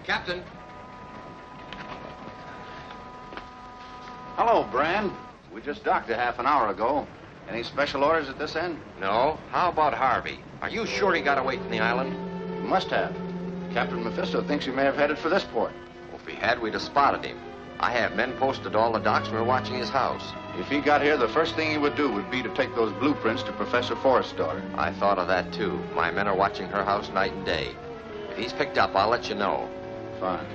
Captain. Hello, Brand. We just docked a half an hour ago. Any special orders at this end? No. How about Harvey? Are you sure he got away from the island? He must have. Captain Mephisto thinks he may have headed for this port. Well, if he had, we'd have spotted him. I have men posted to all the docks and we're watching his house. If he got here, the first thing he would do would be to take those blueprints to Professor Forrest's daughter. I thought of that, too. My men are watching her house night and day. If he's picked up, I'll let you know. Fine.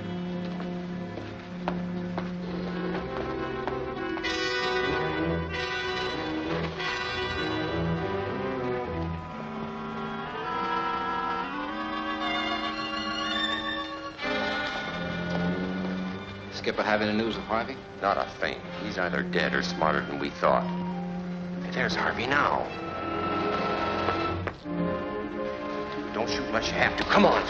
Skipper have any news of Harvey? Not a thing. He's either dead or smarter than we thought. Hey, there's Harvey now. Don't shoot unless you have to. Come on.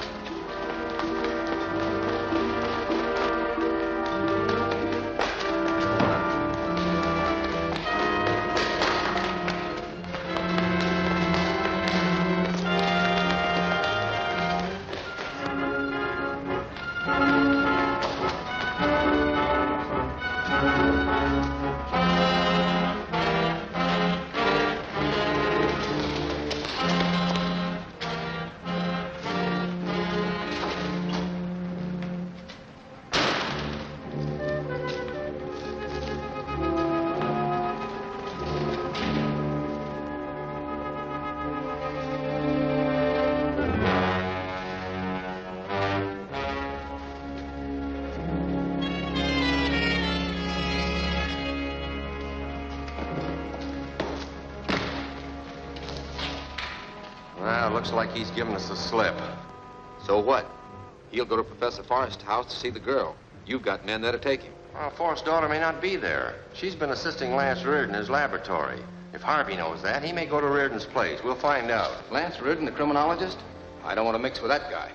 Well, looks like he's giving us the slip. So what? He'll go to Professor Forrest's house to see the girl. You've got men there to take him. Well, Forrest's daughter may not be there. She's been assisting Lance Reardon in his laboratory. If Harvey knows that, he may go to Reardon's place. We'll find out. Lance Reardon, the criminologist? I don't want to mix with that guy.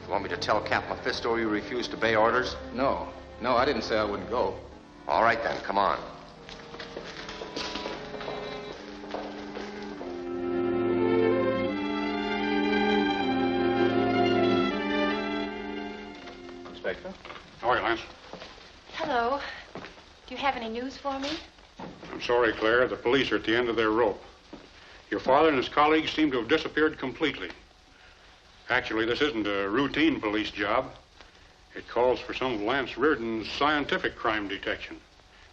You want me to tell Captain Mephisto you refuse to obey orders? No, I didn't say I wouldn't go. All right, then. Come on. Inspector? How are you, Lance? Hello. Do you have any news for me? I'm sorry, Claire. The police are at the end of their rope. Your father and his colleagues seem to have disappeared completely. Actually, this isn't a routine police job. It calls for some of Lance Reardon's scientific crime detection.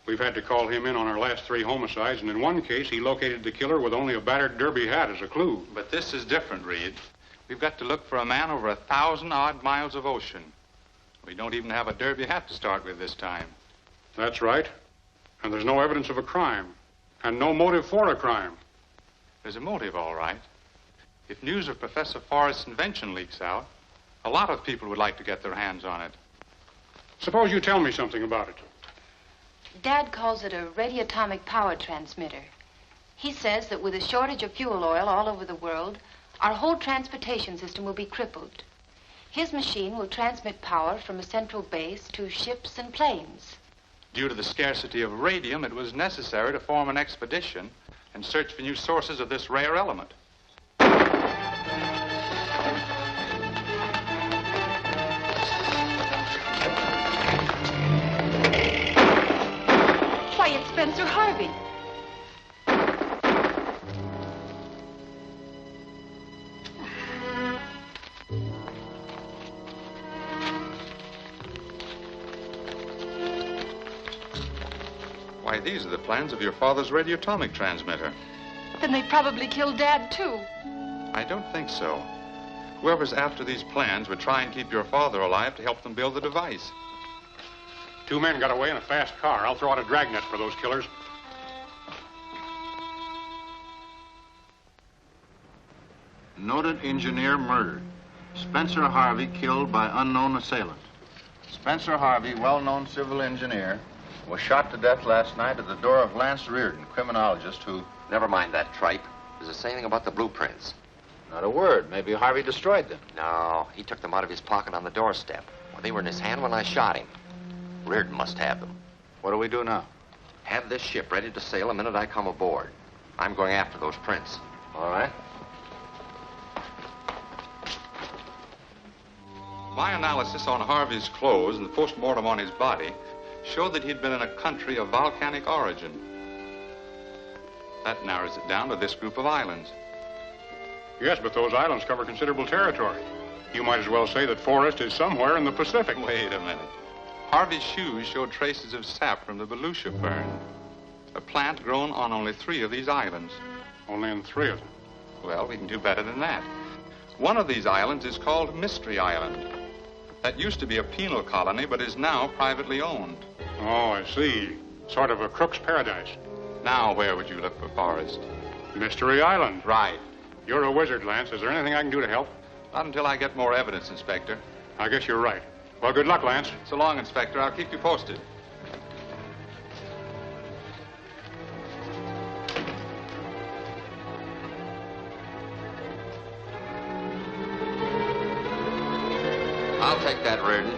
We've had to call him in on our last 3 homicides, and in one case, he located the killer with only a battered derby hat as a clue. But this is different, Reed. We've got to look for a man over 1,000-odd miles of ocean. We don't even have a derby hat to start with this time. That's right. And there's no evidence of a crime, and no motive for a crime. There's a motive, all right. If news of Professor Forrest's invention leaks out, a lot of people would like to get their hands on it. Suppose you tell me something about it. Dad calls it a radioatomic power transmitter. He says that with a shortage of fuel oil all over the world, our whole transportation system will be crippled. His machine will transmit power from a central base to ships and planes. Due to the scarcity of radium, it was necessary to form an expedition and search for new sources of this rare element. Why, it's Spencer Harvey. Why, these are the plans of your father's radioatomic transmitter. Then they probably killed Dad, too. I don't think so. Whoever's after these plans would try and keep your father alive to help them build the device. 2 men got away in a fast car. I'll throw out a dragnet for those killers. Noted engineer murdered. Spencer Harvey killed by unknown assailant. Spencer Harvey, well-known civil engineer, was shot to death last night at the door of Lance Reardon, criminologist who... Never mind that tripe. Does it say anything about the blueprints? Not a word. Maybe Harvey destroyed them. No, he took them out of his pocket on the doorstep. Well, they were in his hand when I shot him. Reardon must have them. What do we do now? Have this ship ready to sail the minute I come aboard. I'm going after those prints. All right. My analysis on Harvey's clothes and the post-mortem on his body showed that he'd been in a country of volcanic origin. That narrows it down to this group of islands. Yes, but those islands cover considerable territory. You might as well say that Forrest is somewhere in the Pacific. Wait a minute. Harvey's shoes showed traces of sap from the Volusia fern, a plant grown on only 3 of these islands. Only in 3 of them. Well, we can do better than that. One of these islands is called Mystery Island. That used to be a penal colony, but is now privately owned. Oh, I see. Sort of a crook's paradise. Now, where would you look for Forrest? Mystery Island. Right. You're a wizard, Lance. Is there anything I can do to help? Not until I get more evidence, Inspector. I guess you're right. Well, good luck, Lance. So long, Inspector. I'll keep you posted. I'll take that, Reardon.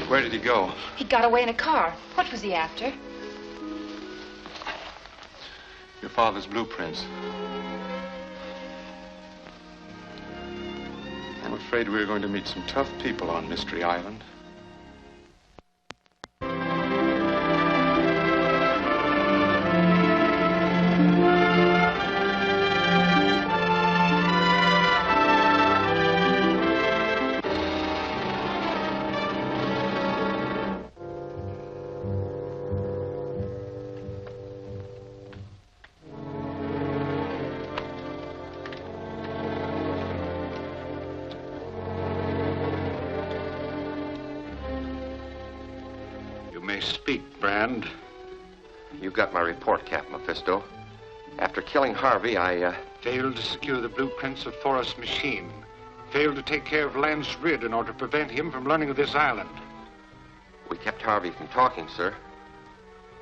Where did he go? He got away in a car. What was he after? Your father's blueprints. I'm afraid we're going to meet some tough people on Mystery Island. Speak, Brand. You got my report, Captain Mephisto. After killing Harvey, I, Failed to secure the blueprints of Forrest's machine. Failed to take care of Lance Ridd in order to prevent him from learning of this island. We kept Harvey from talking, sir.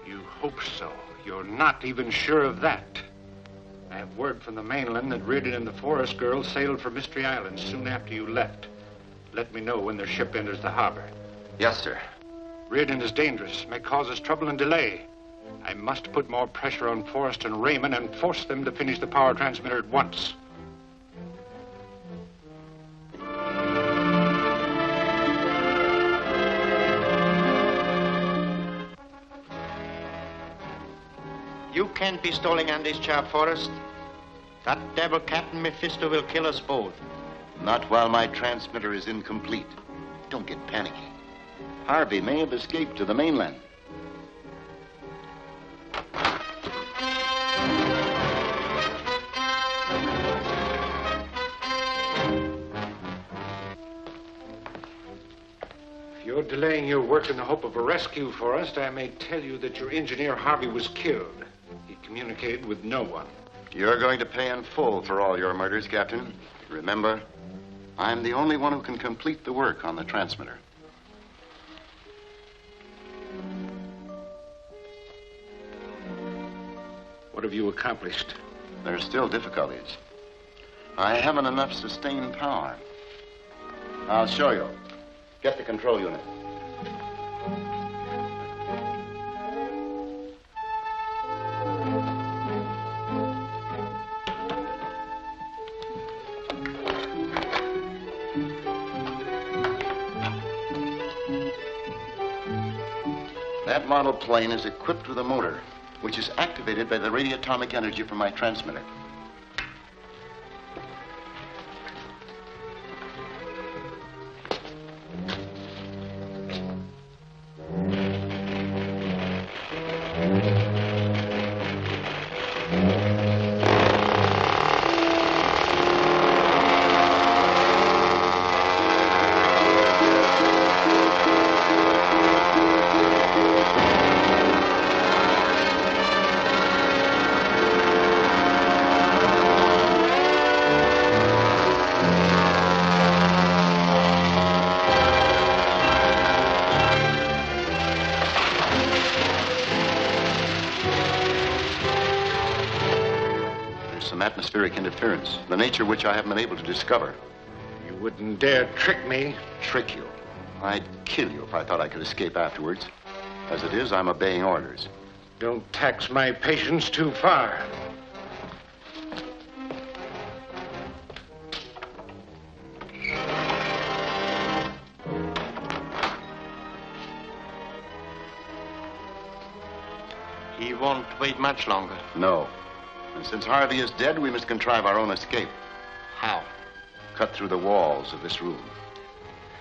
You hope so. You're not even sure of that. I have word from the mainland that Ridd and the Forrest girl sailed for Mystery Island soon after you left. Let me know when their ship enters the harbor. Yes, sir. Riordan is dangerous, may cause us trouble and delay. I must put more pressure on Forrest and Raymond and force them to finish the power transmitter at once. You can't be stalling on this job, Forrest. That devil Captain Mephisto will kill us both. Not while my transmitter is incomplete. Don't get panicky. Harvey may have escaped to the mainland. If you're delaying your work in the hope of a rescue for us, I may tell you that your engineer Harvey was killed. He communicated with no one. You're going to pay in full for all your murders, Captain. Remember, I'm the only one who can complete the work on the transmitter. What have you accomplished? There's still difficulties. I haven't enough sustained power. I'll show you. Get the control unit. That model plane is equipped with a motor, which is activated by the radioatomic energy from my transmitter. Atmospheric interference, the nature of which I haven't been able to discover. You wouldn't dare trick me. Trick you? I'd kill you if I thought I could escape afterwards. As it is, I'm obeying orders. Don't tax my patience too far. He won't wait much longer. No. And since Harvey is dead, we must contrive our own escape. How? Cut through the walls of this room.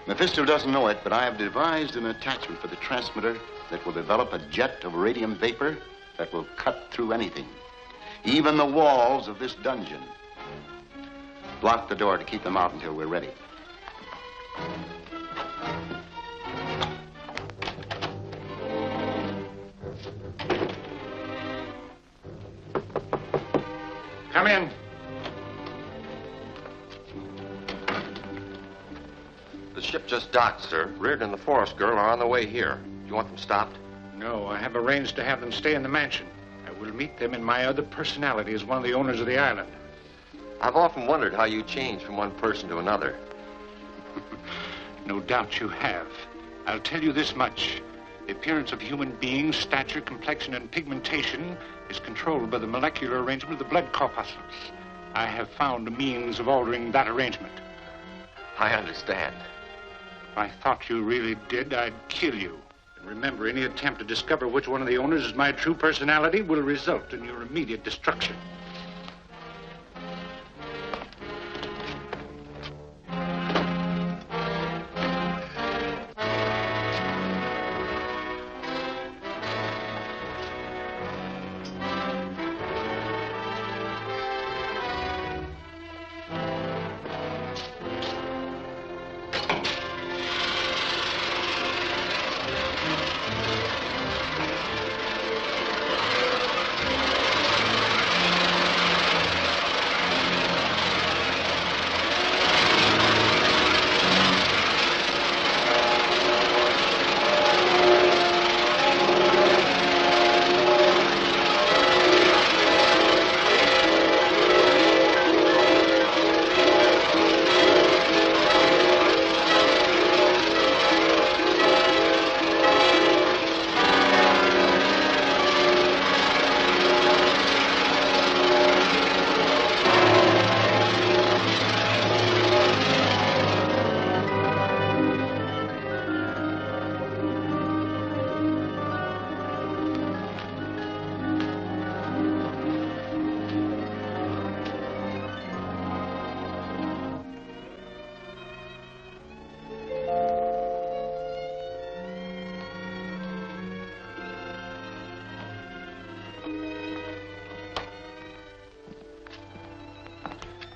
Mephisto doesn't know it, but I have devised an attachment for the transmitter that will develop a jet of radium vapor that will cut through anything, even the walls of this dungeon. Block the door to keep them out until we're ready. Come in. The ship just docked, sir. Reardon and the Forest girl are on the way here. Do you want them stopped? No, I have arranged to have them stay in the mansion. I will meet them in my other personality as one of the owners of the island. I've often wondered how you change from one person to another. No doubt you have. I'll tell you this much. The appearance of human beings, stature, complexion, and pigmentation is controlled by the molecular arrangement of the blood corpuscles. I have found a means of altering that arrangement. I understand. If I thought you really did, I'd kill you. And remember, any attempt to discover which one of the owners is my true personality will result in your immediate destruction.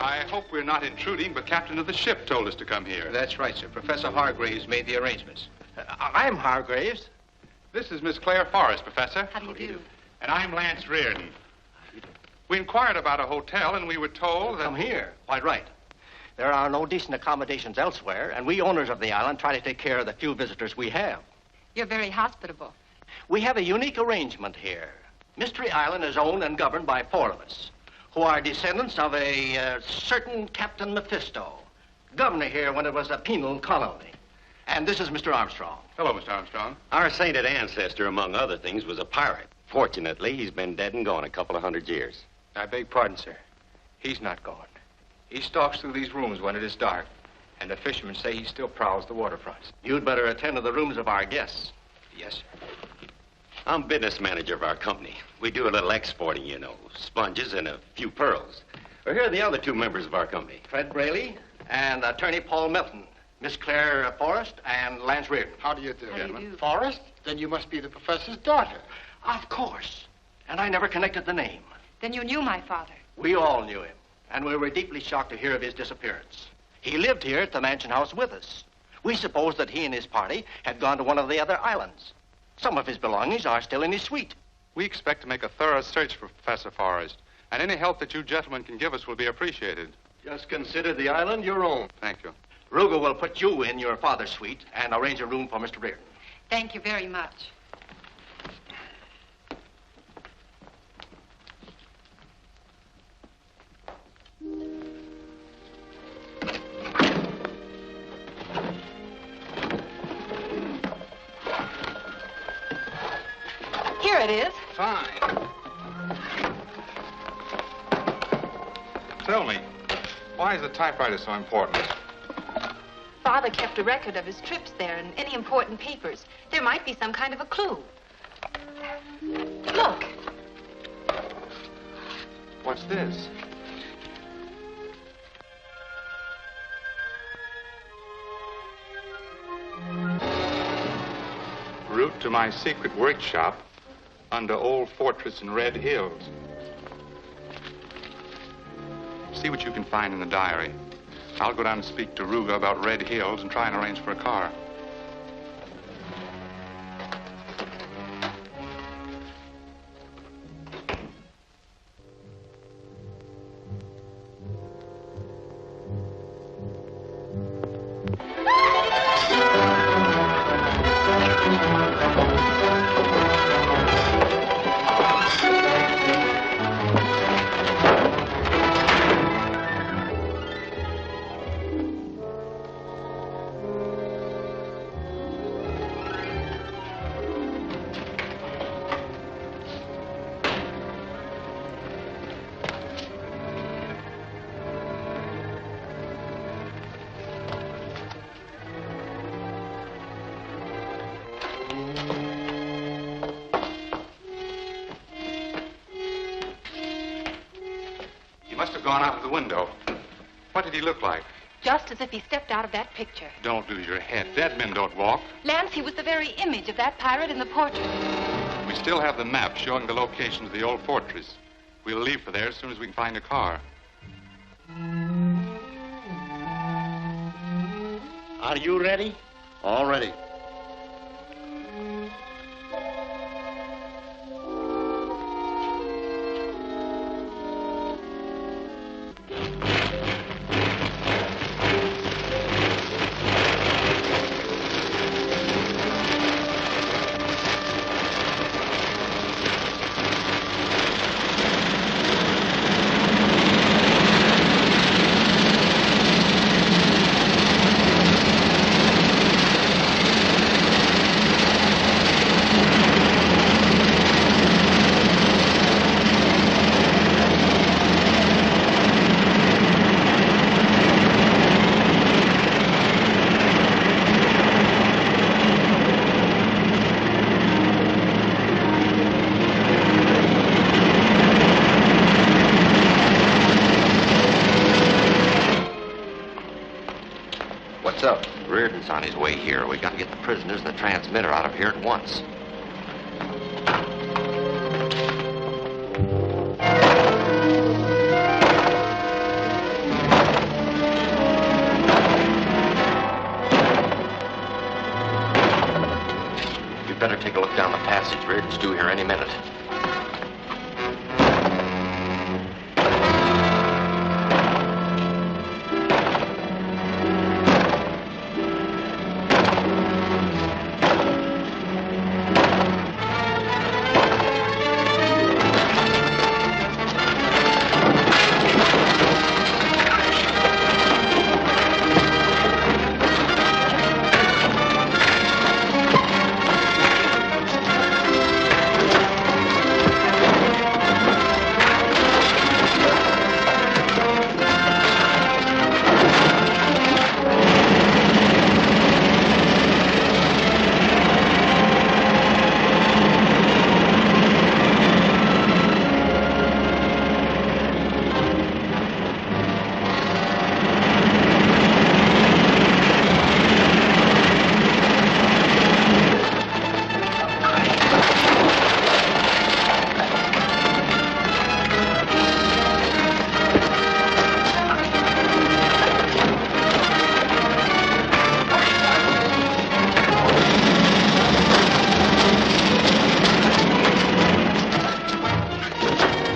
I hope we're not intruding, but captain of the ship told us to come here. That's right, sir. Professor Hargraves made the arrangements. I'm Hargraves. This is Miss Claire Forrest, Professor. How do you do? And I'm Lance Reardon. We inquired about a hotel, and we were told that... Come here. Quite right. There are no decent accommodations elsewhere, and we owners of the island try to take care of the few visitors we have. You're very hospitable. We have a unique arrangement here. Mystery Island is owned and governed by 4 of us, who are descendants of a certain Captain Mephisto, governor here when it was a penal colony. And this is Mr. Armstrong. Hello, Mr. Armstrong. Our sainted ancestor, among other things, was a pirate. Fortunately, he's been dead and gone a couple of 100 years. I beg pardon, sir. He's not gone. He stalks through these rooms when it is dark, and the fishermen say he still prowls the waterfronts. You'd better attend to the rooms of our guests. Yes, sir. I'm business manager of our company. We do a little exporting, you know, sponges and a few pearls. Well, here are the other 2 members of our company. Fred Braley and attorney Paul Milton, Miss Claire Forrest and Lance Reardon. How do you do, How do you do? Forrest? Then you must be the professor's daughter. Of course. And I never connected the name. Then you knew my father. We all knew him, and we were deeply shocked to hear of his disappearance. He lived here at the mansion house with us. We supposed that he and his party had gone to one of the other islands. Some of his belongings are still in his suite. We expect to make a thorough search for Professor Forrest, and any help that you gentlemen can give us will be appreciated. Just consider the island your own. Thank you. Ruger will put you in your father's suite and arrange a room for Mr. Reardon. Thank you very much. Here it is. Fine. Tell me, why is the typewriter so important? Father kept a record of his trips there and any important papers. There might be some kind of a clue. Look. What's this? Route to my secret workshop under Old Fortress in Red Hills. See what you can find in the diary. I'll go down and speak to Ruga about Red Hills and try and arrange for a car. Must have gone out of the window. What did he look like? Just as if he stepped out of that picture. Don't lose your head. Dead men don't walk. Lance, he was the very image of that pirate in the portrait. We still have the map showing the location of the old fortress. We'll leave for there as soon as we can find a car. Are you ready? All ready. What's up? Reardon's on his way here. We got to get the prisoners and the transmitter out of here at once. better take a look down the passage. Reardon's due here any minute.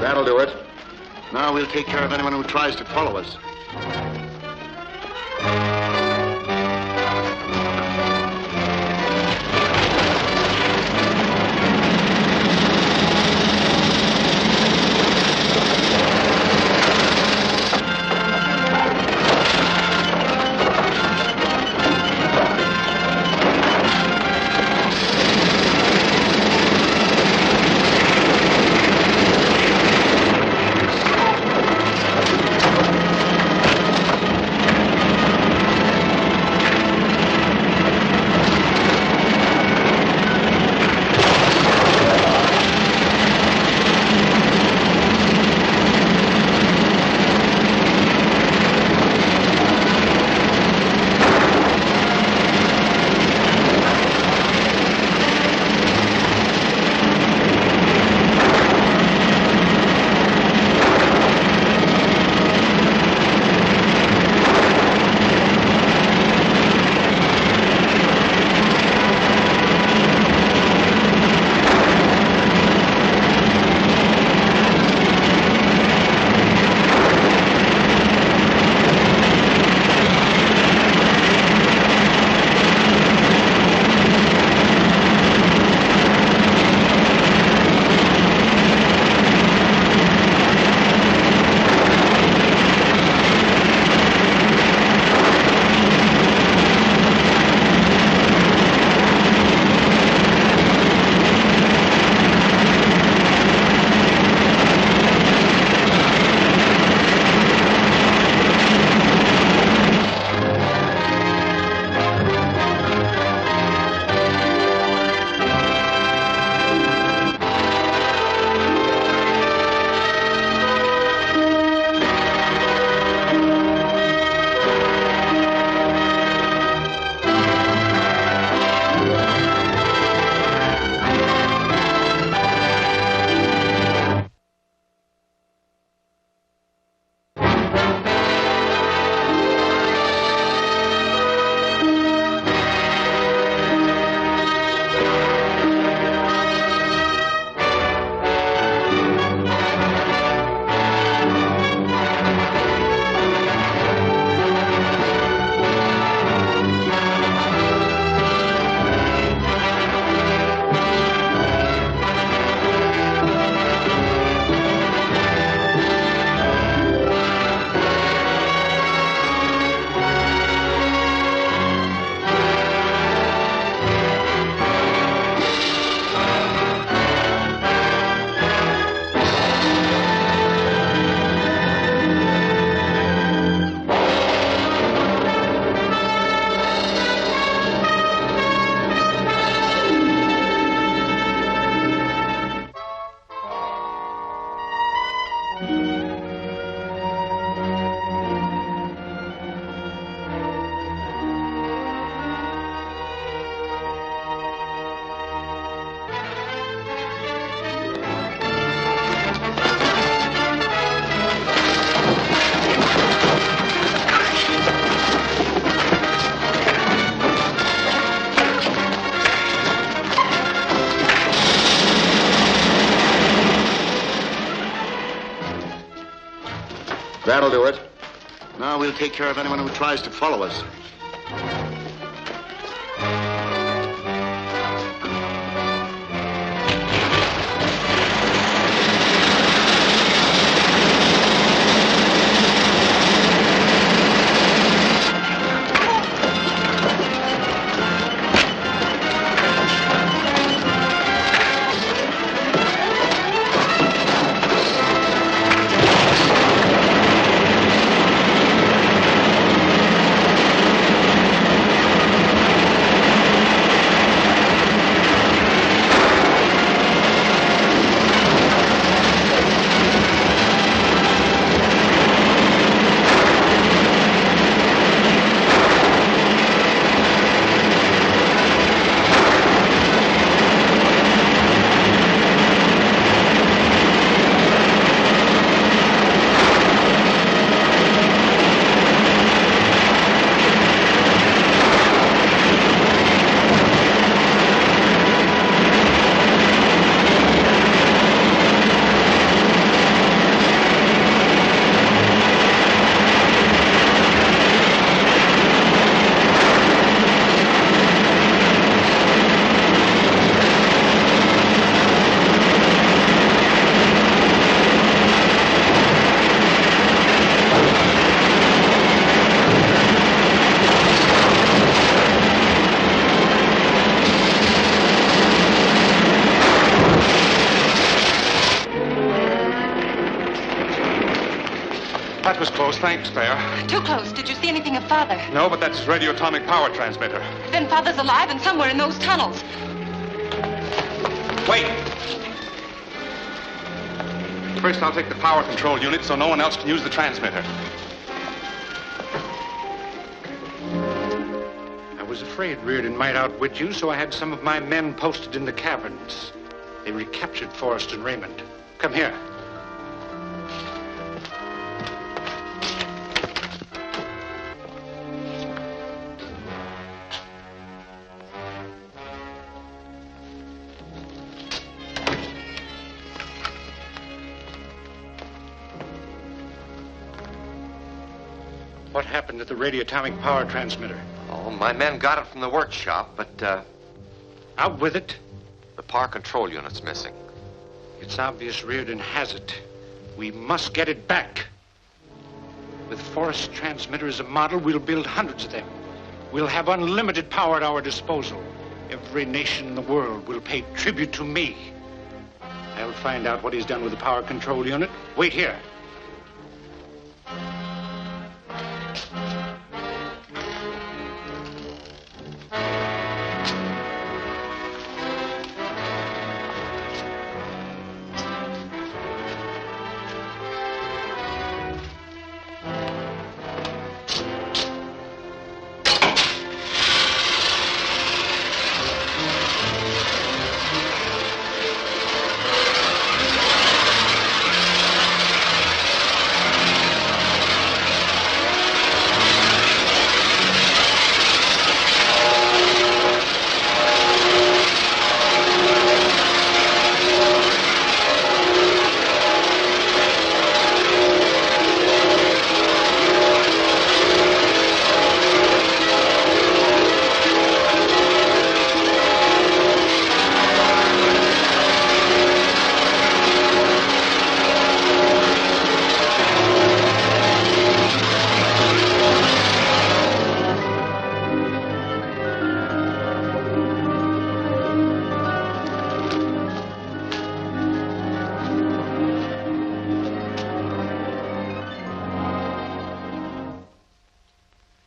That'll do it. Now we'll take care of anyone who tries to follow us. That'll do it. Now we'll take care of anyone who tries to follow us. That was close. Thanks, Claire. Too close. Did you see anything of Father? No, but that's radioatomic power transmitter. Then Father's alive and somewhere in those tunnels. Wait. First, I'll take the power control unit so no one else can use the transmitter. I was afraid Reardon might outwit you, so I had some of my men posted in the caverns. They recaptured Forrest and Raymond. Come here. What happened to the radioatomic power transmitter? Oh, my men got it from the workshop, but, Out with it. the power control unit's missing. It's obvious Reardon has it. We must get it back. With Forrest's transmitter as a model, we'll build hundreds of them. We'll have unlimited power at our disposal. Every nation in the world will pay tribute to me. I'll find out what he's done with the power control unit. Wait here.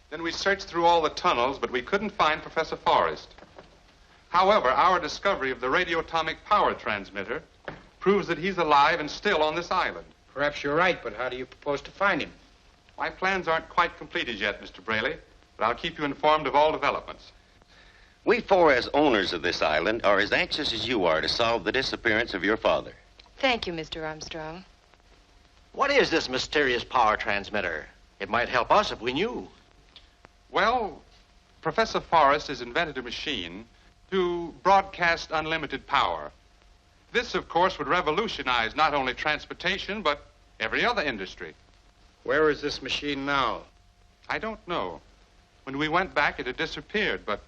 Then we searched through all the tunnels, but we couldn't find Professor Forrest. However, our discovery of the radioatomic power transmitter proves that he's alive and still on this island. Perhaps you're right, but how do you propose to find him? My plans aren't quite completed yet, Mr. Braley, but I'll keep you informed of all developments. We four, as owners of this island, are as anxious as you are to solve the disappearance of your father. Thank you, Mr. Armstrong. What is this mysterious power transmitter? It might help us if we knew. Well, Professor Forrest has invented a machine to broadcast unlimited power. This, of course, would revolutionize not only transportation, but every other industry. Where is this machine now? I don't know. When we went back, it had disappeared, but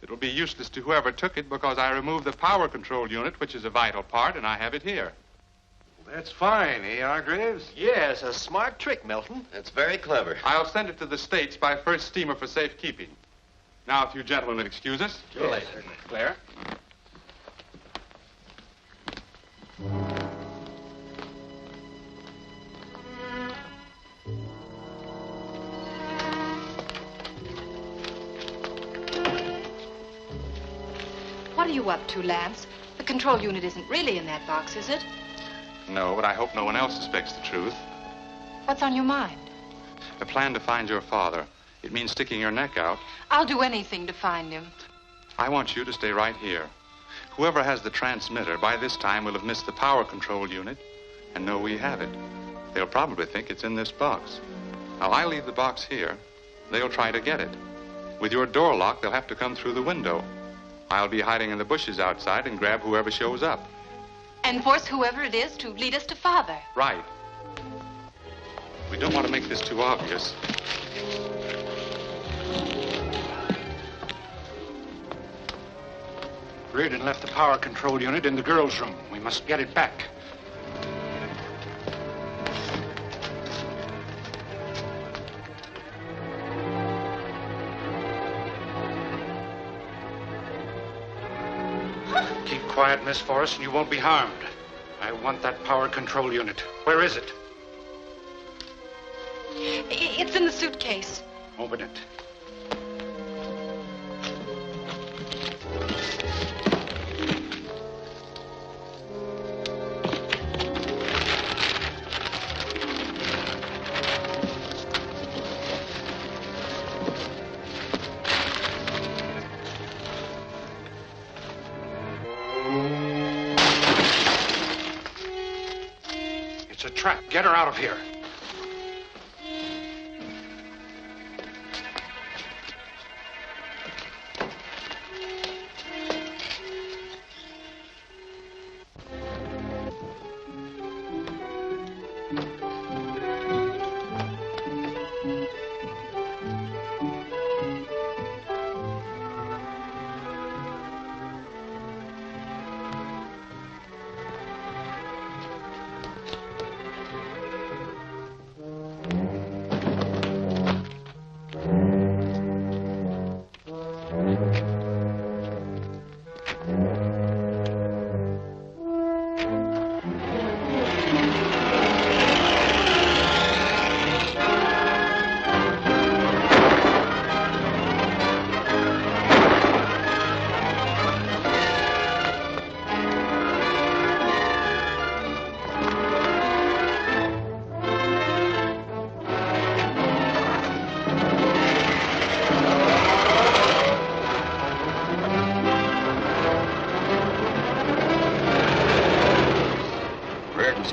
it'll be useless to whoever took it because I removed the power control unit, which is a vital part, and I have it here. That's fine, eh, Hargraves? Yes, a smart trick, Milton. That's very clever. I'll send it to the States by first steamer for safekeeping. Now, if you gentlemen will excuse us. Sure, later. Claire? What are you up to, Lance? The control unit isn't really in that box, is it? No, but I hope no one else suspects the truth. What's on your mind? A plan to find your father. It means sticking your neck out. I'll do anything to find him. I want you to stay right here. Whoever has the transmitter by this time will have missed the power control unit and know we have it. They'll probably think it's in this box. Now, I leave the box here. They'll try to get it. With your door locked, they'll have to come through the window. I'll be hiding in the bushes outside and grab whoever shows up. And force whoever it is to lead us to Father. Right. We don't want to make this too obvious. Reardon left the power control unit in the girls' room. We must get it back. Keep quiet, Miss Forrest, and you won't be harmed. I want that power control unit. Where is it? It's in the suitcase. Open it. It's a trap. Get her out of here.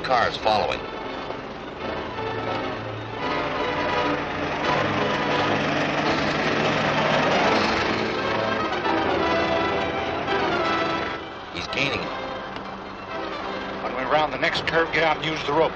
Cars following. He's gaining it. When we round the next curve, get out and use the rope.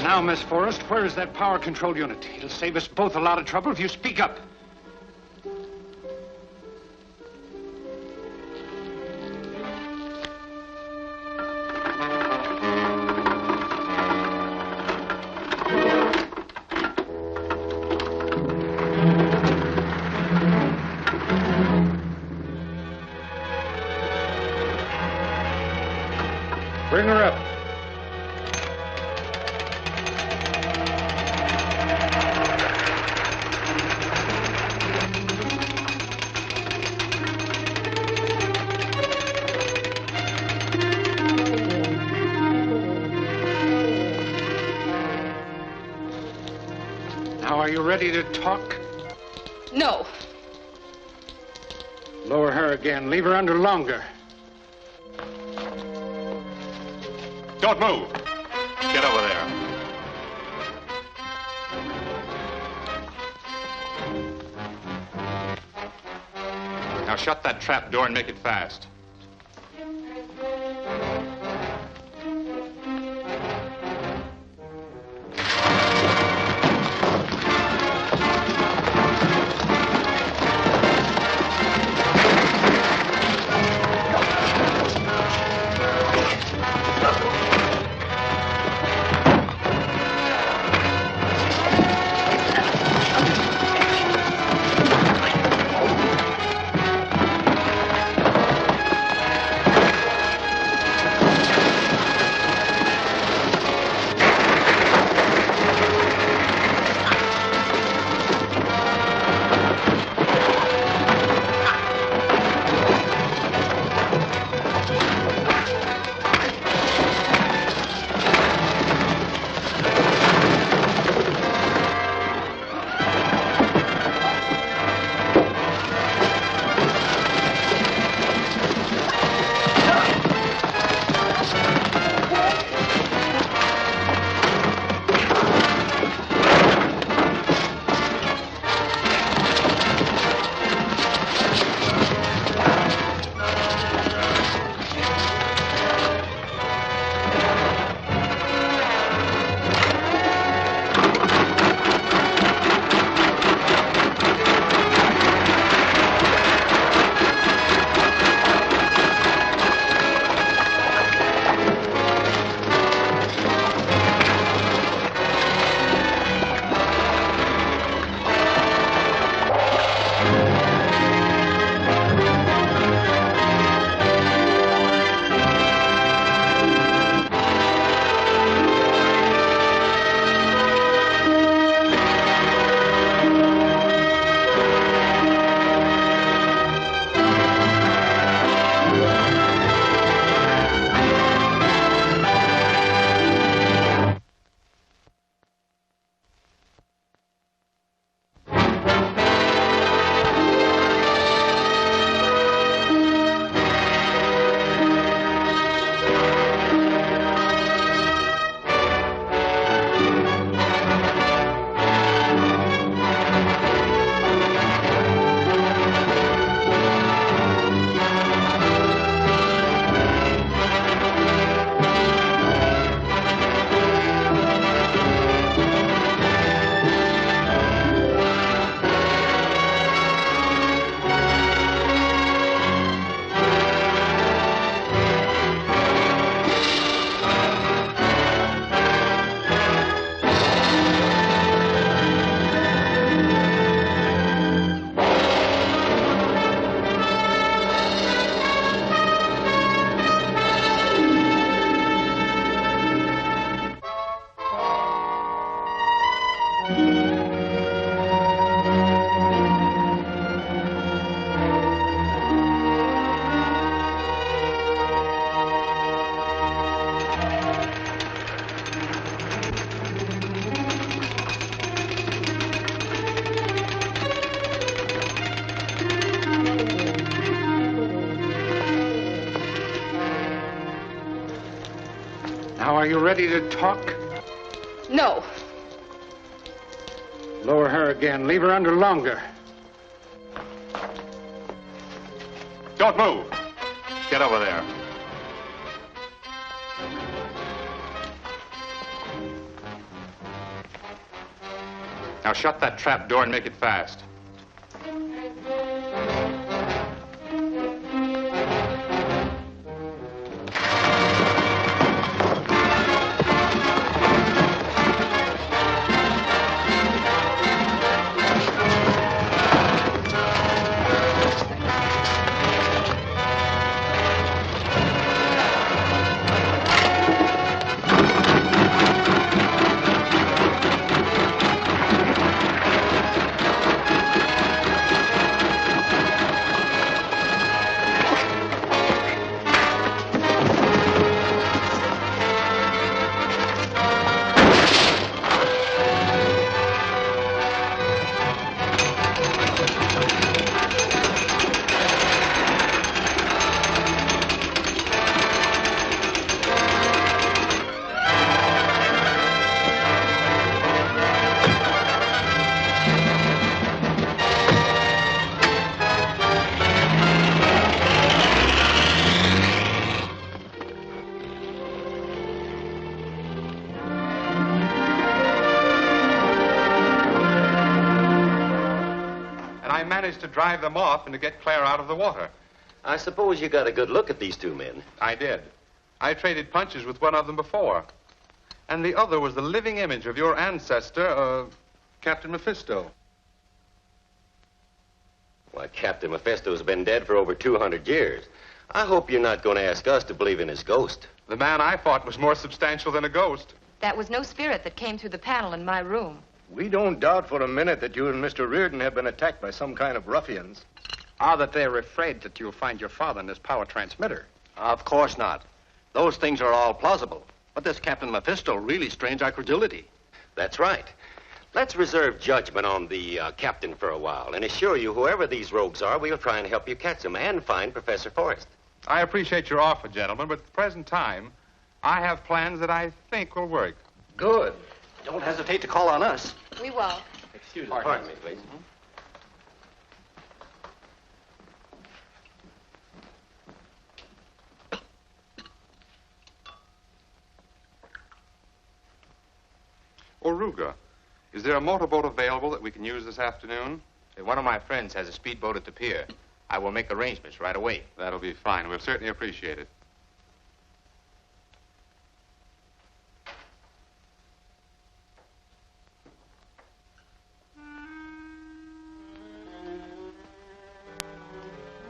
Now, Miss Forrest, where is that power control unit? It'll save us both a lot of trouble if you speak up. Bring her up. Now, are you ready to talk? No. Lower her again. Leave her under longer. Don't move. Get over there. Now shut that trap door and make it fast. Now, are you ready to talk? No. Lower her again. Leave her under longer. Don't move. Get over there. Now shut that trap door and make it fast. drive them off and to get Claire out of the water. I suppose you got a good look at these two men. I did. I traded punches with one of them before. And the other was the living image of your ancestor, Captain Mephisto. Why, Captain Mephisto's been dead for over 200 years. I hope you're not going to ask us to believe in his ghost. The man I fought was more substantial than a ghost. That was no spirit that came through the panel in my room. We don't doubt for a minute that you and Mr. Reardon have been attacked by some kind of ruffians. Or that they're afraid that you'll find your father in this power transmitter. Of course not. Those things are all plausible. But this Captain Mephisto really strains our credulity. That's right. Let's reserve judgment on the captain for a while and assure you whoever these rogues are, we'll try and help you catch them and find Professor Forrest. I appreciate your offer, gentlemen, but at the present time, I have plans that I think will work. Good. Don't hesitate to call on us. We won't. Excuse me. Pardon me, please. Oruga, is there a motorboat available that we can use this afternoon? One of my friends has a speedboat at the pier. I will make arrangements right away. That'll be fine. We'll certainly appreciate it.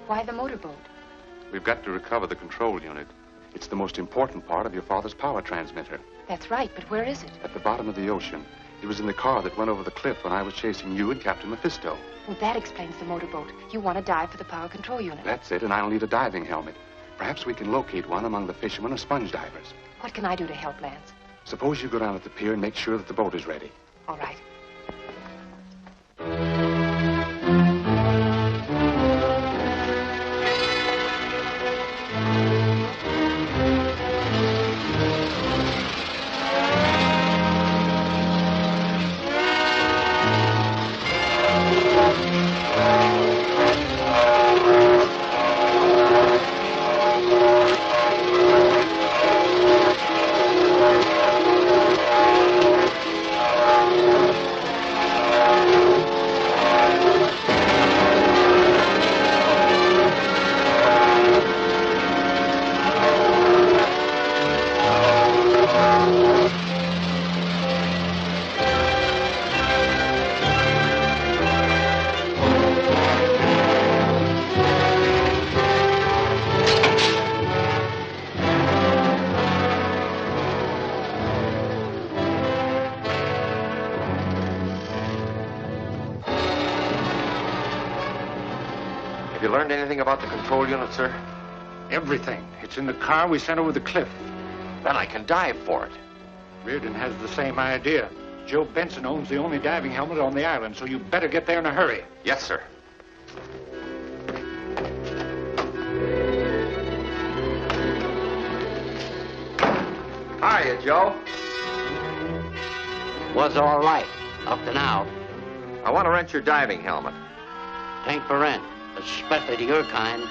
Why the motorboat? We've got to recover the control unit. It's the most important part of your father's power transmitter. That's right, but where is it? At the bottom of the ocean. It was in the car that went over the cliff when I was chasing you and Captain Mephisto. Well, that explains the motorboat. You want to dive for the power control unit. That's it, and I'll need a diving helmet. Perhaps we can locate one among the fishermen or sponge divers. What can I do to help, Lance? Suppose you go down at the pier and make sure that the boat is ready. All right. Have you learned anything about the control unit, sir? Everything. It's in the car we sent over the cliff. Then I can dive for it. Reardon has the same idea. Joe Benson owns the only diving helmet on the island, so you better get there in a hurry. Yes, sir. Hiya, Joe. Was all right, up to now. I want to rent your diving helmet. Tank for rent, especially to your kind.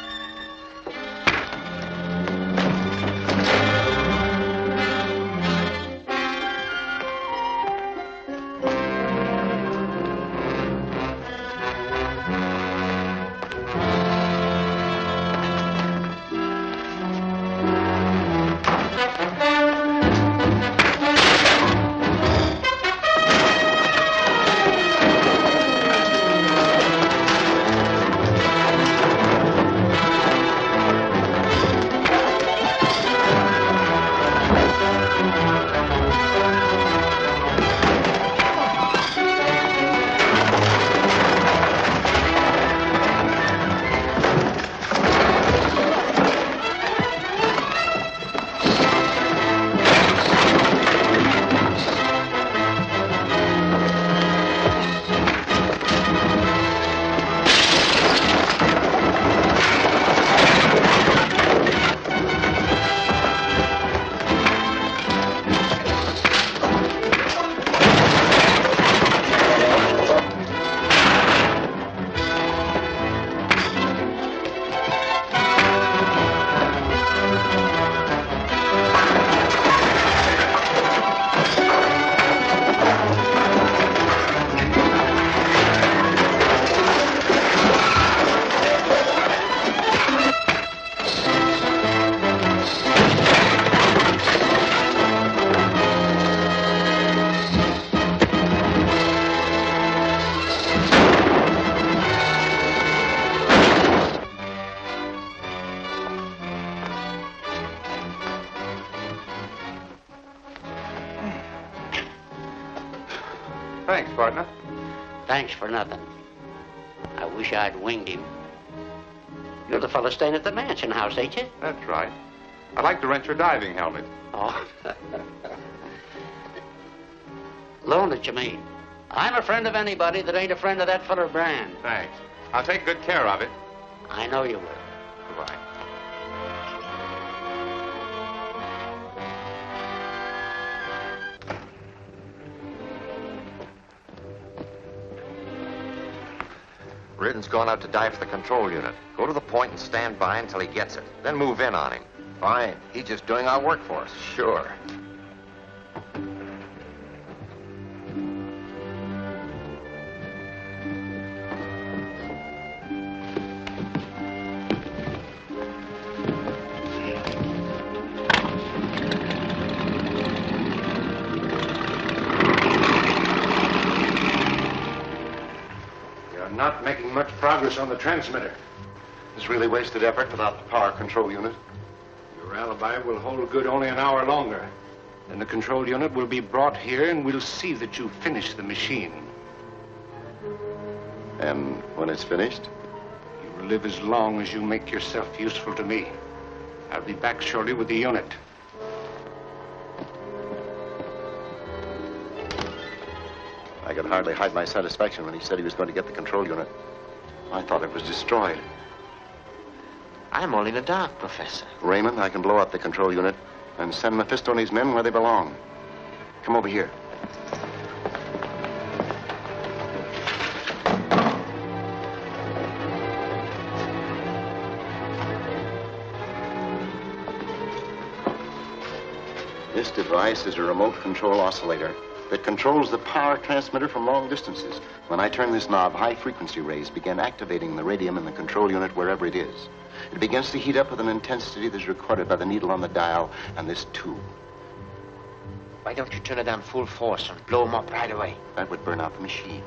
Thanks, partner. Thanks for nothing. I wish I'd winged him. You're the fellow staying at the mansion house, ain't you? That's right. I'd like to rent your diving helmet. Oh. Loan it, you mean? I'm a friend of anybody that ain't a friend of that feller Brand. Thanks. I'll take good care of it. I know you will. Goodbye. Reardon's gone out to dive for the control unit. Go to the point and stand by until he gets it. Then move in on him. Fine. He's just doing our work for us. Sure. Not making much progress on the transmitter. It's really wasted effort without the power control unit. Your alibi will hold good only an hour longer. Then the control unit will be brought here and we'll see that you finish the machine. And when it's finished? You will live as long as you make yourself useful to me. I'll be back shortly with the unit. I could hardly hide my satisfaction when he said he was going to get the control unit. I thought it was destroyed. I'm only in the dark, Professor. Raymond, I can blow up the control unit and send Mephisto and his men where they belong. Come over here. This device is a remote control oscillator that controls the power transmitter from long distances. When I turn this knob, high-frequency rays begin activating the radium in the control unit wherever it is. It begins to heat up with an intensity that's recorded by the needle on the dial and this tube. Why don't you turn it on full force and blow them up right away? That would burn out the machine.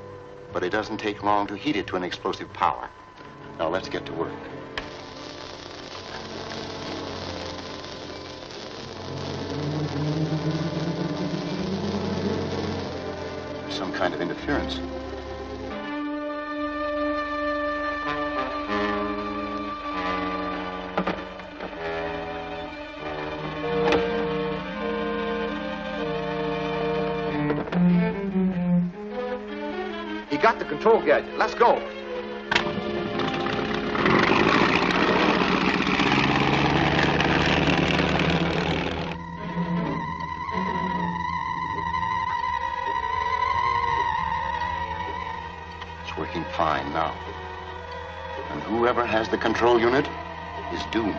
But it doesn't take long to heat it to an explosive power. Now, let's get to work. Some kind of interference. He got the control gadget. Let's go. Working fine now. And whoever has the control unit is doomed.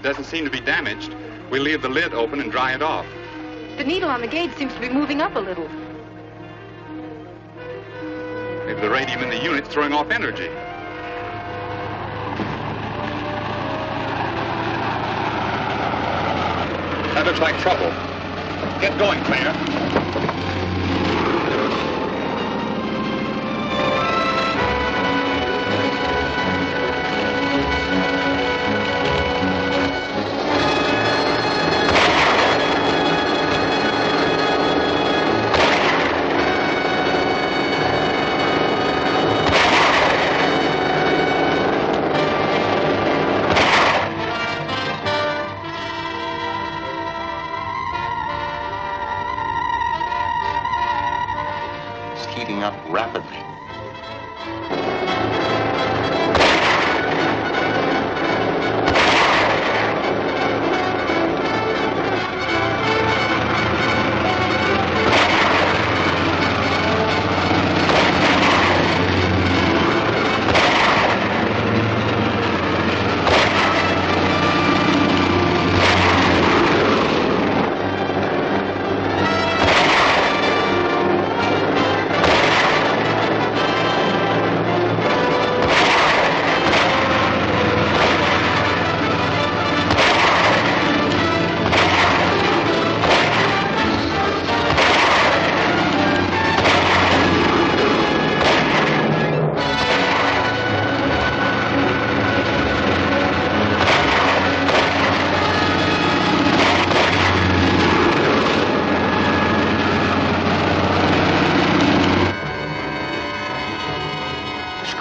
Doesn't seem to be damaged. We'll leave the lid open and dry it off. The needle on the gauge seems to be moving up a little. Maybe the radium in the unit's throwing off energy. That looks like trouble. Get going, Claire. Heating up rapidly.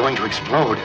going to explode.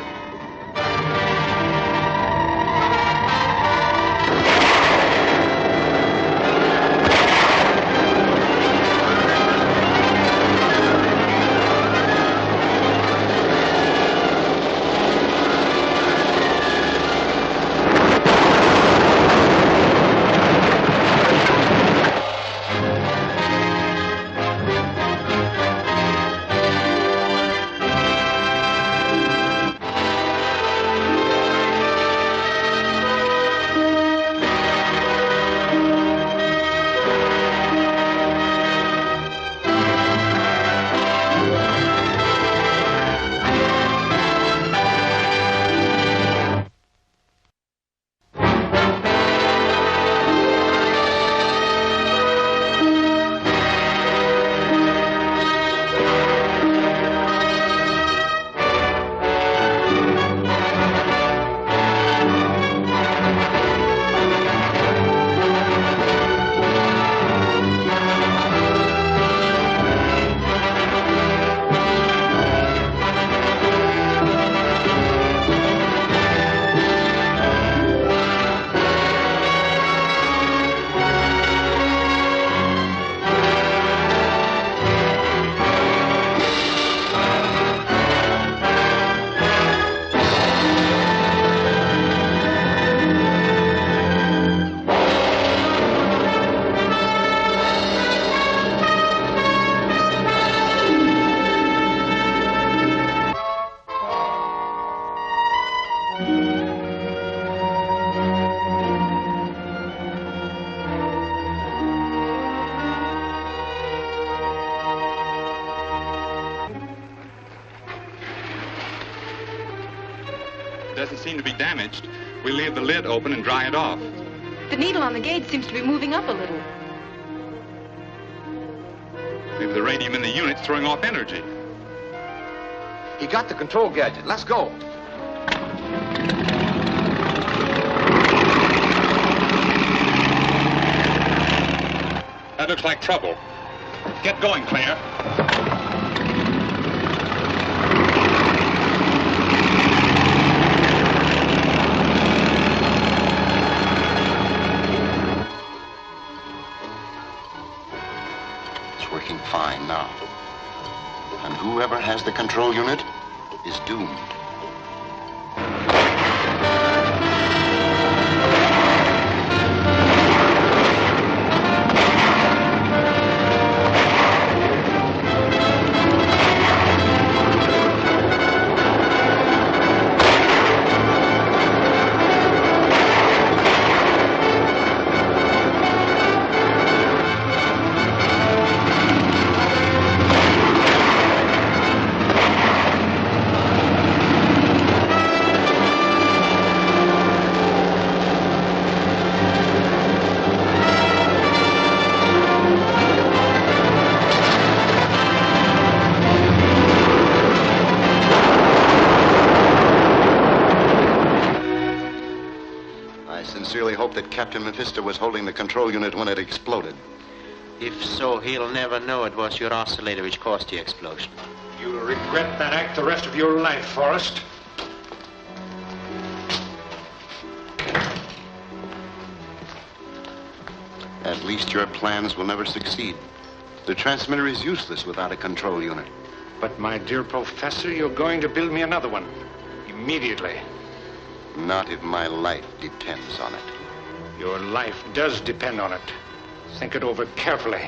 Doesn't seem to be damaged. We'll leave the lid open and dry it off. The needle on the gauge seems to be moving up a little. Maybe the radium in the unit's throwing off energy. He got the control gadget. Let's go. That looks like trouble. Get going, Claire. It's working fine now. And whoever has the control unit is doomed. That Captain Mephisto was holding the control unit when it exploded. If so, he'll never know it was your oscillator which caused the explosion. You'll regret that act the rest of your life, Forrest. At least your plans will never succeed. The transmitter is useless without a control unit. But, my dear Professor, you're going to build me another one. Immediately. Not if my life depends on it. Your life does depend on it. Think it over carefully.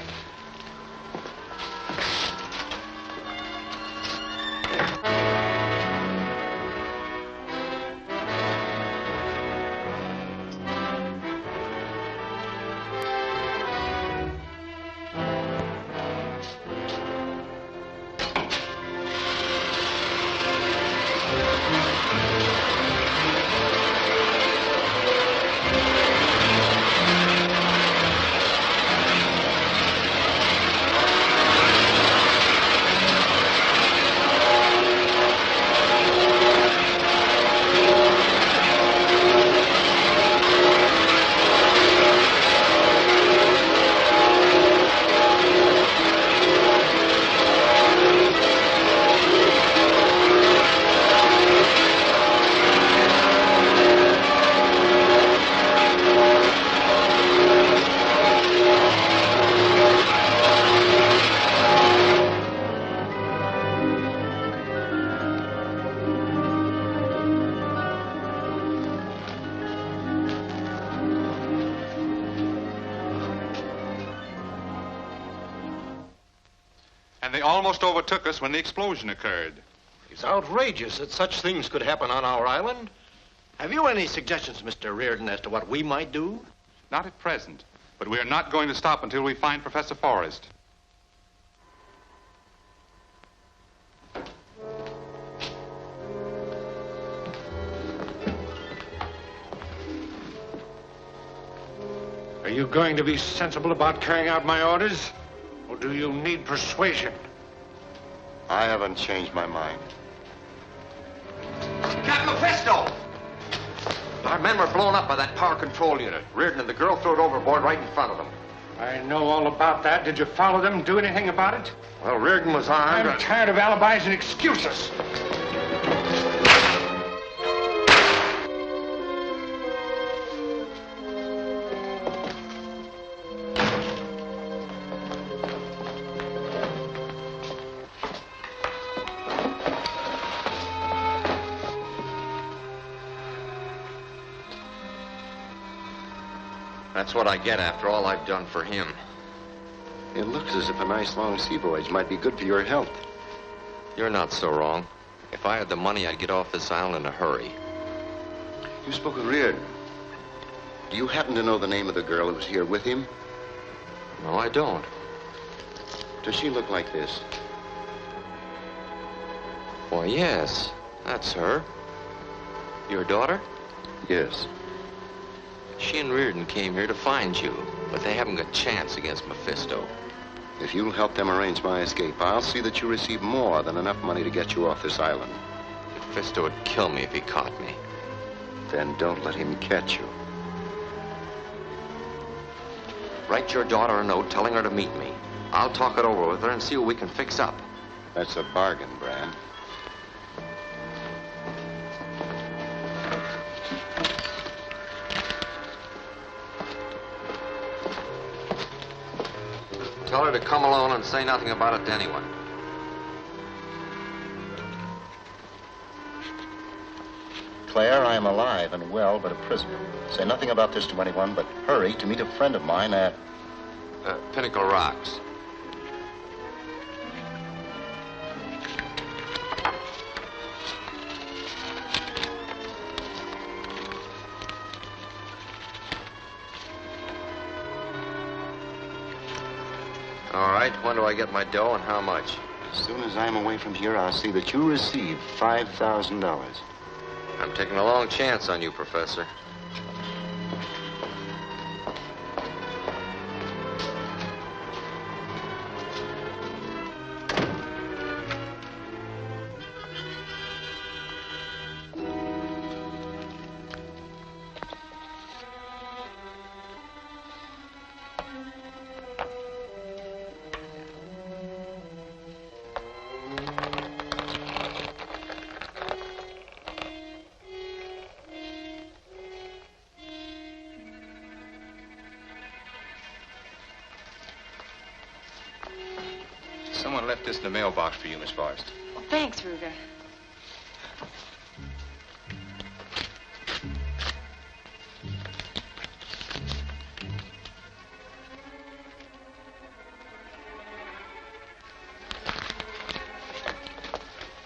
And they almost overtook us when the explosion occurred. It's outrageous that such things could happen on our island. Have you any suggestions, Mr. Reardon, as to what we might do? Not at present, but we are not going to stop until we find Professor Forrest. Are you going to be sensible about carrying out my orders? Or do you need persuasion? I haven't changed my mind. Captain Mephisto! Our men were blown up by that power control unit. Reardon and the girl threw it overboard right in front of them. I know all about that. Did you follow them, do anything about it? Well, Reardon was armed. I'm tired of alibis and excuses. That's what I get after all I've done for him. It looks as if a nice long sea voyage might be good for your health. You're not so wrong. If I had the money, I'd get off this island in a hurry. You spoke of Reardon. Do you happen to know the name of the girl who was here with him? No, I don't. Does she look like this? Why, yes. That's her. Your daughter? Yes. She and Reardon came here to find you, but they haven't got a chance against Mephisto. If you'll help them arrange my escape, I'll see that you receive more than enough money to get you off this island. Mephisto would kill me if he caught me. Then don't let him catch you. Write your daughter a note telling her to meet me. I'll talk it over with her and see what we can fix up. That's a bargain, Brand. Tell her to come alone and say nothing about it to anyone. Claire, I am alive and well, but a prisoner. Say nothing about this to anyone, but hurry to meet a friend of mine at... Pinnacle Rocks. All right, when do I get my dough and how much? As soon as I'm away from here, I'll see that you receive $5,000. I'm taking a long chance on you, Professor. Someone left this in the mailbox for you, Miss Forrest. Well, thanks, Ruger.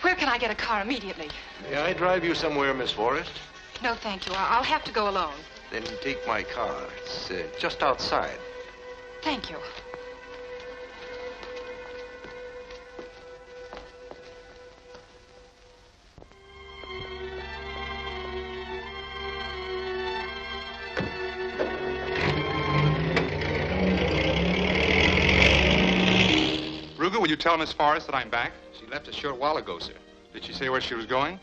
Where can I get a car immediately? May I drive you somewhere, Miss Forrest? No, thank you. I'll have to go alone. Then take my car. It's just outside. Thank you. Ruger, will you tell Miss Forrest that I'm back? She left a short while ago, sir. Did she say where she was going?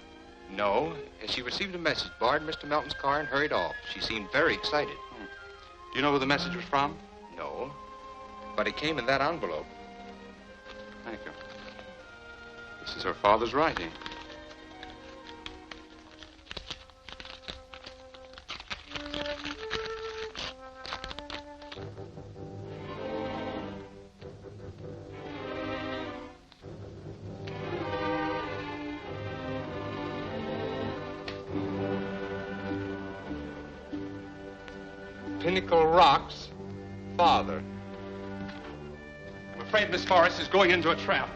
No, and she received a message, borrowed Mr. Melton's car, and hurried off. She seemed very excited. Do you know who the message was from? No, but it came in that envelope. Thank you. This is her father's writing. Pinnacle Rocks, father. I'm afraid Miss Forrest is going into a trap.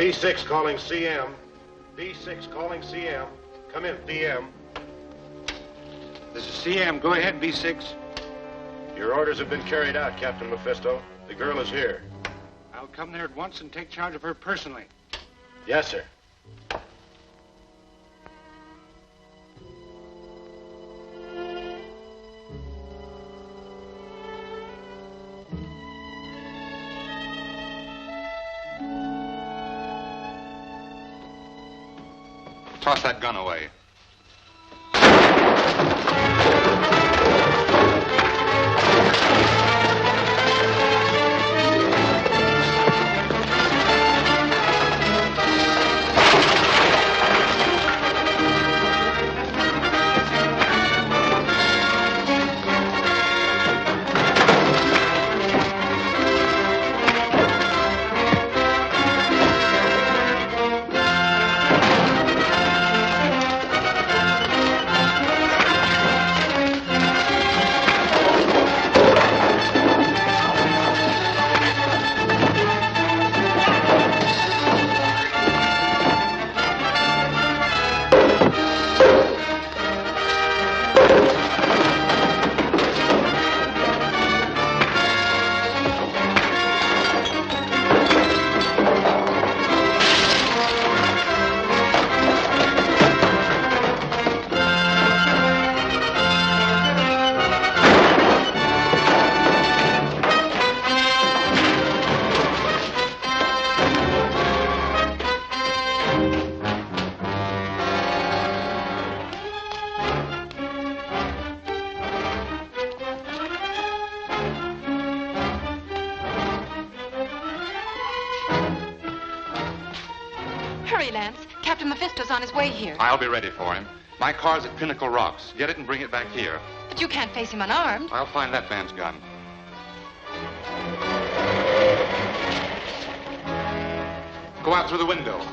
B6 calling CM. B6 calling CM. Come in, PM. This is CM. Go ahead, B6. Your orders have been carried out, Captain Mephisto. The girl is here. I'll come there at once and take charge of her personally. Yes, sir. Toss that gun away. Hurry, Lance. Captain Mephisto's on his way here. I'll be ready for him. My car's at Pinnacle Rocks. Get it and bring it back here. But you can't face him unarmed. I'll find that man's gun. Go out through the window.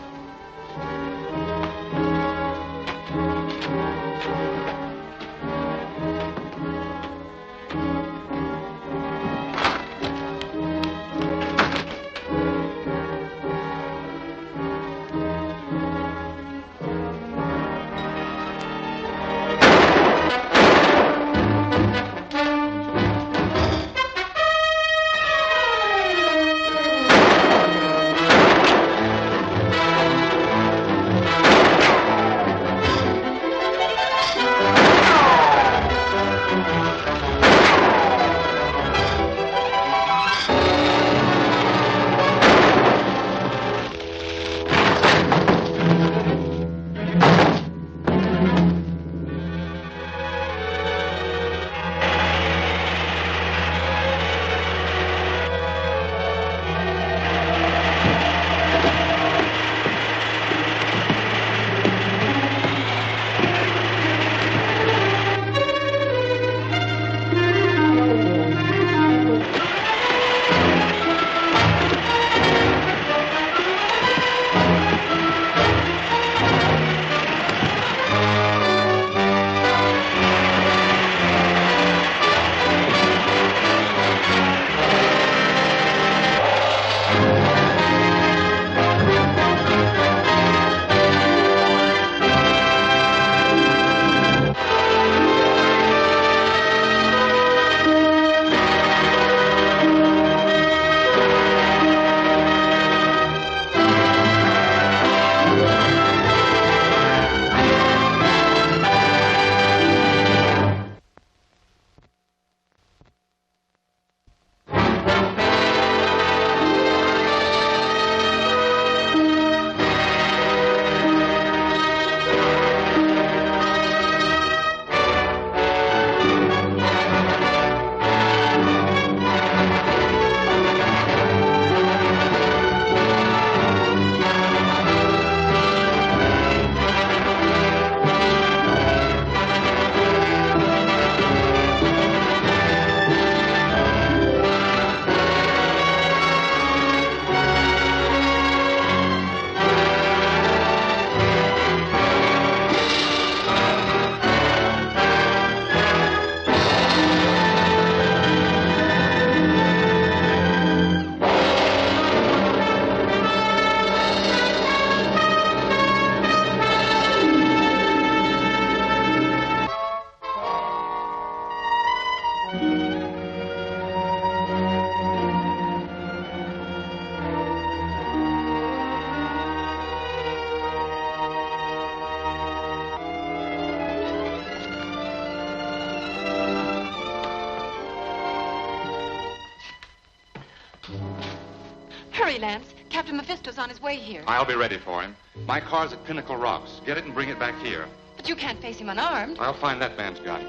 Hurry, Lance. Captain Mephisto's on his way here. I'll be ready for him. My car's at Pinnacle Rocks. Get it and bring it back here. But you can't face him unarmed. I'll find that man's gun.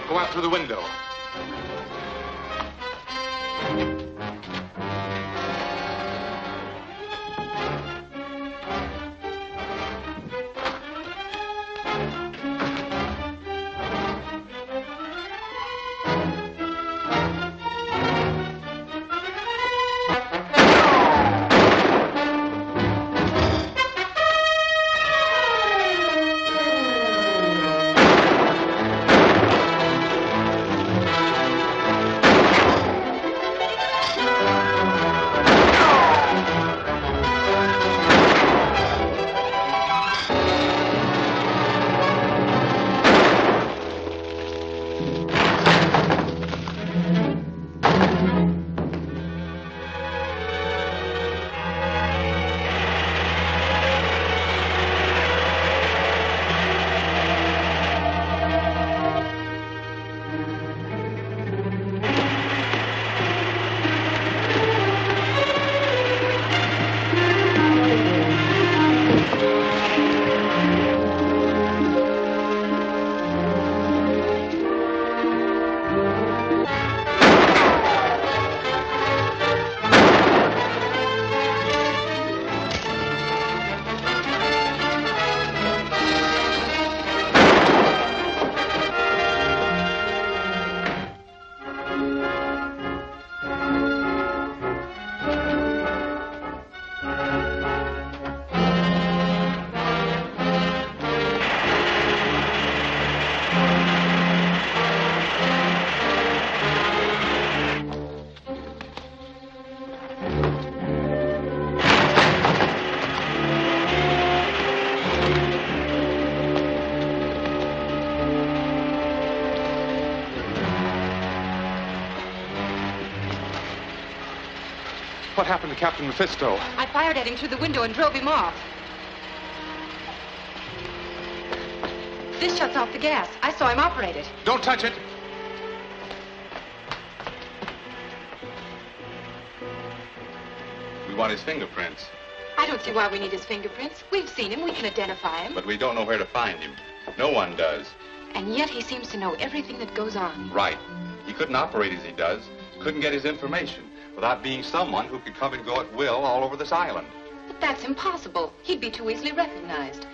Go out through the window. What happened to Captain Mephisto? I fired at him through the window and drove him off. This shuts off the gas. I saw him operate it. Don't touch it. We want his fingerprints, I don't see why we need his fingerprints. We've seen him. We can identify him. but we don't know where to find him. No one does. And yet he seems to know everything that goes on. Right. He couldn't operate as he does, couldn't get his information without being someone who could come and go at will all over this island. But that's impossible. He'd be too easily recognized.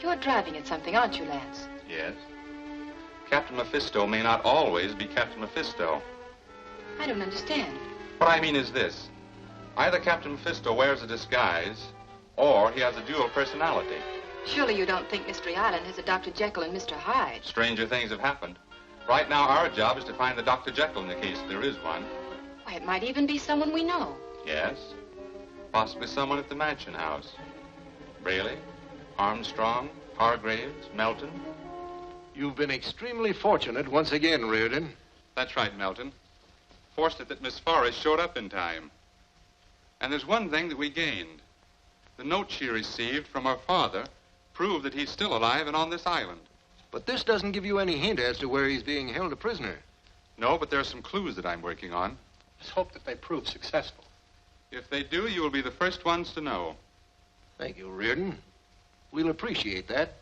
You're driving at something, aren't you, Lance? Yes. Captain Mephisto may not always be Captain Mephisto. I don't understand. What I mean is this. Either Captain Mephisto wears a disguise, or he has a dual personality. Surely you don't think Mystery Island has a Dr. Jekyll and Mr. Hyde. Stranger things have happened. Right now, our job is to find the Dr. Jekyll in the case. There is one. Why, it might even be someone we know. Yes. Possibly someone at the mansion house. Braley, Armstrong, Hargraves, Melton. You've been extremely fortunate once again, Reardon. That's right, Melton. Forced it that Miss Forrest showed up in time. And there's one thing that we gained. The note she received from her father proved that he's still alive and on this island. But this doesn't give you any hint as to where he's being held a prisoner. No, but there are some clues that I'm working on. Let's hope that they prove successful. If they do, you will be the first ones to know. Thank you, Reardon. We'll appreciate that.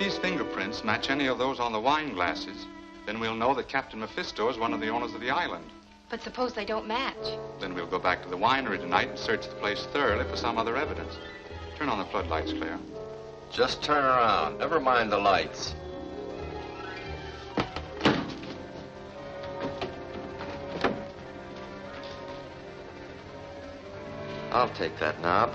these fingerprints match any of those on the wine glasses, then we'll know that Captain Mephisto is one of the owners of the island. But suppose they don't match? Then we'll go back to the winery tonight and search the place thoroughly for some other evidence. Turn on the floodlights, Claire. Just turn around. Never mind the lights. I'll take that knob.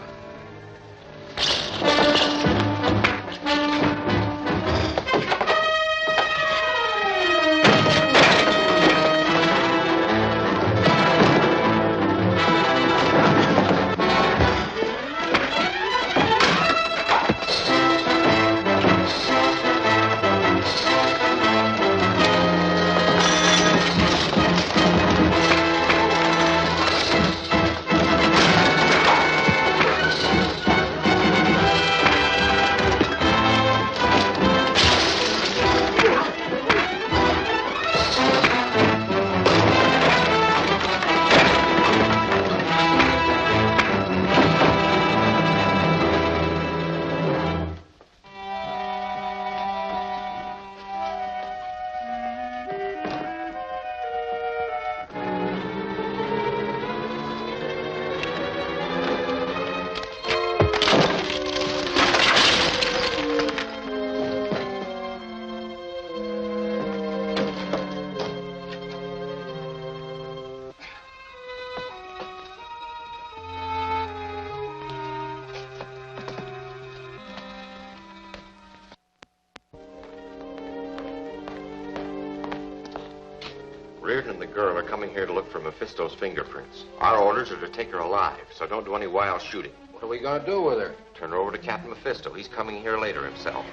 Reardon and the girl are coming here to look for Mephisto's fingerprints. Our orders are to take her alive, so don't do any wild shooting. What are we going to do with her? Turn her over to Captain Mephisto. He's coming here later himself.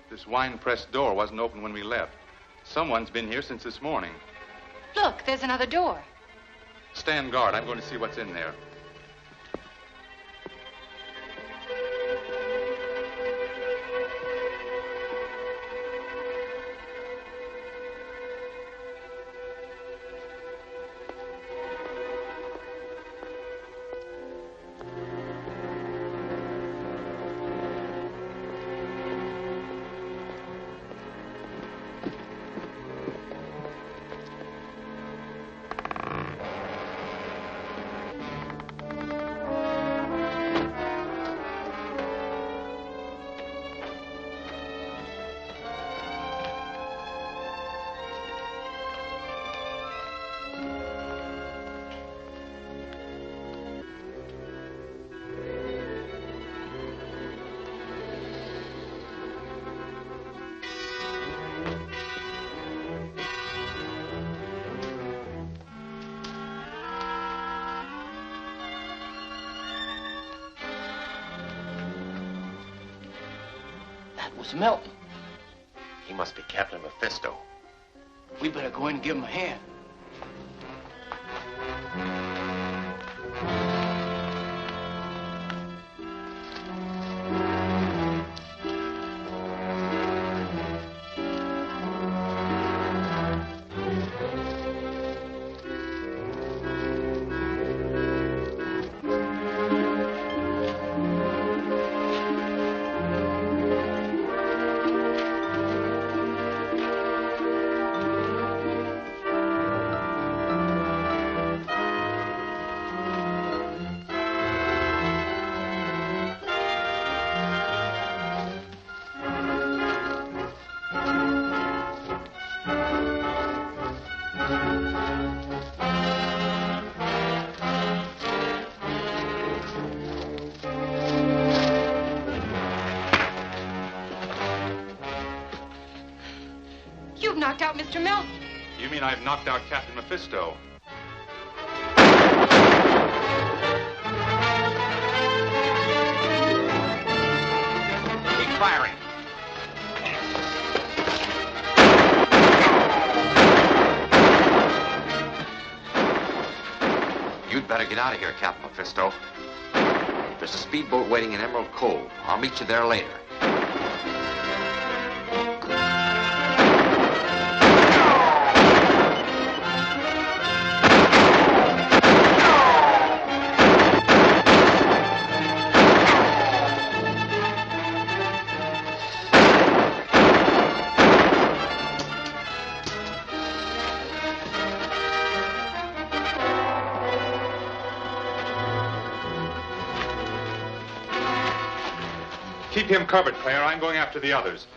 This wine press door wasn't open when we left. Someone's been here since this morning. Look, there's another door. Stand guard. I'm going to see what's in there. Was Melton. He must be Captain Mephisto. We better go in and give him a hand. You've knocked out Mr. Melton. You mean I've knocked out Captain Mephisto? get out of here, Captain Mephisto. There's a speedboat waiting in Emerald Cove. I'll meet you there later. Keep him covered, Claire. I'm going after the others.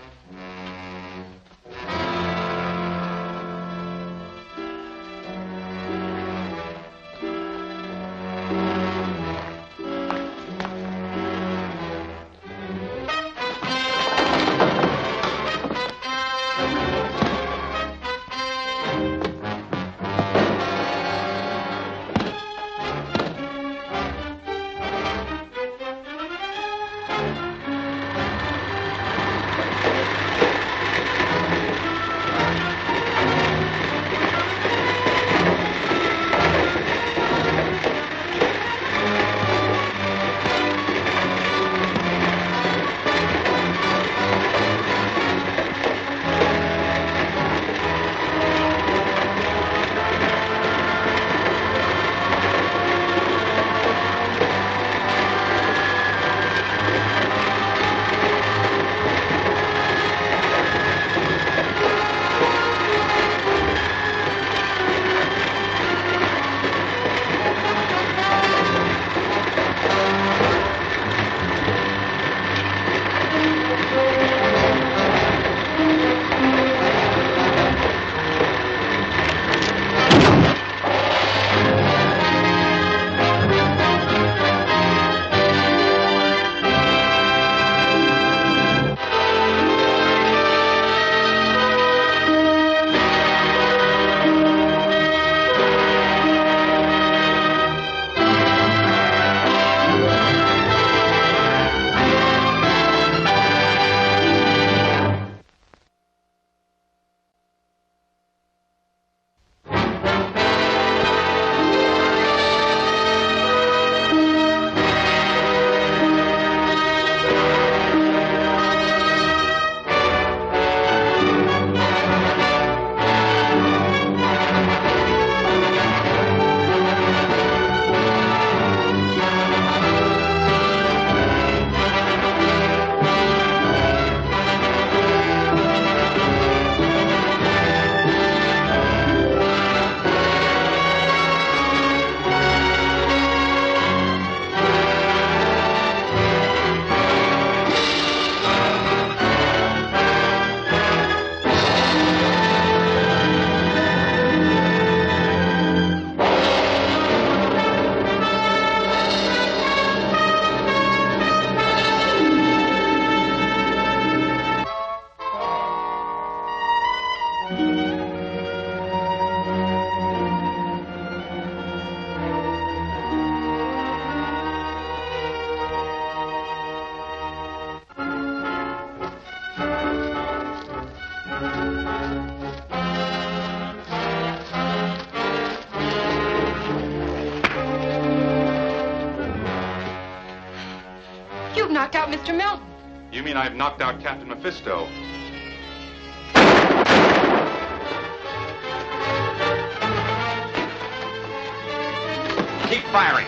You've knocked out Mr. Melton. You mean I've knocked out Captain Mephisto? Keep firing.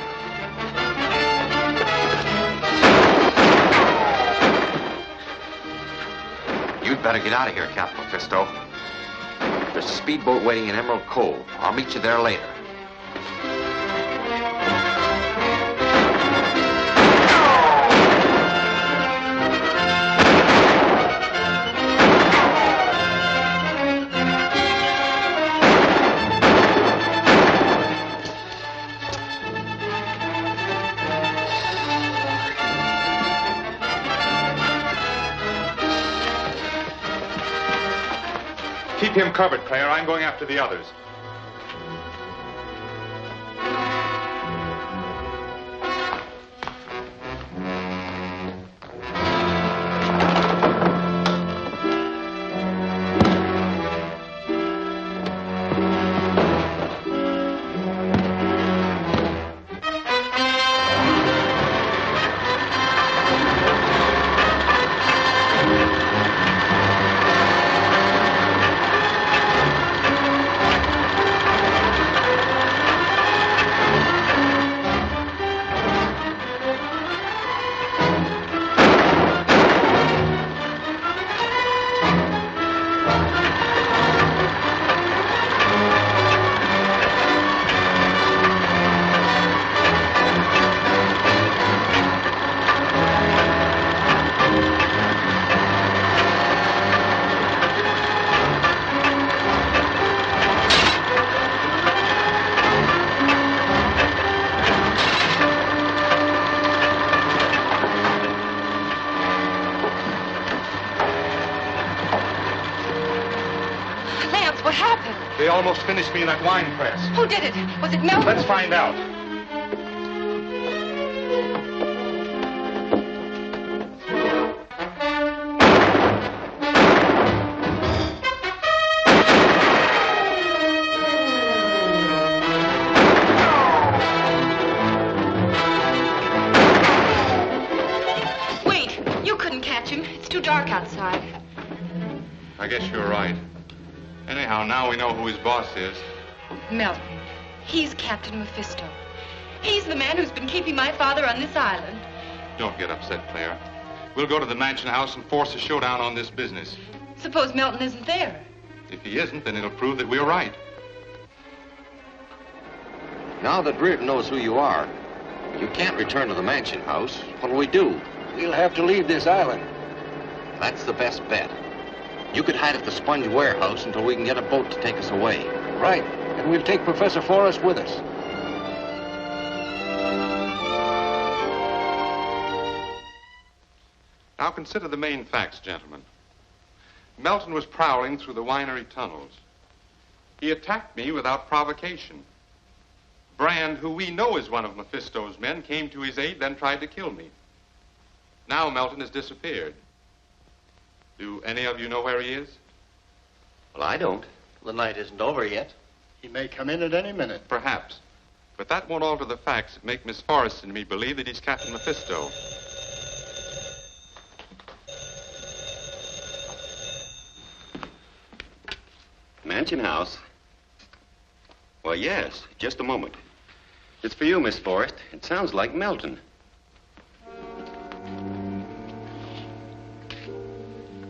You'd better get out of here, Captain Mephisto. There's a speedboat waiting in Emerald Cove. I'll meet you there later. Keep him covered, Claire. I'm going after the others. They almost finished me in that wine press. Who did it? Was it Melton? Let's find out. Wait, you couldn't catch him. It's too dark outside. I guess you're right. Anyhow, now we know who his boss is. Melton. He's Captain Mephisto. He's the man who's been keeping my father on this island. Don't get upset, Claire. We'll go to the mansion house and force a showdown on this business. Suppose Melton isn't there. If he isn't, then it'll prove that we're right. Now that Reardon knows who you are, you can't return to the mansion house. What'll we do? We'll have to leave this island. That's the best bet. You could hide at the sponge warehouse until we can get a boat to take us away. Right. And we'll take Professor Forrest with us. Now consider the main facts, gentlemen. Melton was prowling through the winery tunnels. He attacked me without provocation. Brand, who we know is one of Mephisto's men, came to his aid, then tried to kill me. Now Melton has disappeared. Do any of you know where he is? Well, I don't. The night isn't over yet. He may come in at any minute. Perhaps. But that won't alter the facts that make Miss Forrest and me believe that he's Captain Mephisto. Mansion house? Well, yes. Just a moment. It's for you, Miss Forrest. It sounds like Melton.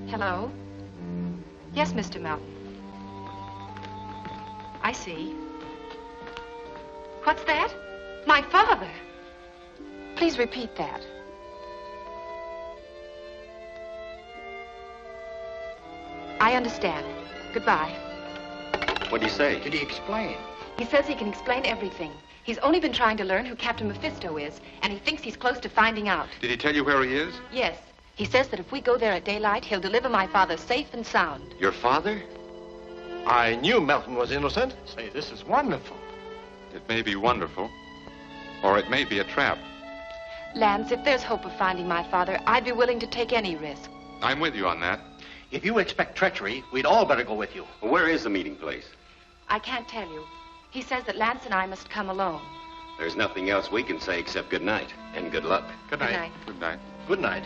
Hello? Yes, Mr. Melton. I see. What's that? My father. Please repeat that. I understand. Goodbye. What'd he say? Did he explain? He says he can explain everything. He's only been trying to learn who Captain Mephisto is, and he thinks he's close to finding out. Did he tell you where he is? Yes. He says that if we go there at daylight, he'll deliver my father safe and sound. Your father? I knew Melton was innocent. Say, this is wonderful. It may be wonderful, or it may be a trap. Lance, if there's hope of finding my father, I'd be willing to take any risk. I'm with you on that. If you expect treachery, we'd all better go with you. Well, where is the meeting place? I can't tell you. He says that Lance and I must come alone. There's nothing else we can say except good night and good luck. Good night. Good night. Good night.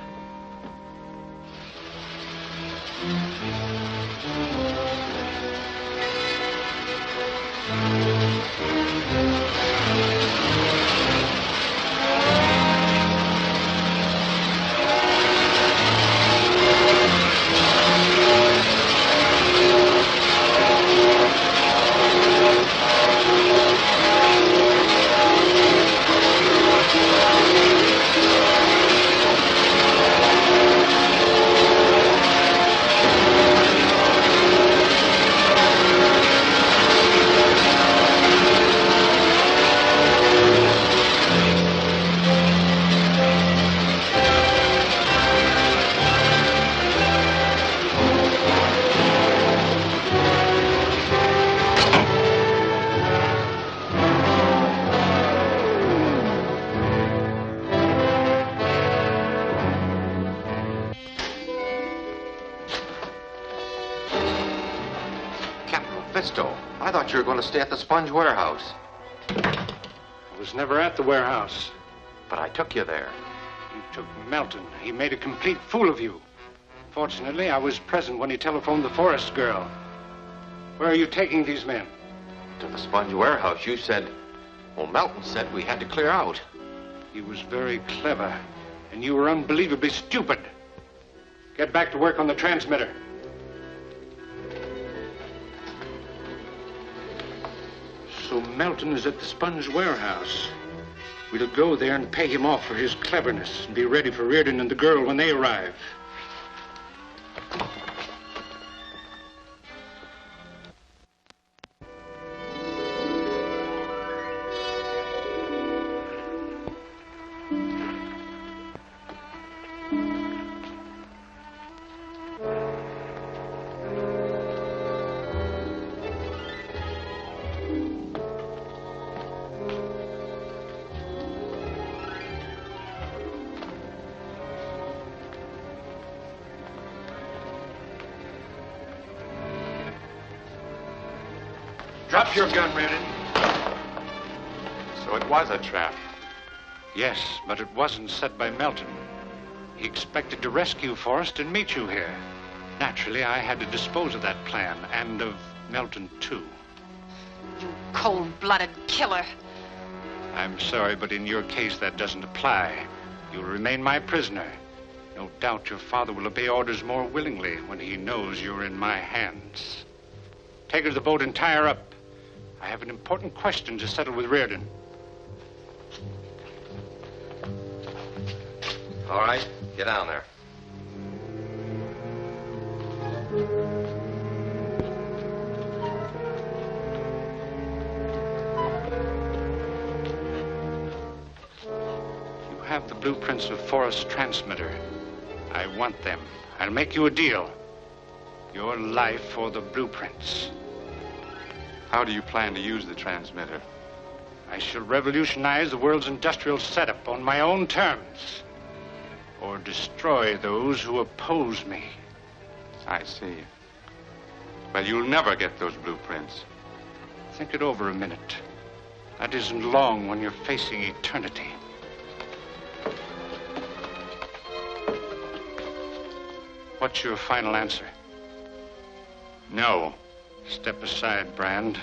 Mephisto, I thought you were going to stay at the sponge warehouse. I was never at the warehouse. But I took you there. You took Melton. He made a complete fool of you. Fortunately, I was present when he telephoned the Forrest girl. Where are you taking these men? To the sponge warehouse. You said... Well, Melton said we had to clear out. He was very clever, and you were unbelievably stupid. Get back to work on the transmitter. So Melton is at the sponge warehouse. We'll go there and pay him off for his cleverness and be ready for Reardon and the girl when they arrive. Drop your gun, Reardon. So it was a trap. Yes, but it wasn't set by Melton. He expected to rescue Forrest and meet you here. Naturally, I had to dispose of that plan, and of Melton, too. You cold-blooded killer. I'm sorry, but in your case, that doesn't apply. You'll remain my prisoner. No doubt your father will obey orders more willingly when he knows you're in my hands. Take her to the boat and tie her up. I have an important question to settle with Reardon. All right, get down there. You have the blueprints of Forrest's transmitter. I want them. I'll make you a deal. Your life or the blueprints. How do you plan to use the transmitter? I shall revolutionize the world's industrial setup on my own terms. Or destroy those who oppose me. I see. But you'll never get those blueprints. Think it over a minute. That isn't long when you're facing eternity. What's your final answer? No. Step aside, Brand.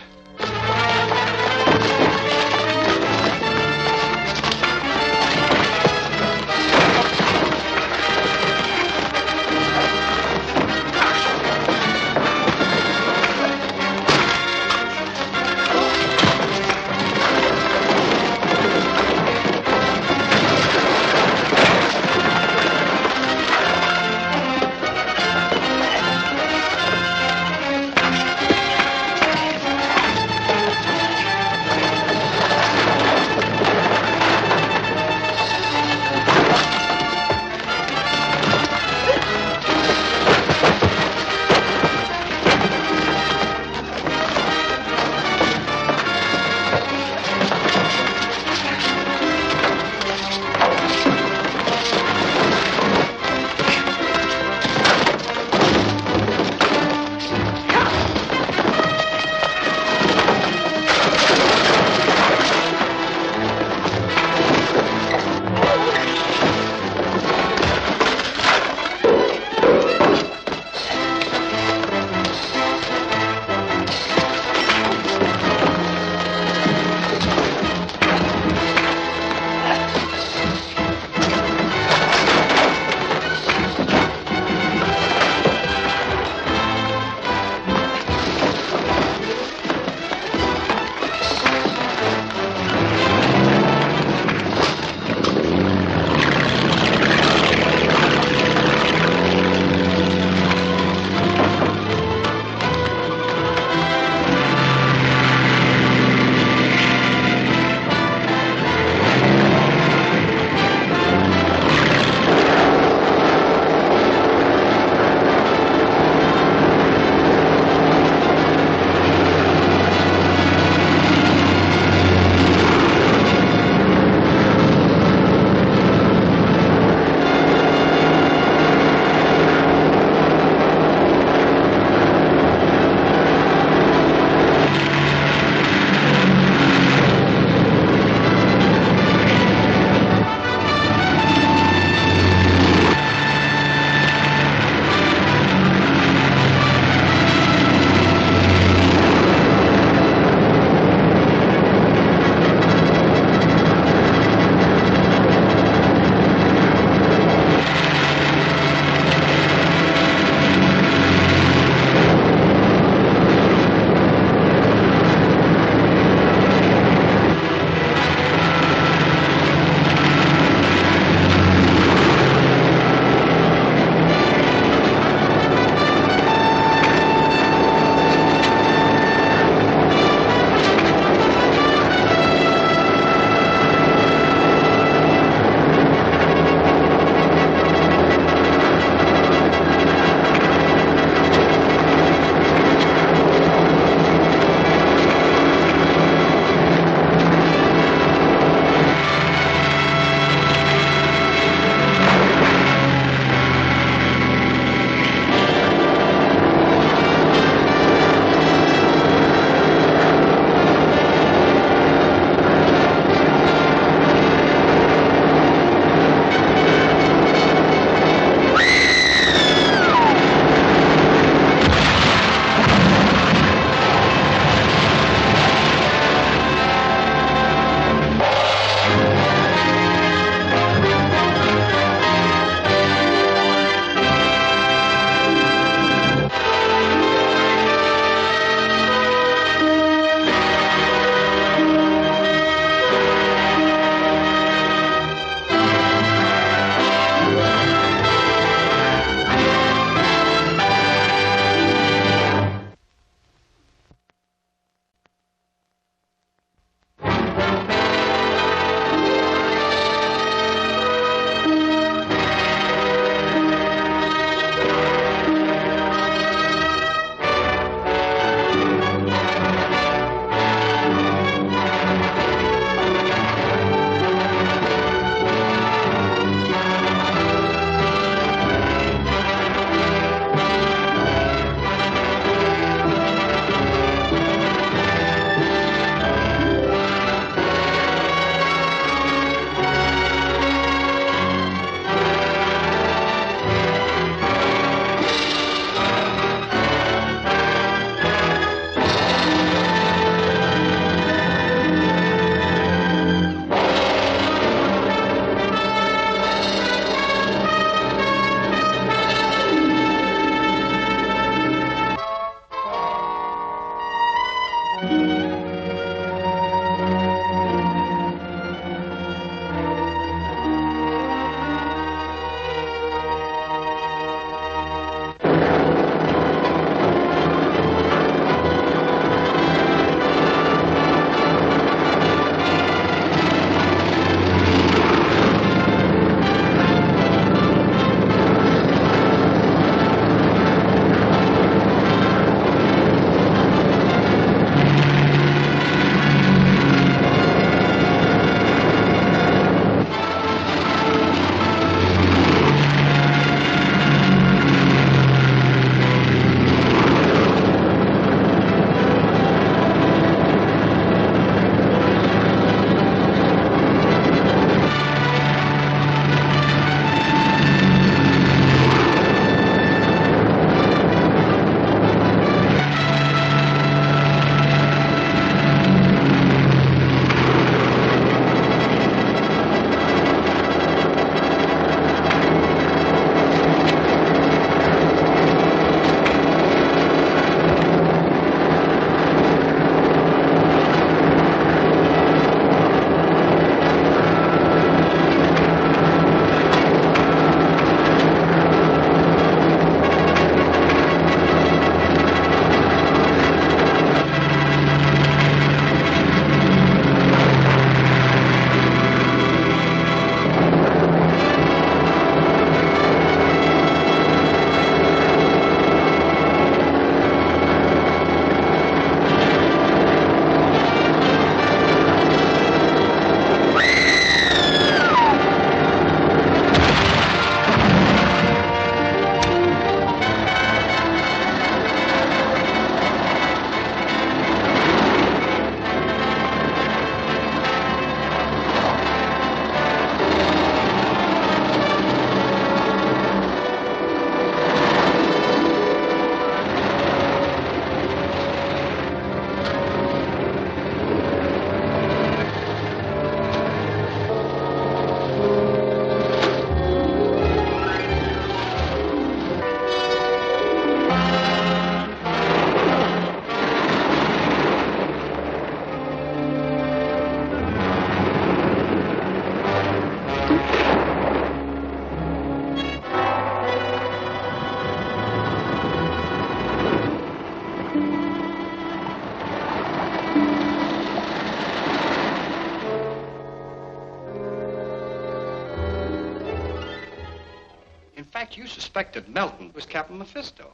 fact, you suspected Melton was Captain Mephisto.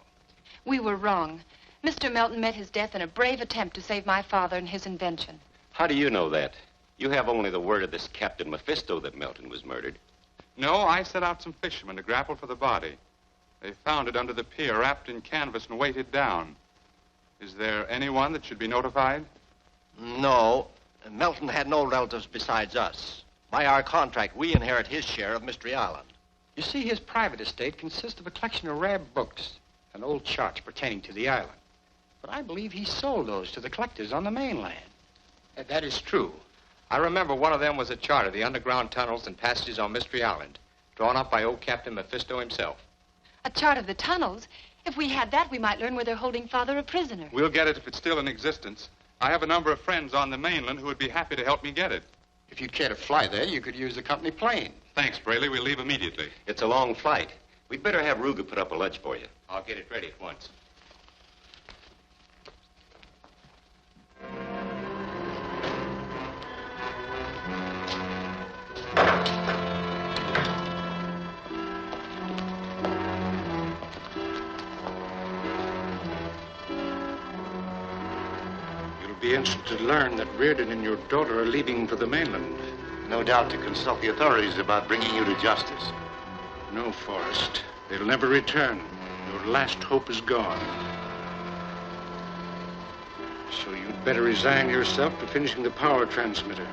We were wrong. Mr. Melton met his death in a brave attempt to save my father and his invention. How do you know that? You have only the word of this Captain Mephisto that Melton was murdered. No, I sent out some fishermen to grapple for the body. They found it under the pier, wrapped in canvas and weighted down. Is there anyone that should be notified? No. Melton had no relatives besides us. By our contract, we inherit his share of Mystery Island. You see, his private estate consists of a collection of rare books and old charts pertaining to the island. But I believe he sold those to the collectors on the mainland. That is true. I remember one of them was a chart of the underground tunnels and passages on Mystery Island, drawn up by old Captain Mephisto himself. A chart of the tunnels? If we had that, we might learn where they're holding Father a prisoner. We'll get it if it's still in existence. I have a number of friends on the mainland who would be happy to help me get it. If you'd care to fly there, you could use the company plane. Thanks, Braley. We'll leave immediately. It's a long flight. We'd better have Ruger put up a lunch for you. I'll get it ready at once. Be interested to learn that Reardon and your daughter are leaving for the mainland. No doubt to consult the authorities about bringing you to justice. No, Forrest. They'll never return. Your last hope is gone. So you'd better resign yourself to finishing the power transmitter.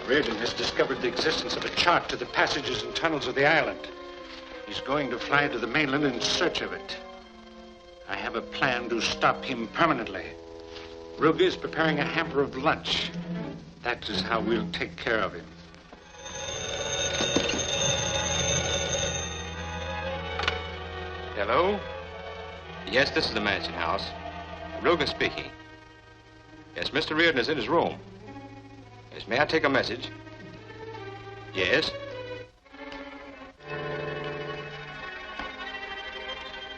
Reardon has discovered the existence of a chart to the passages and tunnels of the island. He's going to fly to the mainland in search of it. I have a plan to stop him permanently. Ruger is preparing a hamper of lunch. That is how we'll take care of him. Hello? Yes, this is the mansion house. Ruger speaking. Yes, Mr. Reardon is in his room. Yes, may I take a message? Yes.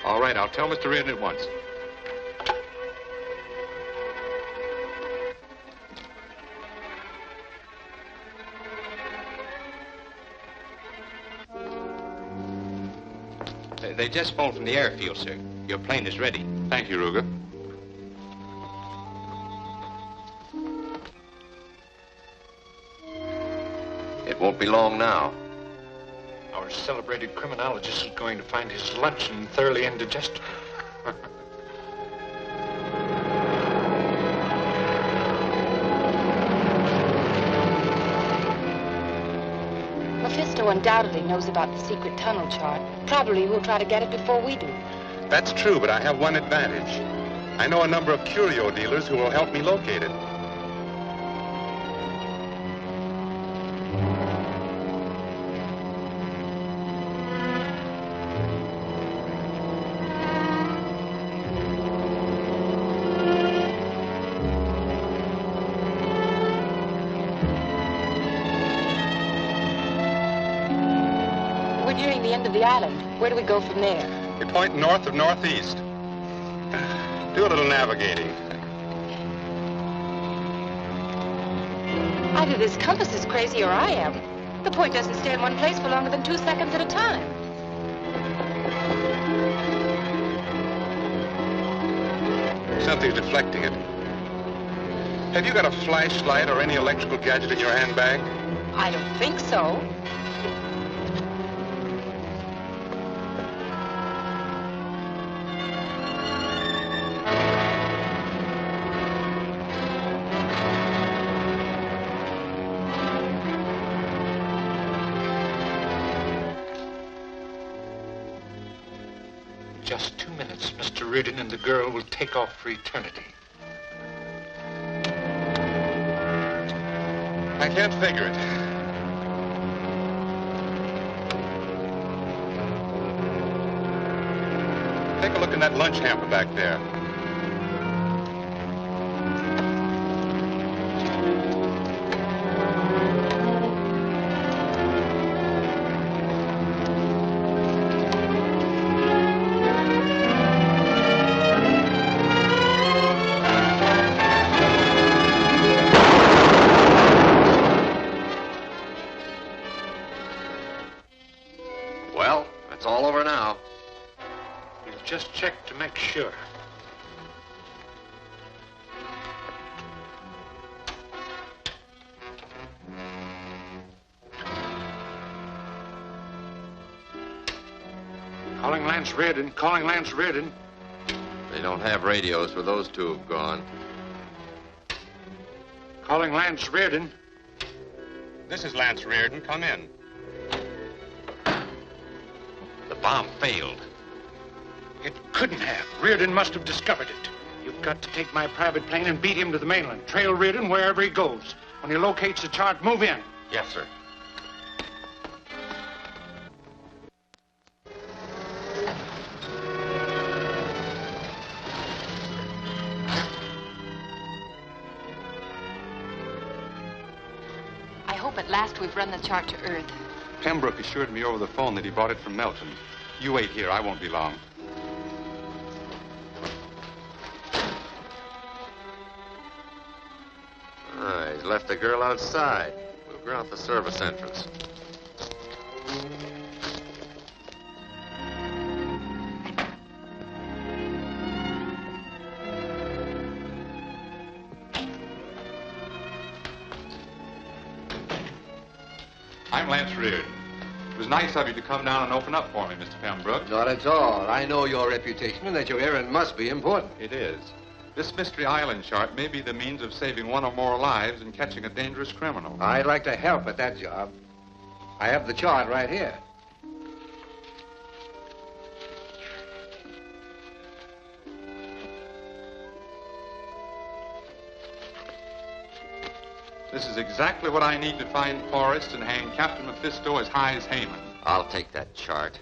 All right, I'll tell Mr. Reardon at once. They just phoned from the airfield, sir. Your plane is ready. Thank you, Ruger. It won't be long now. Our celebrated criminologist is going to find his luncheon thoroughly indigestible. Mephisto undoubtedly knows about the secret tunnel chart. Probably we'll try to get it before we do. That's true, but I have one advantage. I know a number of curio dealers who will help me locate it. We're nearing the end of the island. Where do we go from there? We point north of northeast. Do a little navigating. Either this compass is crazy or I am. The point doesn't stay in one place for longer than 2 seconds at a time. Something's deflecting it. Have you got a flashlight or any electrical gadget in your handbag? I don't think so. Just 2 minutes, Mr. Reardon and the girl will take off for eternity. I can't figure it. Take a look in that lunch hamper back there. Lance Reardon. Calling Lance Reardon. They don't have radios for those two have gone. Calling Lance Reardon. This is Lance Reardon. Come in. The bomb failed. It couldn't have. Reardon must have discovered it. You've got to take my private plane and beat him to the mainland. Trail Reardon wherever he goes. When he locates the chart, move in. Yes, sir. I hope at last we've run the chart to Earth. Pembroke assured me over the phone that he bought it from Melton. You wait here. I won't be long. He's left the girl outside. We'll ground the service entrance. I'm Lance Reardon. It was nice of you to come down and open up for me, Mr. Pembroke. Not at all. I know your reputation and that your errand must be important. It is. This Mystery Island chart may be the means of saving one or more lives and catching a dangerous criminal. I'd like to help at that job. I have the chart right here. This is exactly what I need to find Forrest and hang Captain Mephisto as high as Haman. I'll take that chart.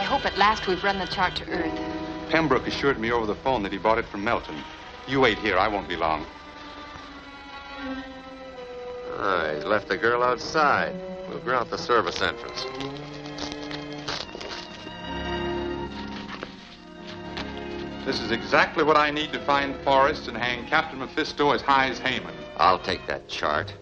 hope at last we've run the chart to earth. Pembroke assured me over the phone that he bought it from Melton. You wait here. I won't be long. He's left the girl outside. We'll go out the service entrance. This is exactly what I need to find Forrest and hang Captain Mephisto as high as Haman. I'll take that chart.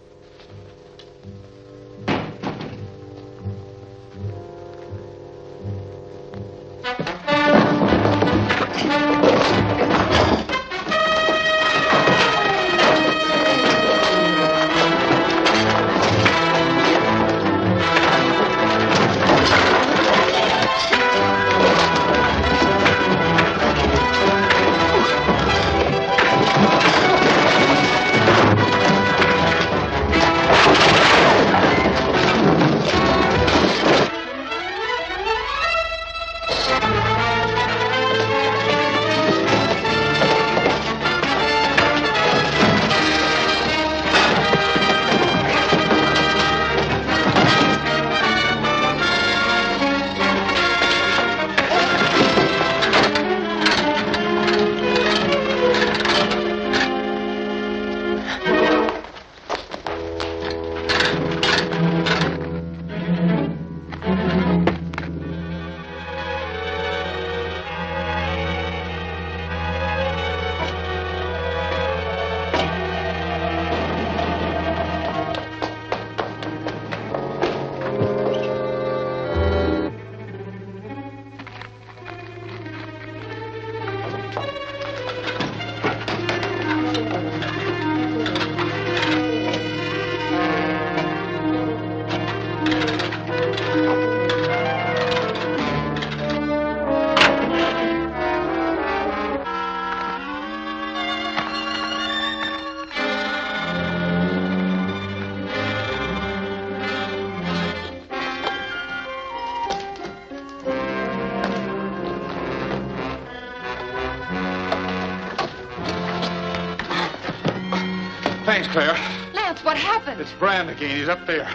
Thanks, Claire. Lance, what happened? It's Brand again. He's up there.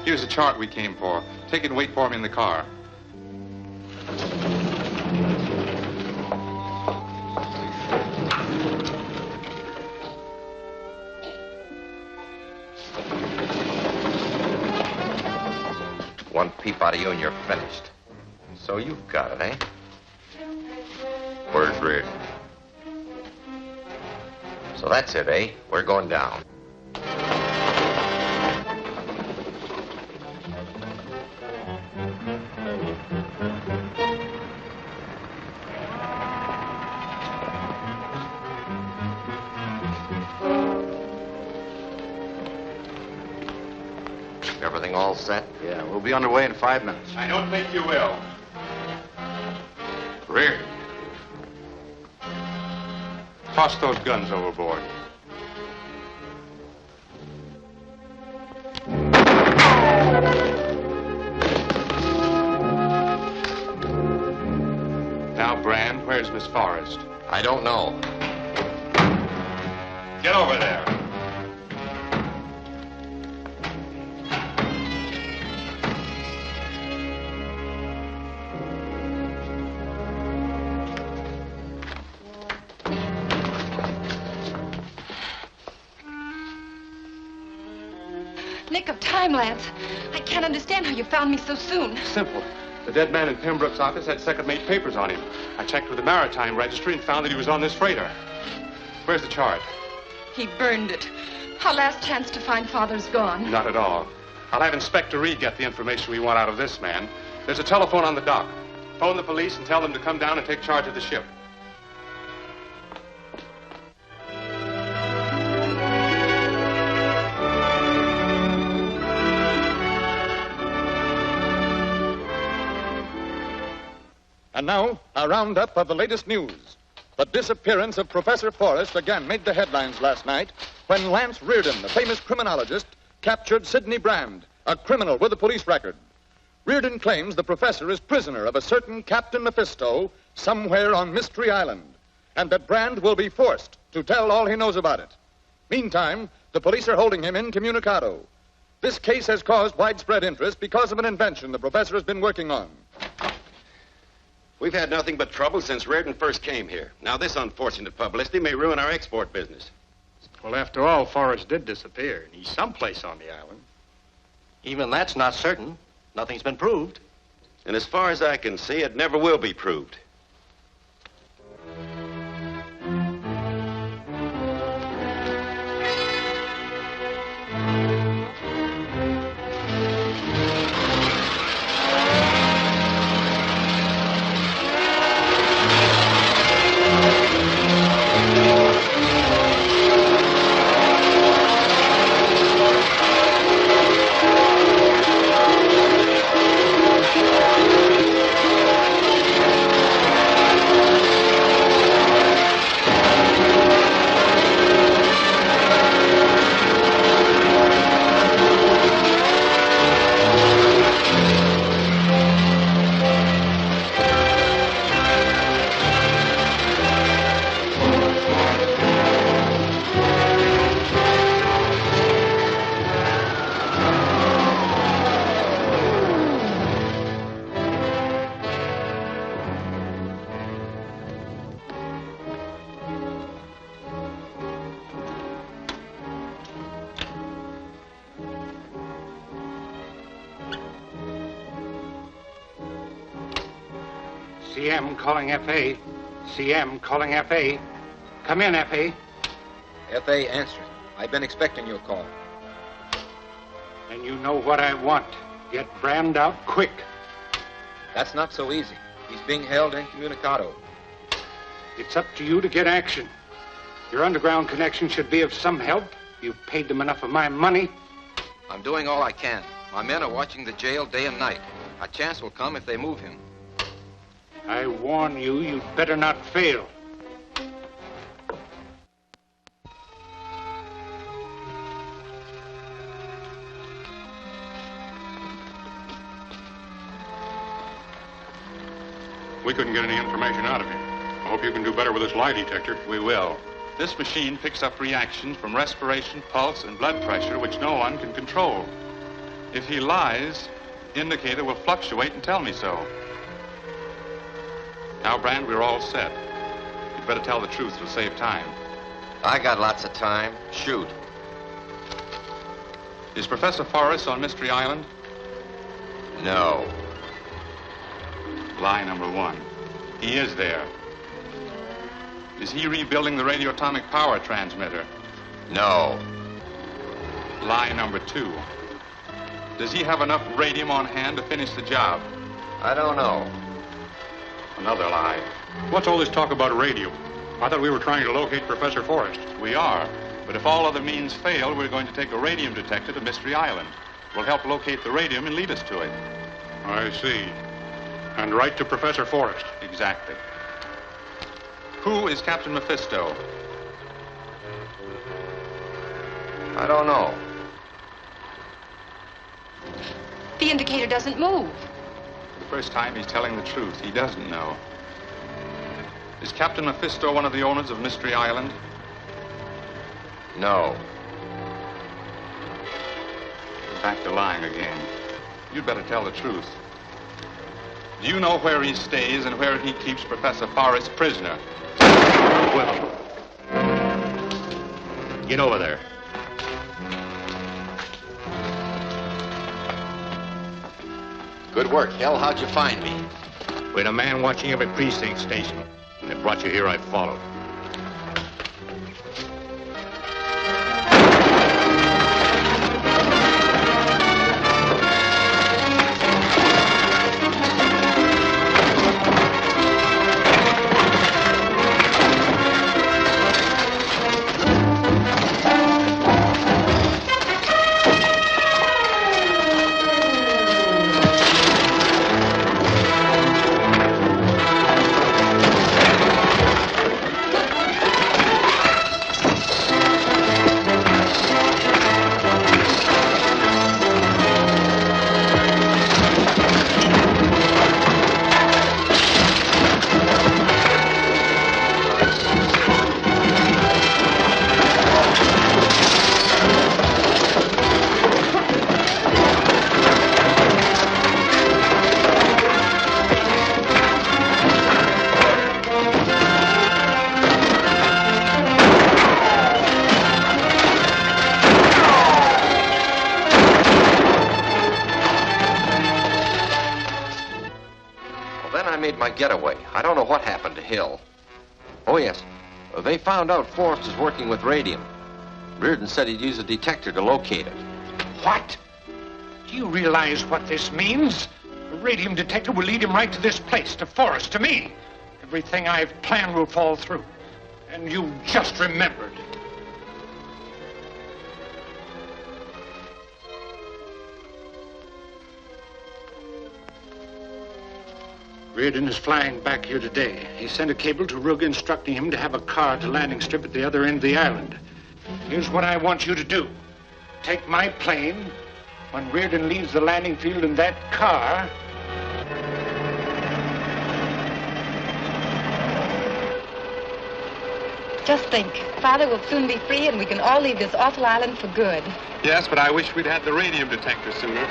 Here's the chart we came for. Take it and wait for me in the car. One peep out of you and you're finished. So you've got it, eh? Where's Reardon? So that's it, eh? We're going down. Everything all set? Yeah, we'll be underway in 5 minutes. I don't think you will. Reardon. Toss those guns overboard. Now, Brand, where's Miss Forrest? I don't know. Get over there. Nick of time, Lance. I can't understand how you found me so soon. Simple. The dead man in Pembroke's office had second-mate papers on him. I checked with the maritime registry and found that he was on this freighter. Where's the chart? He burned it. Our last chance to find Father's gone. Not at all. I'll have Inspector Reed get the information we want out of this man. There's a telephone on the dock. Phone the police and tell them to come down and take charge of the ship. And now, a roundup of the latest news. The disappearance of Professor Forrest again made the headlines last night when Lance Reardon, the famous criminologist, captured Sidney Brand, a criminal with a police record. Reardon claims the professor is prisoner of a certain Captain Mephisto somewhere on Mystery Island, and that Brand will be forced to tell all he knows about it. Meantime, the police are holding him incommunicado. This case has caused widespread interest because of an invention the professor has been working on. We've had nothing but trouble since Reardon first came here. Now, this unfortunate publicity may ruin our export business. Well, after all, Forrest did disappear, and he's someplace on the island. Even that's not certain. Nothing's been proved. And as far as I can see, it never will be proved. CM calling FA. CM calling FA. Come in, FA. FA answering. I've been expecting your call. And you know what I want. Get Brand out quick. That's not so easy. He's being held incommunicado. It's up to you to get action. Your underground connection should be of some help. You've paid them enough of my money. I'm doing all I can. My men are watching the jail day and night. A chance will come if they move him. I warn you, you'd better not fail. We couldn't get any information out of him. I hope you can do better with this lie detector. We will. This machine picks up reactions from respiration, pulse, and blood pressure, which no one can control. If he lies, the indicator will fluctuate and tell me so. Now, Brand, we're all set. You'd better tell the truth. It'll save time. I got lots of time. Shoot. Is Professor Forrest on Mystery Island? No. Lie number one. He is there. Is he rebuilding the radioatomic power transmitter? No. Lie number two. Does he have enough radium on hand to finish the job? I don't know. Another lie. What's all this talk about radium? I thought we were trying to locate Professor Forrest. We are. But if all other means fail, we're going to take a radium detector to Mystery Island. We'll help locate the radium and lead us to it. I see. And right to Professor Forrest. Exactly. Who is Captain Mephisto? I don't know. The indicator doesn't move. For the first time, he's telling the truth. He doesn't know. Is Captain Mephisto one of the owners of Mystery Island? No. Back to lying again. You'd better tell the truth. Do you know where he stays and where he keeps Professor Forrest prisoner? Well, get over there. Good work, Hell. How'd you find me? We had a man watching every precinct station. When they brought you here, I followed. made my getaway. I don't know what happened to Hill. Oh, yes. They found out Forrest is working with radium. Reardon said he'd use a detector to locate it. What? Do you realize what this means? A radium detector will lead him right to this place, to Forrest, to me. Everything I've planned will fall through. And you just remembered. Reardon is flying back here today. He sent a cable to Rugg instructing him to have a car at the landing strip at the other end of the island. Here's what I want you to do. Take my plane. When Reardon leaves the landing field in that car... Just think, Father will soon be free and we can all leave this awful island for good. Yes, but I wish we'd had the radium detector sooner.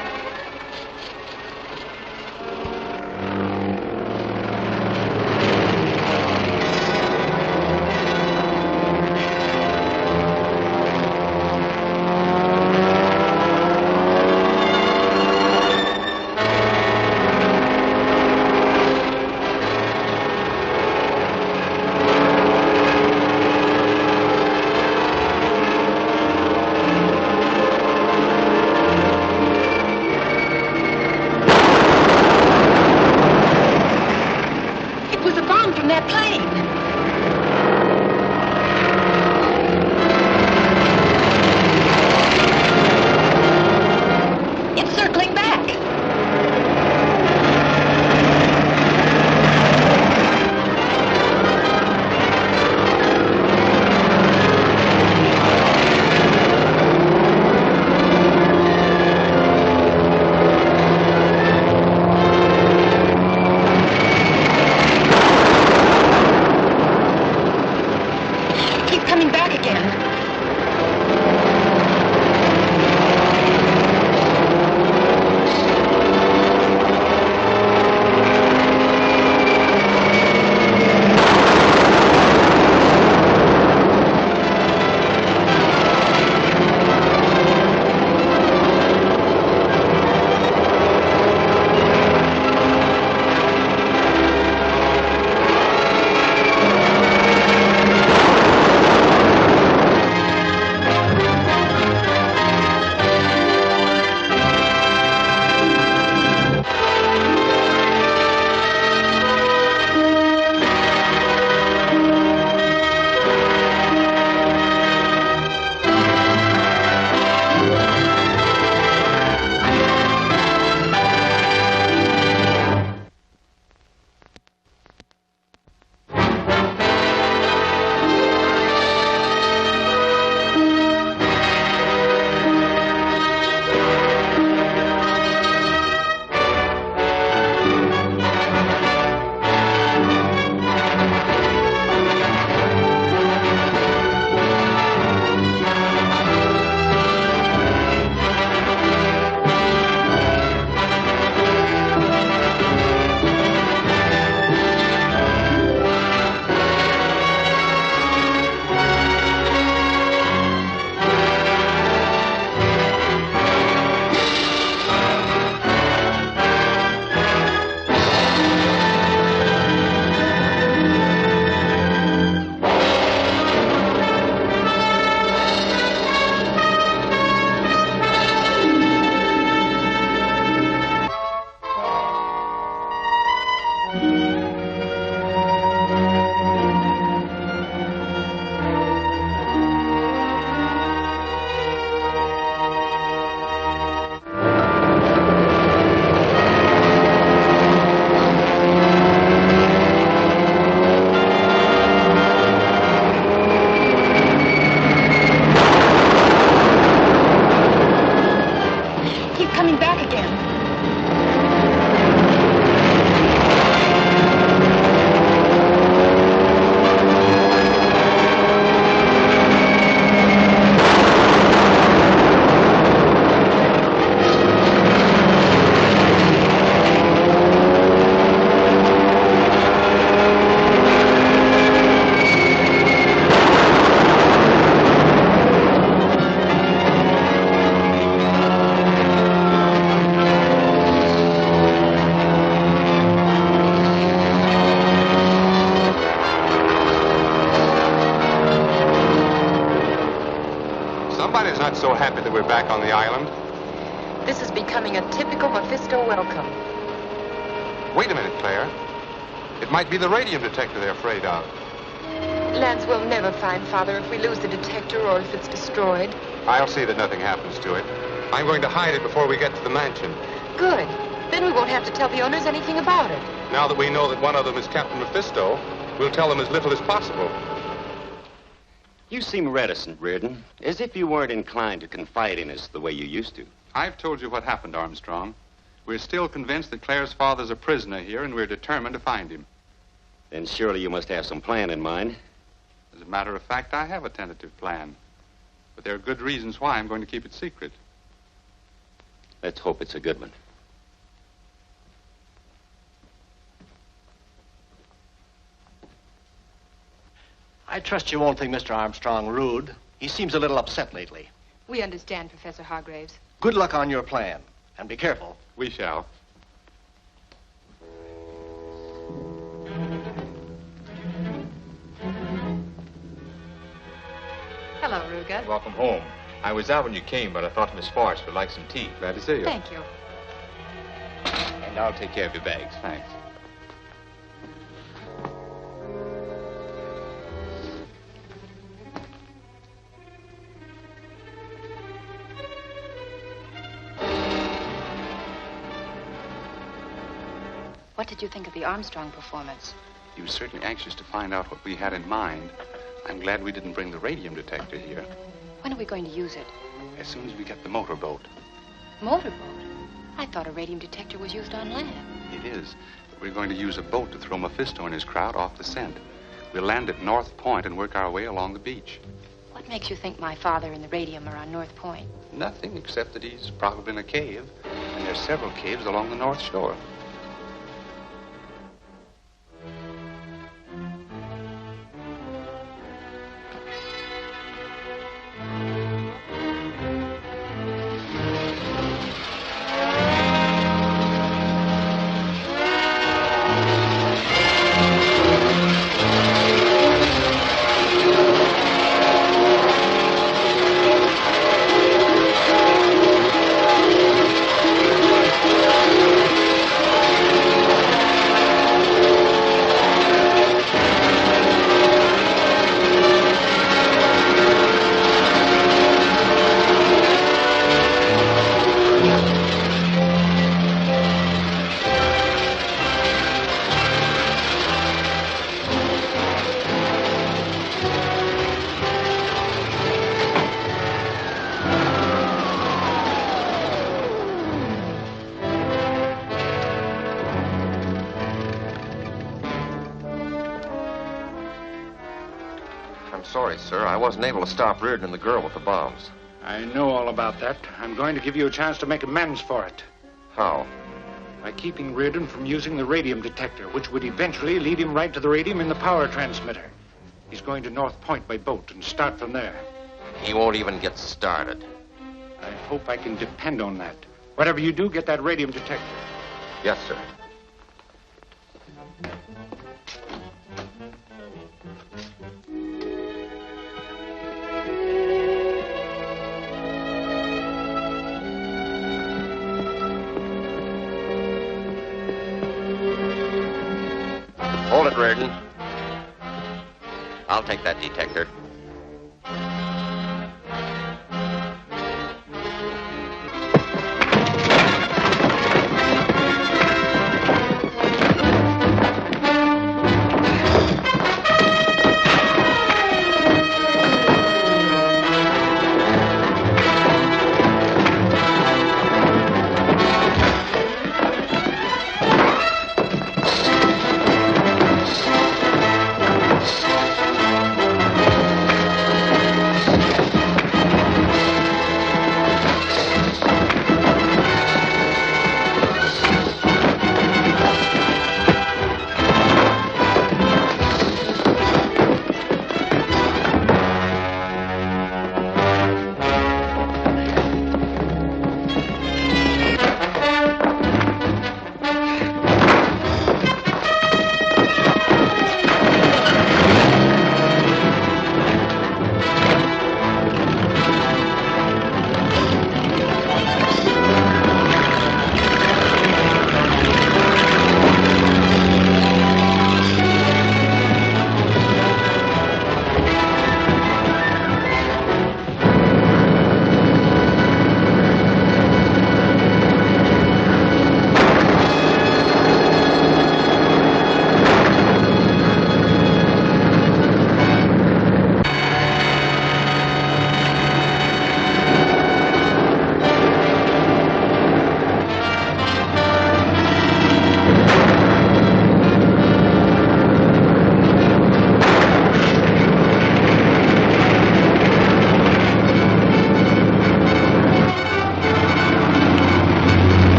happy that we're back on the island. This is becoming a typical Mephisto welcome. Wait a minute, Claire. It might be the radium detector they're afraid of. Lance will never find Father if we lose the detector or if it's destroyed. I'll see that nothing happens to it. I'm going to hide it before we get to the mansion. Good. Then we won't have to tell the owners anything about it. Now that we know that one of them is Captain Mephisto, we'll tell them as little as possible. You seem reticent, Reardon, as if you weren't inclined to confide in us the way you used to. I've told you what happened, Armstrong. We're still convinced that Claire's father's a prisoner here, and we're determined to find him. Then surely you must have some plan in mind. As a matter of fact, I have a tentative plan. But there are good reasons why I'm going to keep it secret. Let's hope it's a good one. I trust you won't think Mr. Armstrong rude. He seems a little upset lately. We understand, Professor Hargraves. Good luck on your plan, and be careful. We shall. Hello, Ruga. Welcome home. I was out when you came, but I thought Miss Forrest would like some tea. Glad to see you. Thank you. And I'll take care of your bags. Thanks. What did you think of the Armstrong performance? He was certainly anxious to find out what we had in mind. I'm glad we didn't bring the radium detector here. When are we going to use it? As soon as we get the motorboat. Motorboat? I thought a radium detector was used on land. It is. But we're going to use a boat to throw Mephisto and his crowd off the scent. We'll land at North Point and work our way along the beach. What makes you think my father and the radium are on North Point? Nothing, except that he's probably in a cave. And there's several caves along the North Shore. I'm sorry, sir. I wasn't able to stop Reardon and the girl with the bombs. I know all about that. I'm going to give you a chance to make amends for it. How? By keeping Reardon from using the radium detector, which would eventually lead him right to the radium in the power transmitter. He's going to North Point by boat and start from there. He won't even get started. I hope I can depend on that. Whatever you do, get that radium detector. Yes, sir. Hold it, Reardon. I'll take that detector.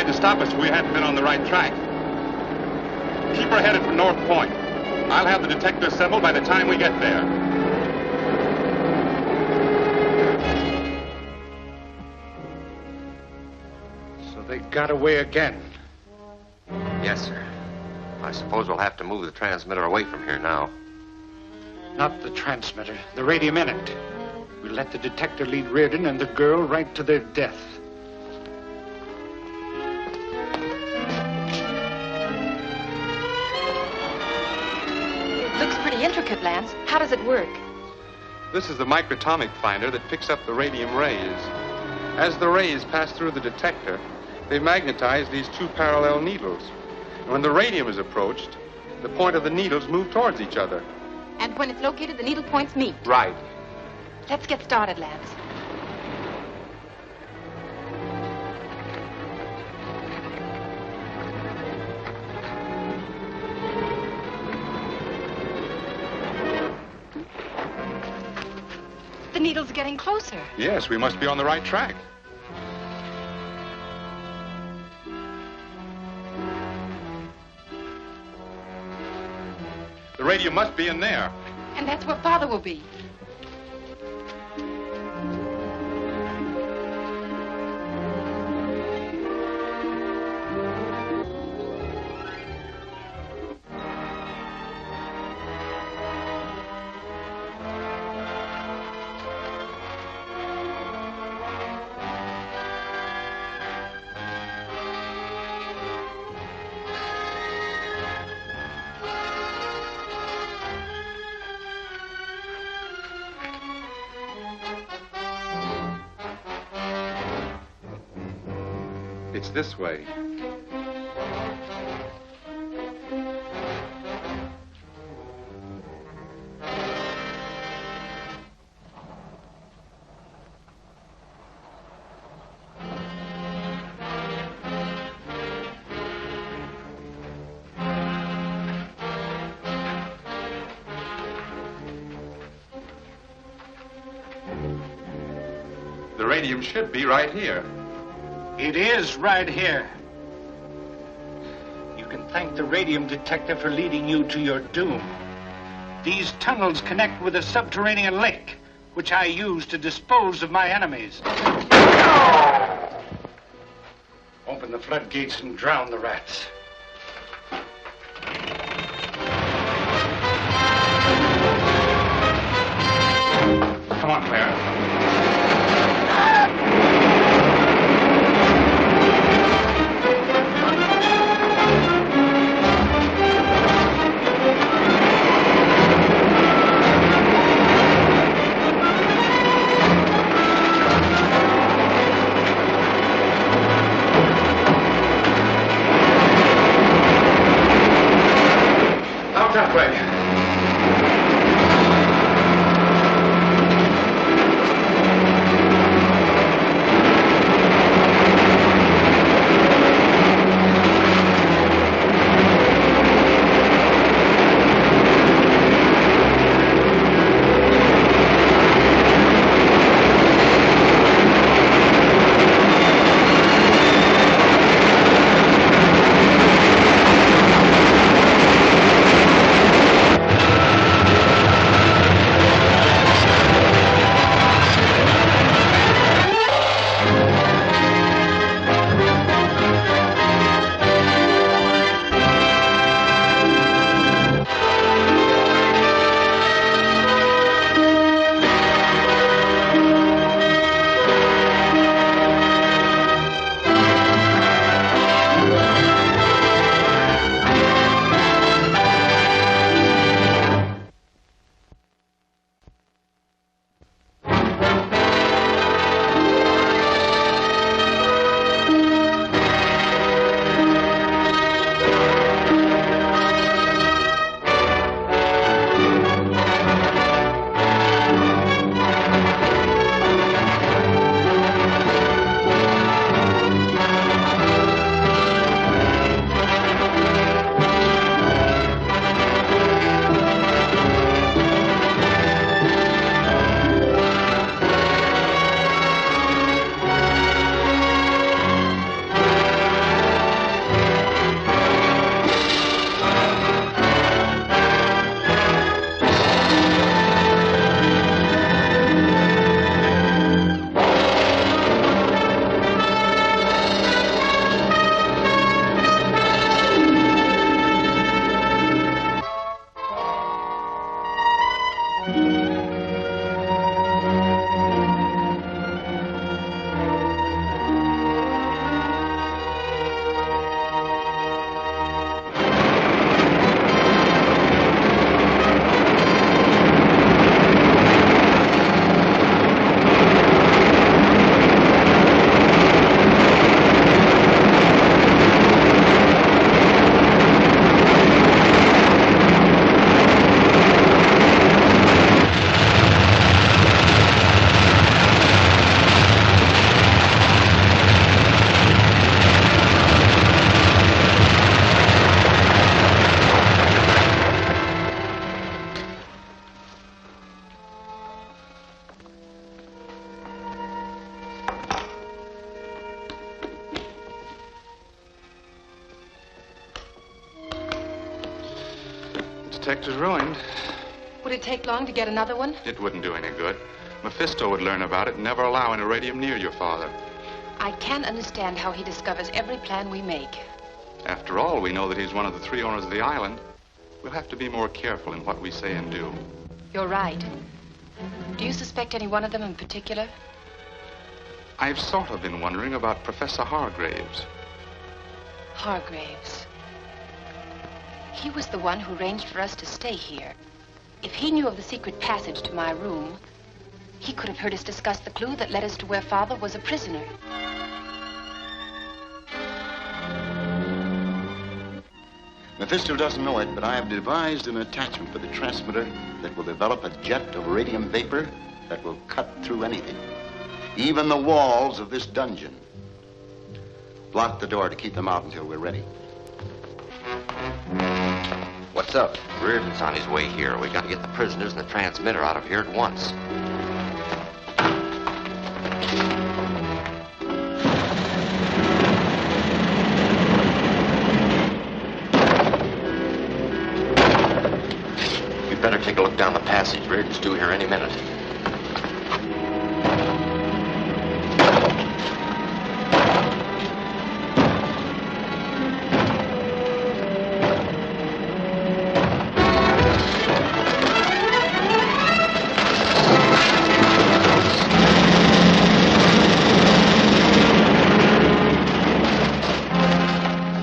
to stop us if we hadn't been on the right track. Keep her headed for North Point. I'll have the detector assembled by the time we get there. So they got away again. Yes, sir. I suppose we'll have to move the transmitter away from here now. Not the transmitter, the radium in it. We'll let the detector lead Reardon and the girl right to their death. It looks pretty intricate, Lance. How does it work? This is the microtomic finder that picks up the radium rays. As the rays pass through the detector, they magnetize these two parallel needles. And when the radium is approached, the point of the needles move towards each other. And when it's located, the needle points meet. Right. Let's get started, Lance. The needle's getting closer. Yes, we must be on the right track. The radium must be in there. And that's where Father will be. It's this way. The radium should be right here. It is right here. You can thank the radium detector for leading you to your doom. These tunnels connect with a subterranean lake, which I use to dispose of my enemies. Open the floodgates and drown the rats. Come on, Claire. That way. detector's ruined. Would it take long to get another one? It wouldn't do any good. Mephisto would learn about it and never allow an iridium near your father. I can't understand how he discovers every plan we make. After all, we know that he's one of the 3 owners of the island. We'll have to be more careful in what we say and do. You're right. Do you suspect any one of them in particular? I've sort of been wondering about Professor Hargraves. Hargraves. He was the one who arranged for us to stay here. If he knew of the secret passage to my room, he could have heard us discuss the clue that led us to where Father was a prisoner. Mephisto doesn't know it, but I have devised an attachment for the transmitter that will develop a jet of radium vapor that will cut through anything, even the walls of this dungeon. Block the door to keep them out until we're ready. What's up? Reardon's on his way here. We got to get the prisoners and the transmitter out of here at once. You'd better take a look down the passage. Reardon's due here any minute.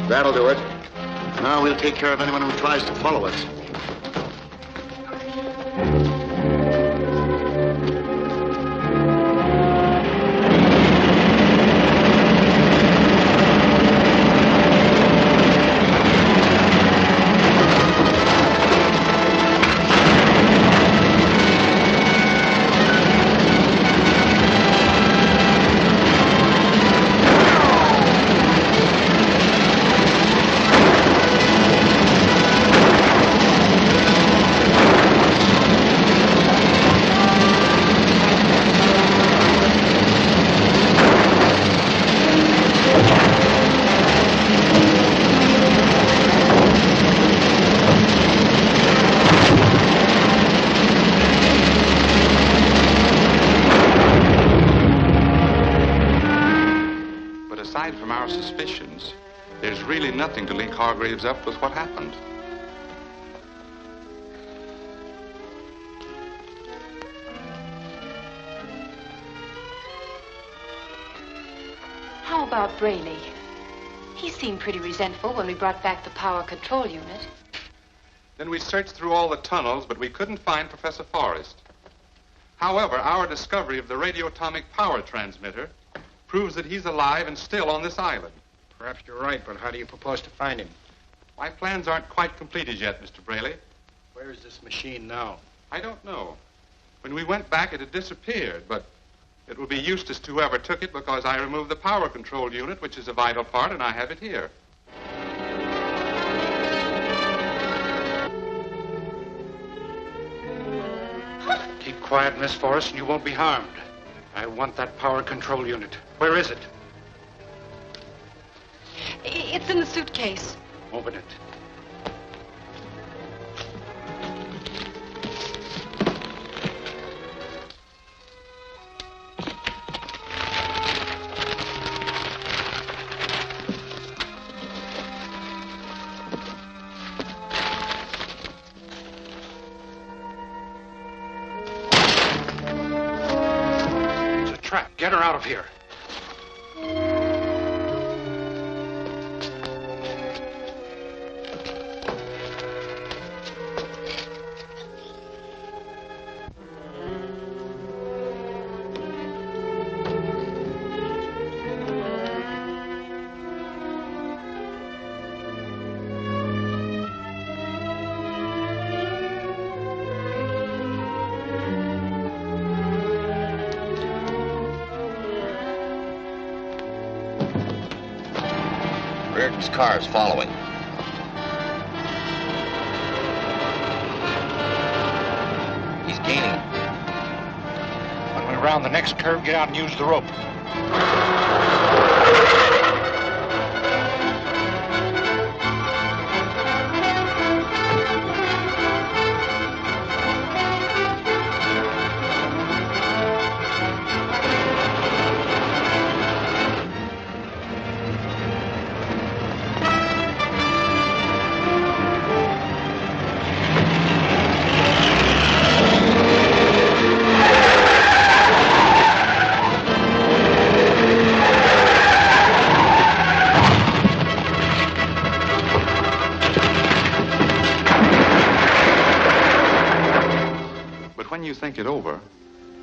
That'll do it. Now we'll take care of anyone who tries to follow us. Aside from our suspicions, there's really nothing to link Hargraves up with what happened. How about Brayley? He seemed pretty resentful when we brought back the power control unit. Then we searched through all the tunnels, but we couldn't find Professor Forrest. However, our discovery of the radioatomic power transmitter proves that he's alive and still on this island. Perhaps you're right, but how do you propose to find him? My plans aren't quite completed yet, Mr. Brayley. Where is this machine now? I don't know. When we went back, it had disappeared, but it will be useless to whoever took it because I removed the power control unit, which is a vital part, and I have it here. Keep quiet, Miss Forrest, and you won't be harmed. I want that power control unit. Where is it? It's in the suitcase. Open it. Get her out of here. Reardon's car's following. He's gaining. When we round the next curve, get out and use the rope.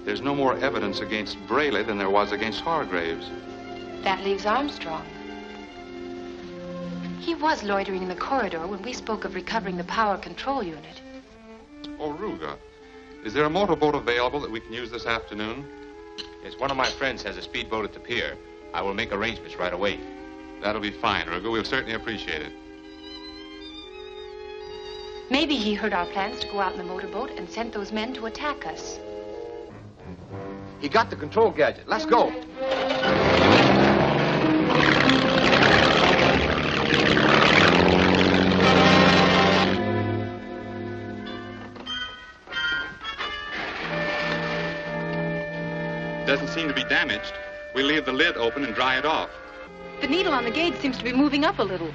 There's no more evidence against Braley than there was against Hargraves. That leaves Armstrong. He was loitering in the corridor when we spoke of recovering the power control unit. Oh, Ruga, is there a motorboat available that we can use this afternoon? Yes, one of my friends has a speedboat at the pier. I will make arrangements right away. That'll be fine, Ruga. We'll certainly appreciate it. Maybe he heard our plans to go out in the motorboat and sent those men to attack us. He got the control gadget. Let's go. Doesn't seem to be damaged. We'll leave the lid open and dry it off. The needle on the gauge seems to be moving up a little.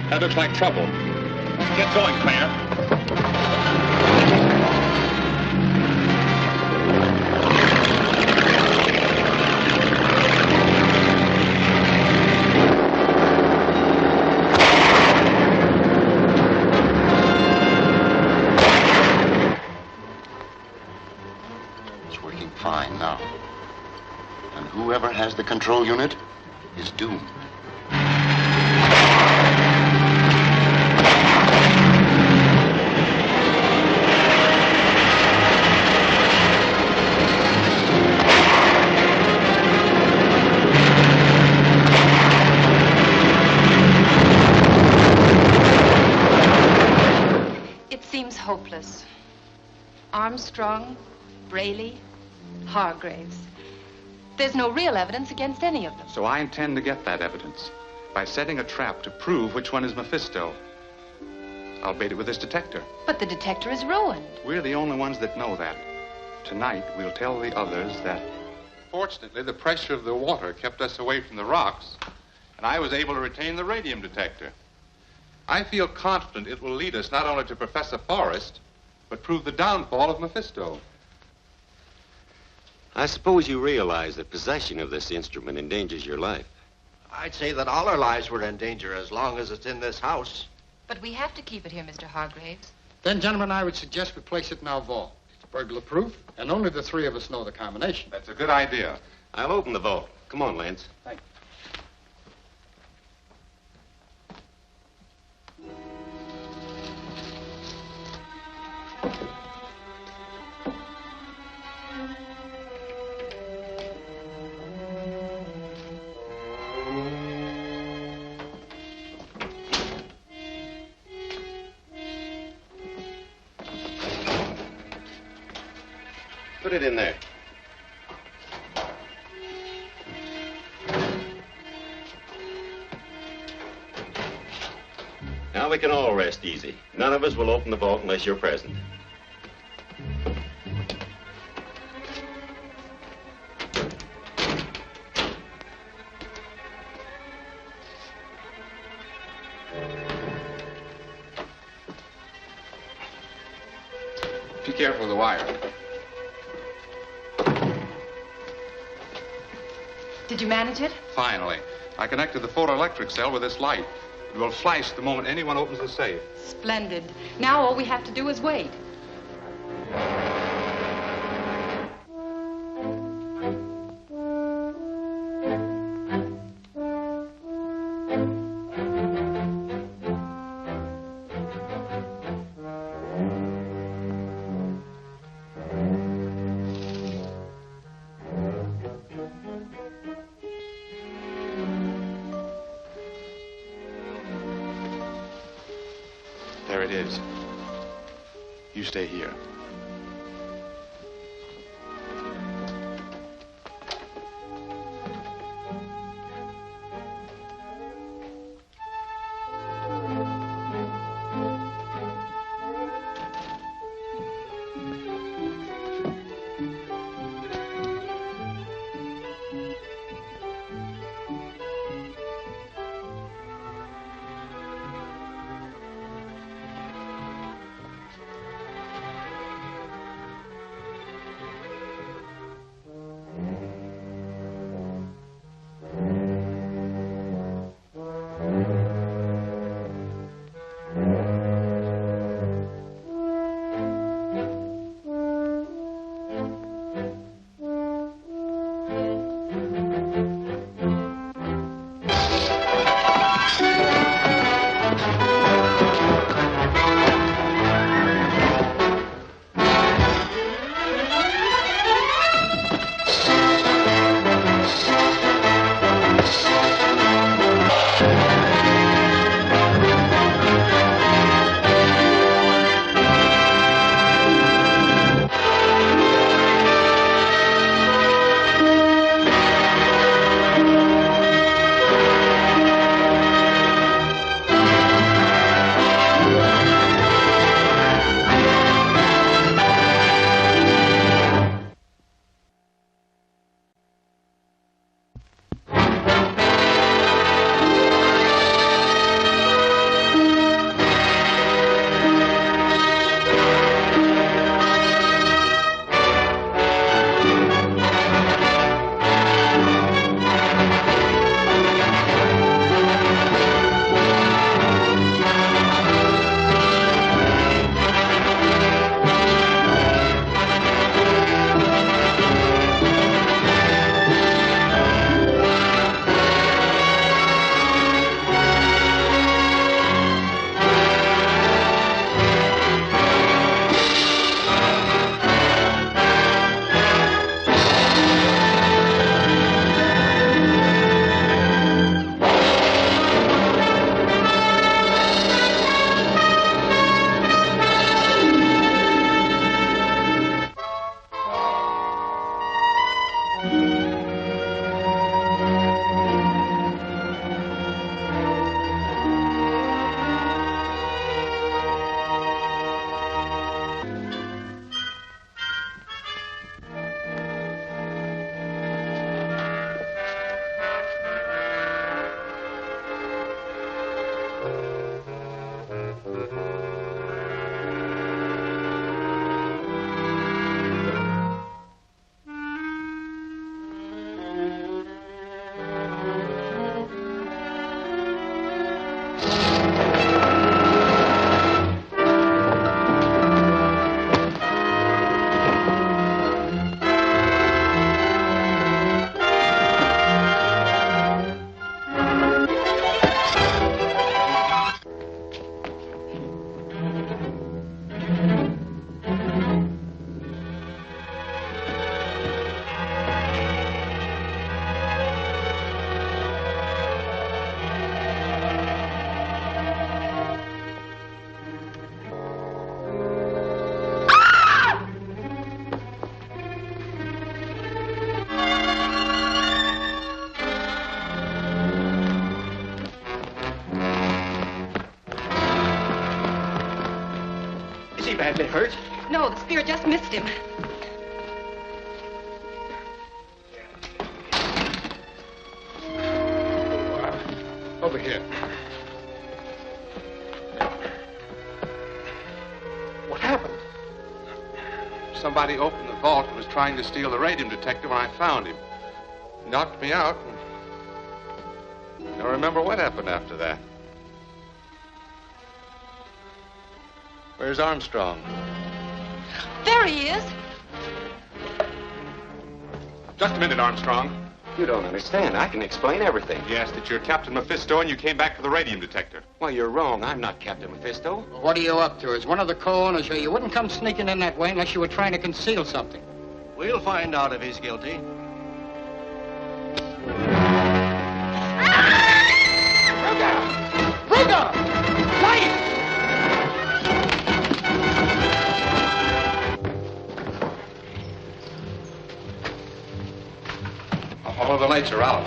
That looks like trouble. Get going, Claire. It's working fine now. And whoever has the control unit is doomed. Hopeless. Armstrong, Braley, Hargraves. There's no real evidence against any of them. So I intend to get that evidence by setting a trap to prove which one is Mephisto. I'll bait it with this detector. But the detector is ruined. We're the only ones that know that. Tonight, we'll tell the others that... Fortunately, the pressure of the water kept us away from the rocks, and I was able to retain the radium detector. I feel confident it will lead us not only to Professor Forrest, but prove the downfall of Mephisto. I suppose you realize that possession of this instrument endangers your life. I'd say that all our lives were in danger as long as it's in this house. But we have to keep it here, Mr. Hargraves. Then, gentlemen, I would suggest we place it in our vault. It's burglar-proof, and only the three of us know the combination. That's a good idea. I'll open the vault. Come on, Lance. Thank you. Put it in there. Now we can all rest easy. None of us will open the vault unless you're present. Be careful of the wire. Did you manage it? Finally. I connected the photoelectric cell with this light. It will flash the moment anyone opens the safe. Splendid. Now all we have to do is wait. There it is. You stay here. Is he badly hurt? No, the spear just missed him. Over here. What happened? Somebody opened the vault and was trying to steal the radium detector when I found him. He knocked me out. I don't remember what happened after that. Where's Armstrong? There he is. Just a minute, Armstrong. You don't understand. I can explain everything. Yes, that you're Captain Mephisto and you came back for the radium detector. Well, you're wrong. I'm not Captain Mephisto. What are you up to? As one of the co-owners here, you wouldn't come sneaking in that way unless you were trying to conceal something. We'll find out if he's guilty. Ruger! Light! All of the lights are out.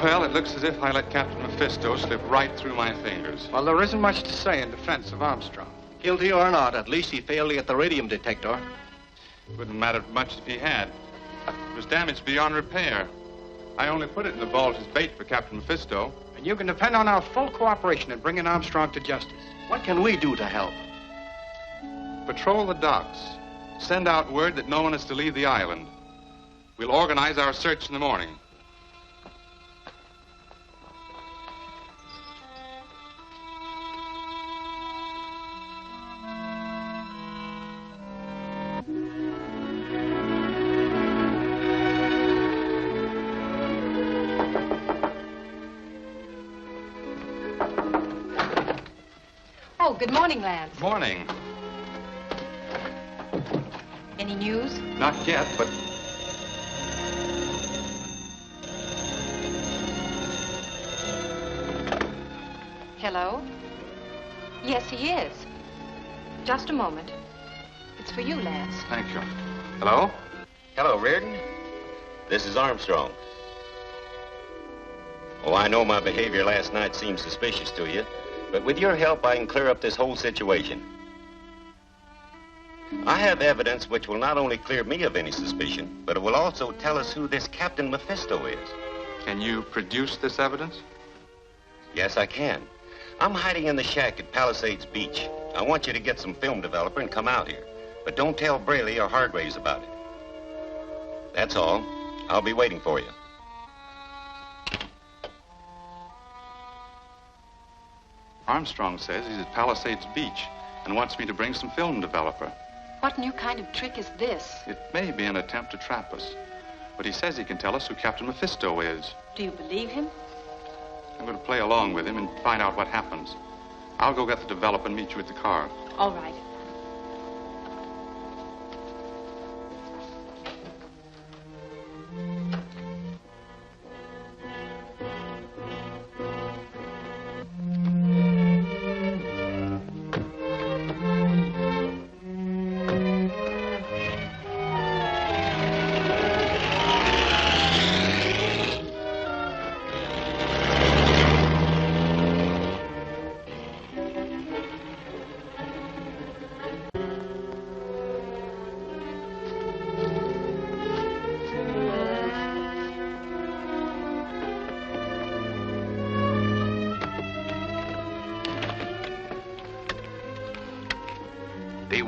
Well, it looks as if I let Captain Mephisto slip right through my fingers. Well, there isn't much to say in defense of Armstrong. Guilty or not, at least he failed to get the radium detector. Wouldn't have mattered much if he had. It was damaged beyond repair. I only put it in the vault as bait for Captain Mephisto. And you can depend on our full cooperation in bringing Armstrong to justice. What can we do to help? Patrol the docks. Send out word that no one is to leave the island. We'll organize our search in the morning. Oh, good morning, Lance. Morning. Any news? Not yet, but... Hello? Yes, he is. Just a moment. It's for you, Lance. Thank you. Hello? Hello, Reardon. This is Armstrong. Oh, I know my behavior last night seemed suspicious to you, but with your help, I can clear up this whole situation. I have evidence which will not only clear me of any suspicion, but it will also tell us who this Captain Mephisto is. Can you produce this evidence? Yes, I can. I'm hiding in the shack at Palisades Beach. I want you to get some film developer and come out here. But don't tell Braley or Hargraves about it. That's all. I'll be waiting for you. Armstrong says he's at Palisades Beach and wants me to bring some film developer. What new kind of trick is this? It may be an attempt to trap us, but he says he can tell us who Captain Mephisto is. Do you believe him? I'm going to play along with him and find out what happens. I'll go get the developer and meet you at the car. All right.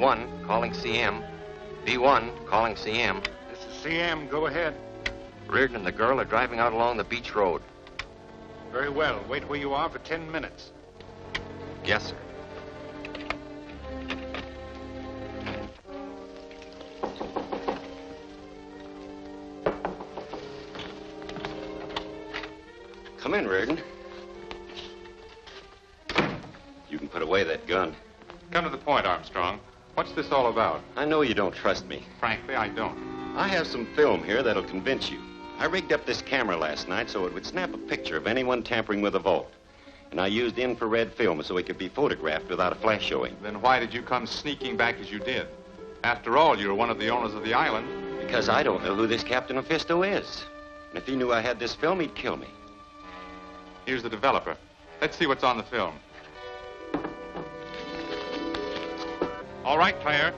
B1, calling CM. B1, calling CM. This is CM. Go ahead. Reardon and the girl are driving out along the beach road. Very well. Wait where you are for 10 minutes. Yes, sir. Come in, Reardon. You can put away that gun. Come to the point, Armstrong. What's this all about? I know you don't trust me. Frankly, I don't. I have some film here that'll convince you. I rigged up this camera last night so it would snap a picture of anyone tampering with the vault. And I used infrared film so it could be photographed without a flash showing. Then why did you come sneaking back as you did? After all, you're one of the owners of the island. Because I don't know who this Captain Mephisto is. And if he knew I had this film, he'd kill me. Here's the developer. Let's see what's on the film. All right, Claire.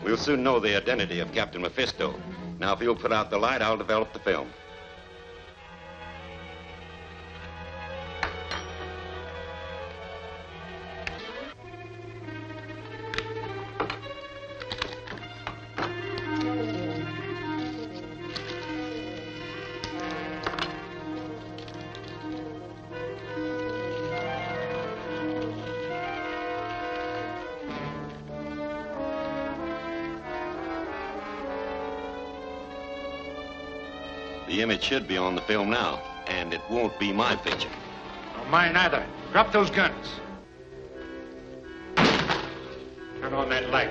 We'll soon know the identity of Captain Mephisto. Now, if you'll put out the light, I'll develop the film. The image should be on the film now, and it won't be my picture. No, mine either. Drop those guns. Turn on that light.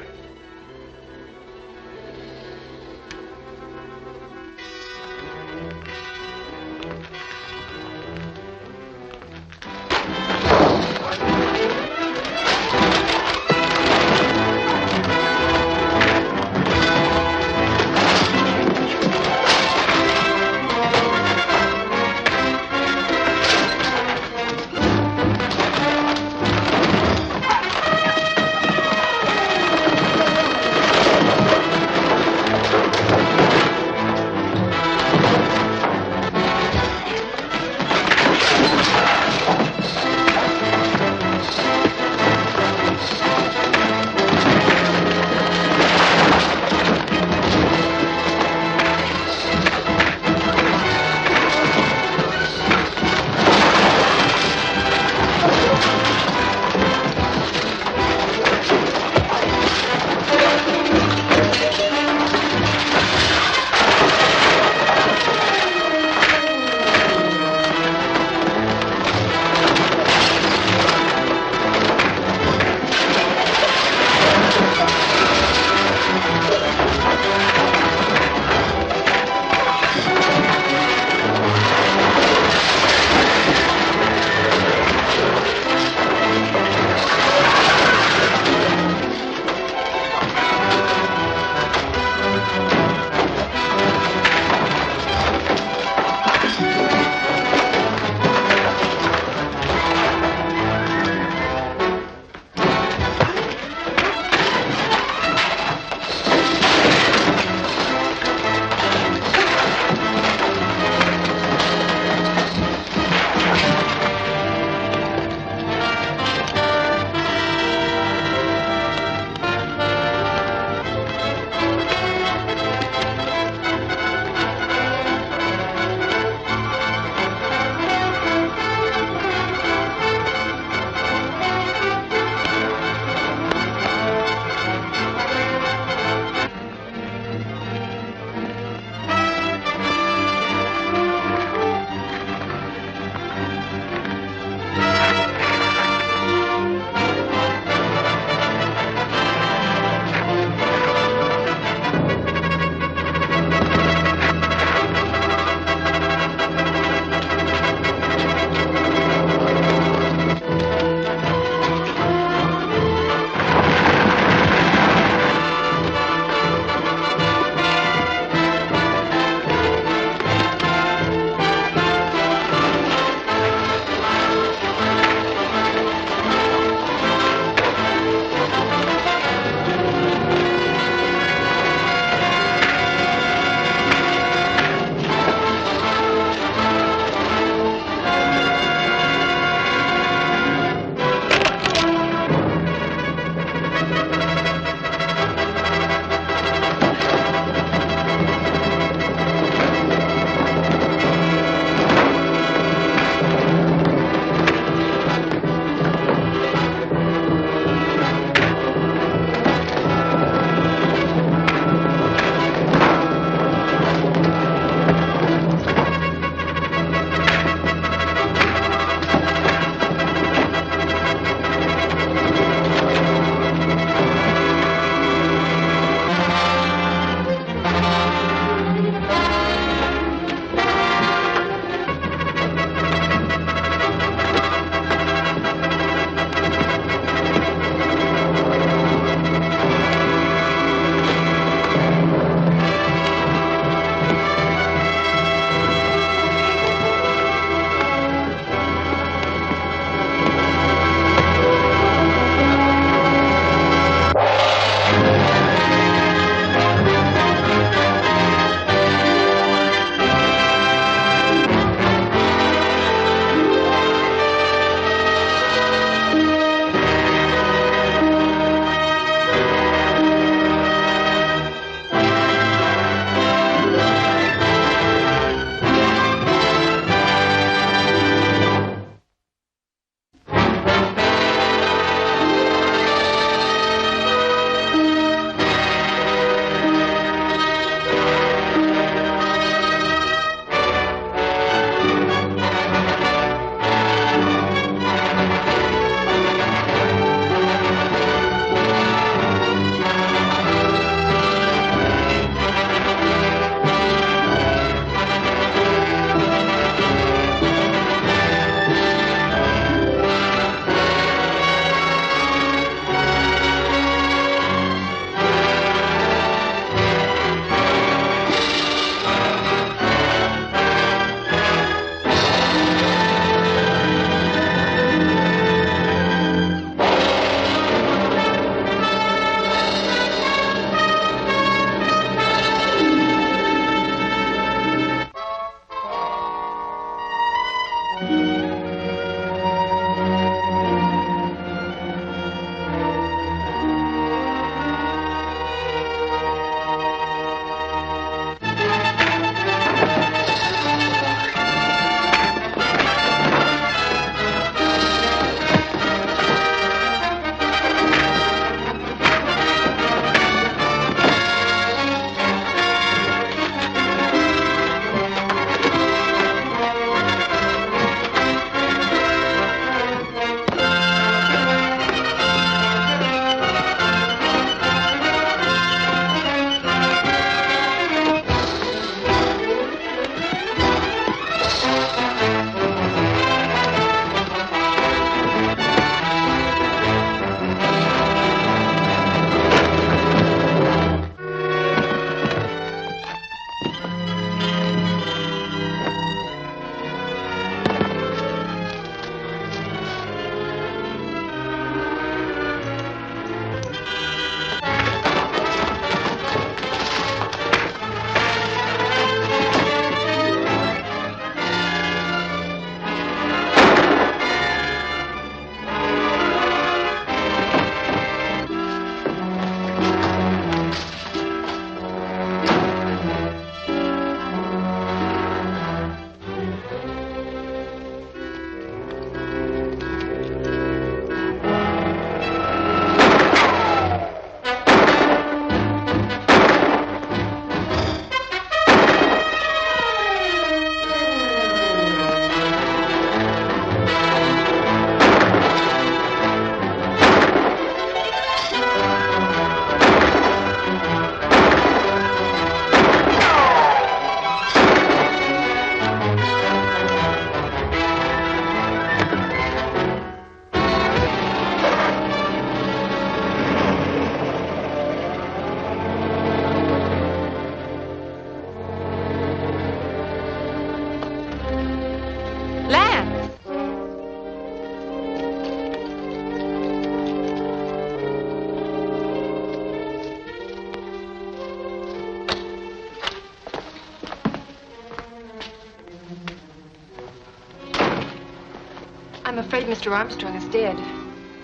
I'm afraid Mr. Armstrong is dead.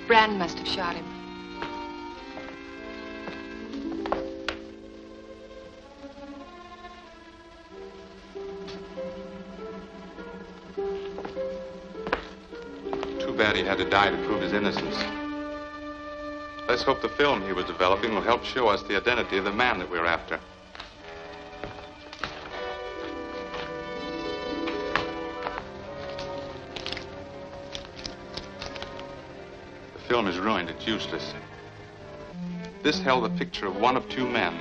Brand must have shot him. Too bad he had to die to prove his innocence. Let's hope the film he was developing will help show us the identity of the man that we're after. The film is ruined. It's useless. This held the picture of one of two men,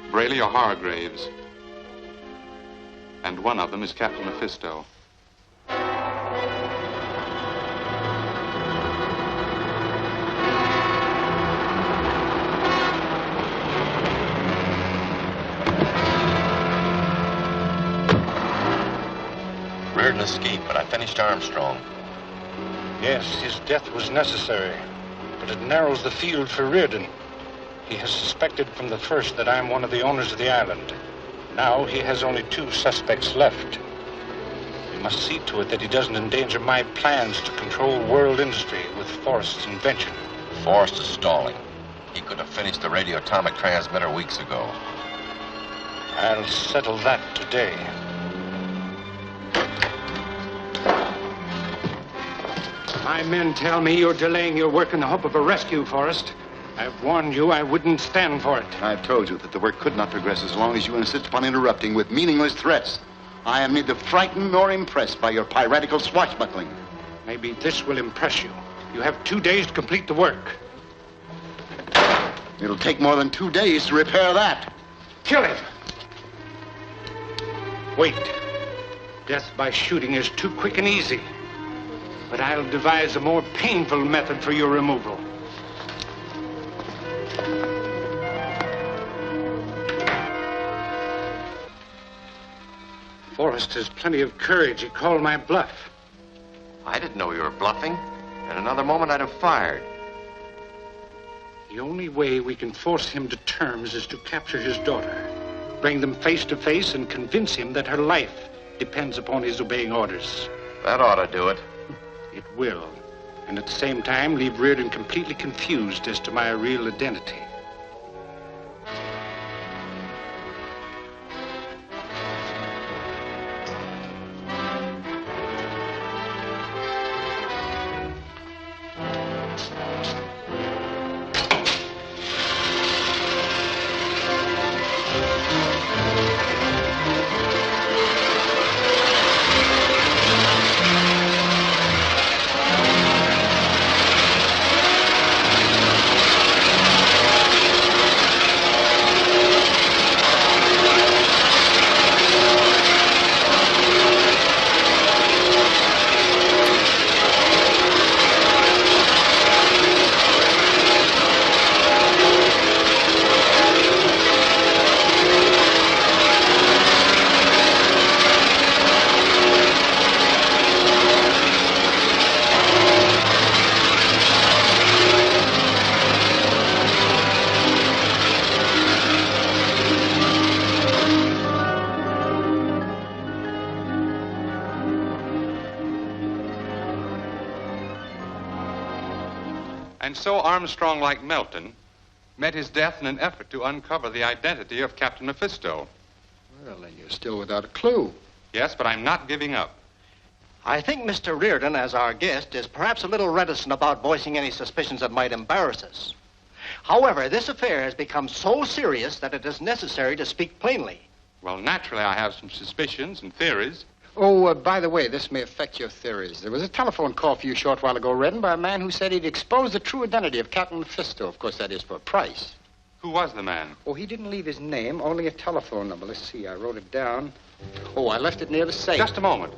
Braley or Hargraves. And one of them is Captain Mephisto. Reardon escaped, but I finished Armstrong. Yes, his death was necessary, but it narrows the field for Reardon. He has suspected from the first that I'm one of the owners of the island. Now he has only 2 suspects left. We must see to it that he doesn't endanger my plans to control world industry with Forrest's invention. Forrest is stalling. He could have finished the radioatomic transmitter weeks ago. I'll settle that today. My men tell me you're delaying your work in the hope of a rescue, Forrest. I've warned you I wouldn't stand for it. I've told you that the work could not progress as long as you insist upon interrupting with meaningless threats. I am neither frightened nor impressed by your piratical swashbuckling. Maybe this will impress you. You have 2 days to complete the work. It'll take more than 2 days to repair that. Kill him! Wait. Death by shooting is too quick and easy. But I'll devise a more painful method for your removal. Forrest has plenty of courage. He called my bluff. I didn't know you were bluffing. In another moment, I'd have fired. The only way we can force him to terms is to capture his daughter, bring them face to face, and convince him that her life depends upon his obeying orders. That ought to do it. It will. And at the same time, leave Reardon completely confused as to my real identity. And so Armstrong, like Melton, met his death in an effort to uncover the identity of Captain Mephisto. Well, then you're still without a clue. Yes, but I'm not giving up. I think Mr. Reardon, as our guest, is perhaps a little reticent about voicing any suspicions that might embarrass us. However, this affair has become so serious that it is necessary to speak plainly. Well, naturally, I have some suspicions and theories. Oh, by the way, this may affect your theories. There was a telephone call for you a short while ago, Redden, by a man who said he'd expose the true identity of Captain Mephisto. Of course, that is for a price. Who was the man? Oh, he didn't leave his name, only a telephone number. Let's see, I wrote it down. Oh, I left it near the safe. Just a moment.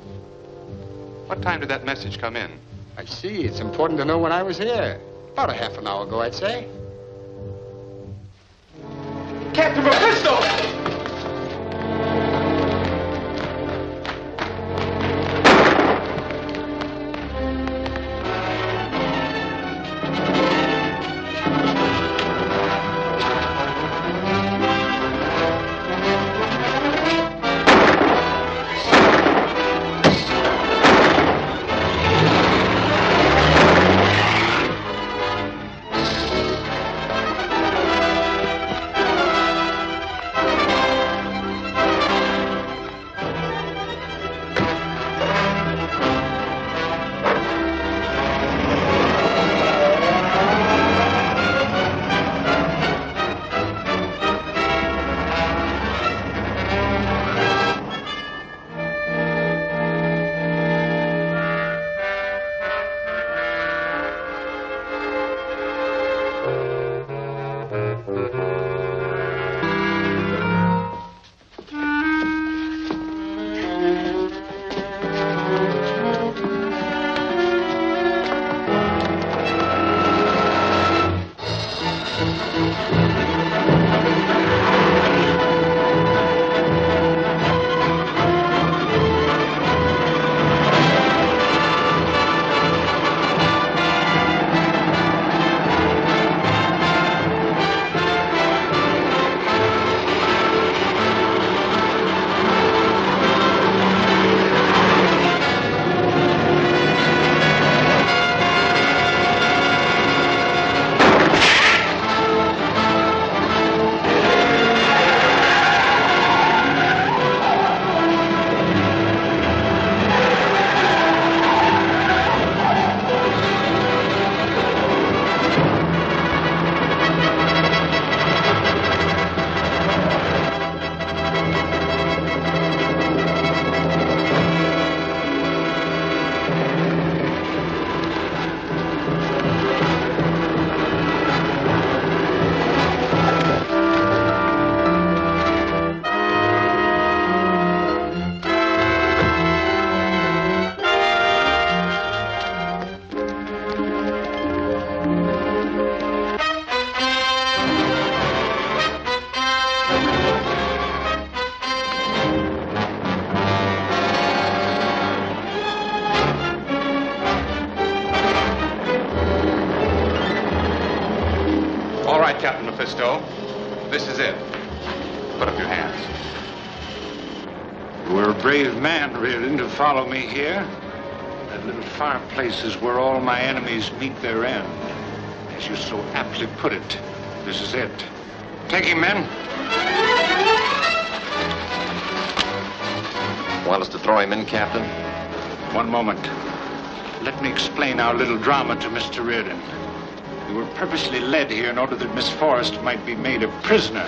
What time did that message come in? I see. It's important to know when I was here. About a half an hour ago, I'd say. Captain Mephisto! Mephisto. This is it. Put up your hands. You were a brave man, Reardon, to follow me here. That little fireplace is where all my enemies meet their end. As you so aptly put it, this is it. Take him, men. Want us to throw him in, Captain? One moment. Let me explain our little drama to Mr. Reardon. We were purposely led here in order that Miss Forrest might be made a prisoner.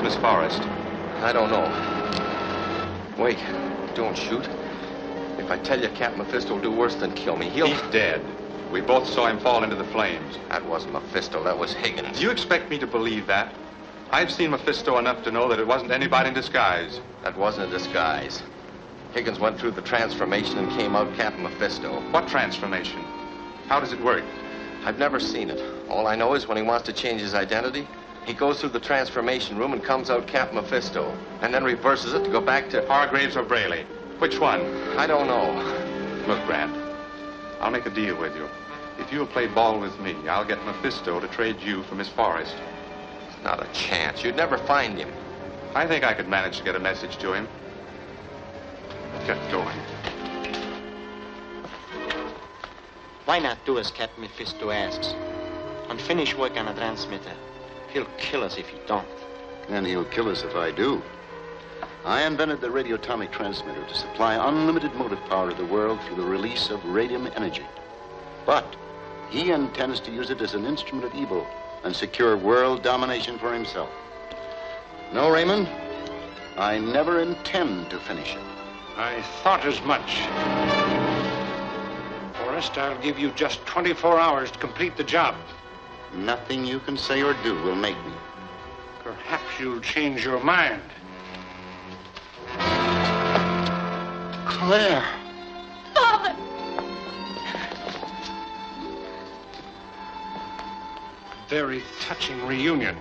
Miss Forrest? I don't know. Wait, don't shoot. If I tell you Captain Mephisto will do worse than kill me, He's dead. We both saw him fall into the flames. That wasn't Mephisto, that was Higgins. Do you expect me to believe that? I've seen Mephisto enough to know that it wasn't anybody in disguise. That wasn't a disguise. Higgins went through the transformation and came out Captain Mephisto. What transformation? How does it work? I've never seen it. All I know is when he wants to change his identity, he goes through the transformation room and comes out Captain Mephisto, and then reverses it to go back to Hargraves or Braley. Which one? I don't know. Look, Brand, I'll make a deal with you. If you'll play ball with me, I'll get Mephisto to trade you for Miss Forrest. Not a chance. You'd never find him. I think I could manage to get a message to him. Get going. Why not do as Captain Mephisto asks and finish work on the transmitter? He'll kill us if he don't. And he'll kill us if I do. I invented the radioatomic transmitter to supply unlimited motive power to the world through the release of radium energy. But he intends to use it as an instrument of evil and secure world domination for himself. No, Raymond, I never intend to finish it. I thought as much. Forrest, I'll give you just 24 hours to complete the job. Nothing you can say or do will make me. Perhaps you'll change your mind. Claire. Father! Very touching reunion.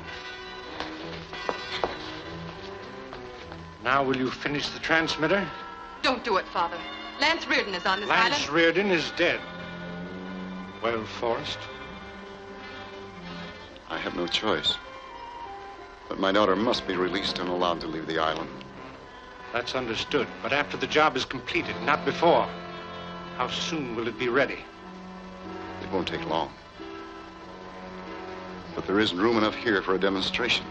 Now will you finish the transmitter? Don't do it, Father. Lance Reardon is on this island. Lance Reardon is dead. Well, Forrest? I have no choice. But my daughter must be released and allowed to leave the island. That's understood. But after the job is completed, not before. How soon will it be ready? It won't take long. But there isn't room enough here for a demonstration.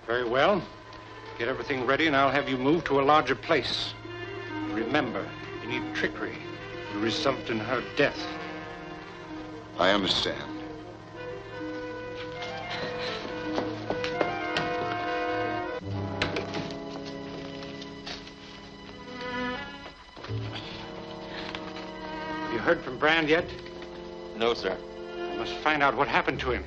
Very well. Get everything ready and I'll have you moved to a larger place. Remember, any trickery will result in her death. I understand. Have you heard from Brand yet? No, sir. I must find out what happened to him.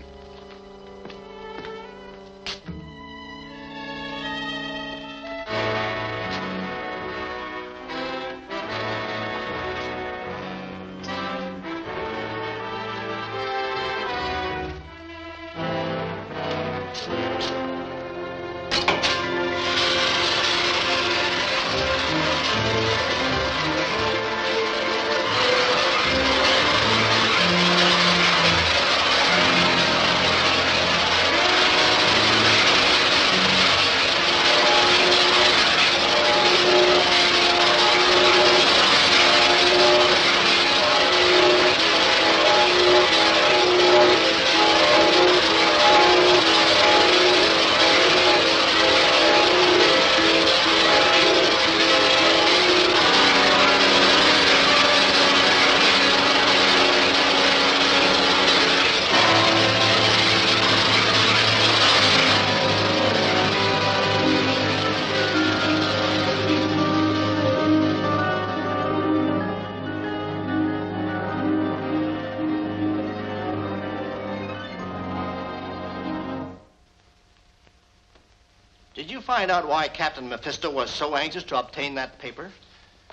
Did you find out why Captain Mephisto was so anxious to obtain that paper?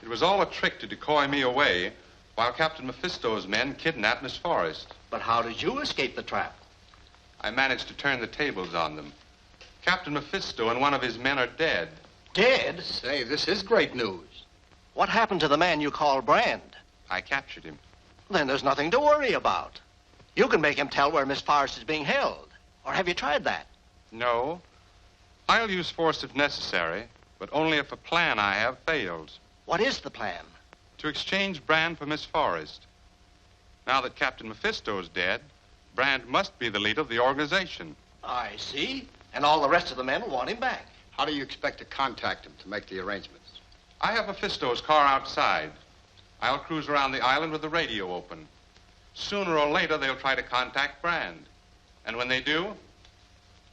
It was all a trick to decoy me away while Captain Mephisto's men kidnapped Miss Forrest. But how did you escape the trap? I managed to turn the tables on them. Captain Mephisto and one of his men are dead. Dead? Say, this is great news. What happened to the man you call Brand? I captured him. Then there's nothing to worry about. You can make him tell where Miss Forrest is being held. Or have you tried that? No. I'll use force if necessary, but only if a plan I have fails. What is the plan? To exchange Brand for Miss Forrest. Now that Captain Mephisto's dead, Brand must be the leader of the organization. I see. And all the rest of the men will want him back. How do you expect to contact him to make the arrangements? I have Mephisto's car outside. I'll cruise around the island with the radio open. Sooner or later, they'll try to contact Brand. And when they do,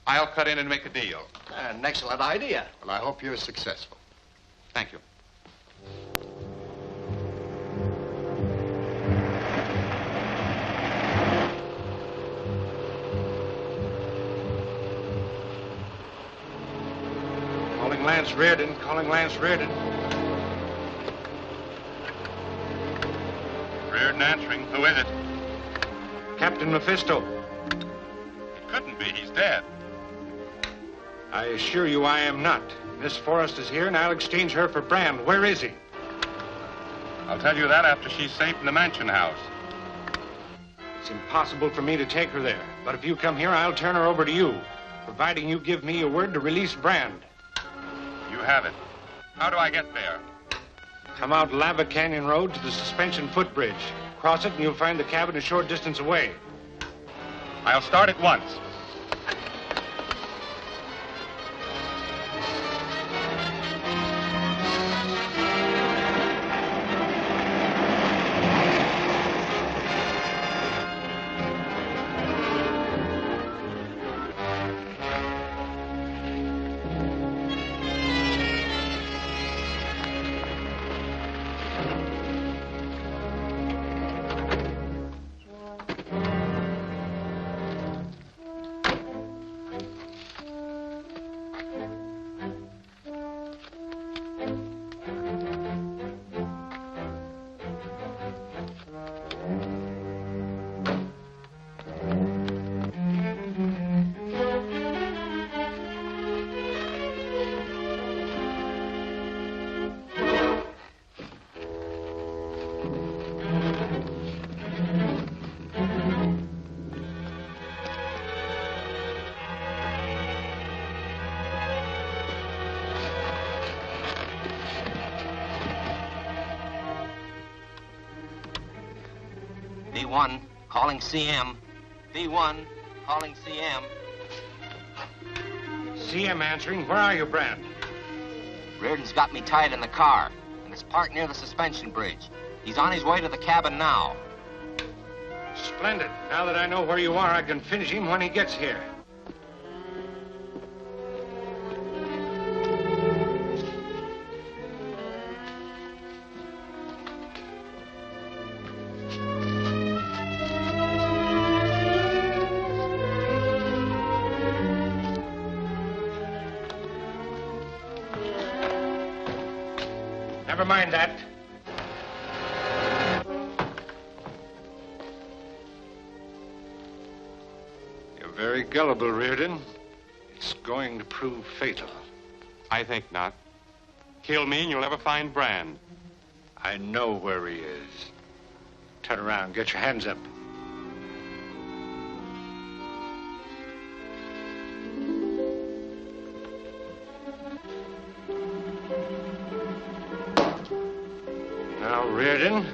I'll cut in and make a deal. An excellent idea. Well, I hope you're successful. Thank you. Calling Lance Reardon, calling Lance Reardon. Reardon answering. Who is it? Captain Mephisto. It couldn't be. He's dead. I assure you I am not. Miss Forrest is here, and I'll exchange her for Brand. Where is he? I'll tell you that after she's safe in the mansion house. It's impossible for me to take her there. But if you come here, I'll turn her over to you, providing you give me your word to release Brand. You have it. How do I get there? Come out Lava Canyon Road to the suspension footbridge. Cross it, and you'll find the cabin a short distance away. I'll start at once. V1, calling CM. V1, calling CM. CM answering. Where are you, Brand? Reardon's got me tied in the car, and it's parked near the suspension bridge. He's on his way to the cabin now. Splendid. Now that I know where you are, I can finish him when he gets here. Never mind that. You're very gullible, Reardon. It's going to prove fatal. I think not. Kill me and you'll never find Brand. I know where he is. Turn around. Get your hands up. Now, Reardon.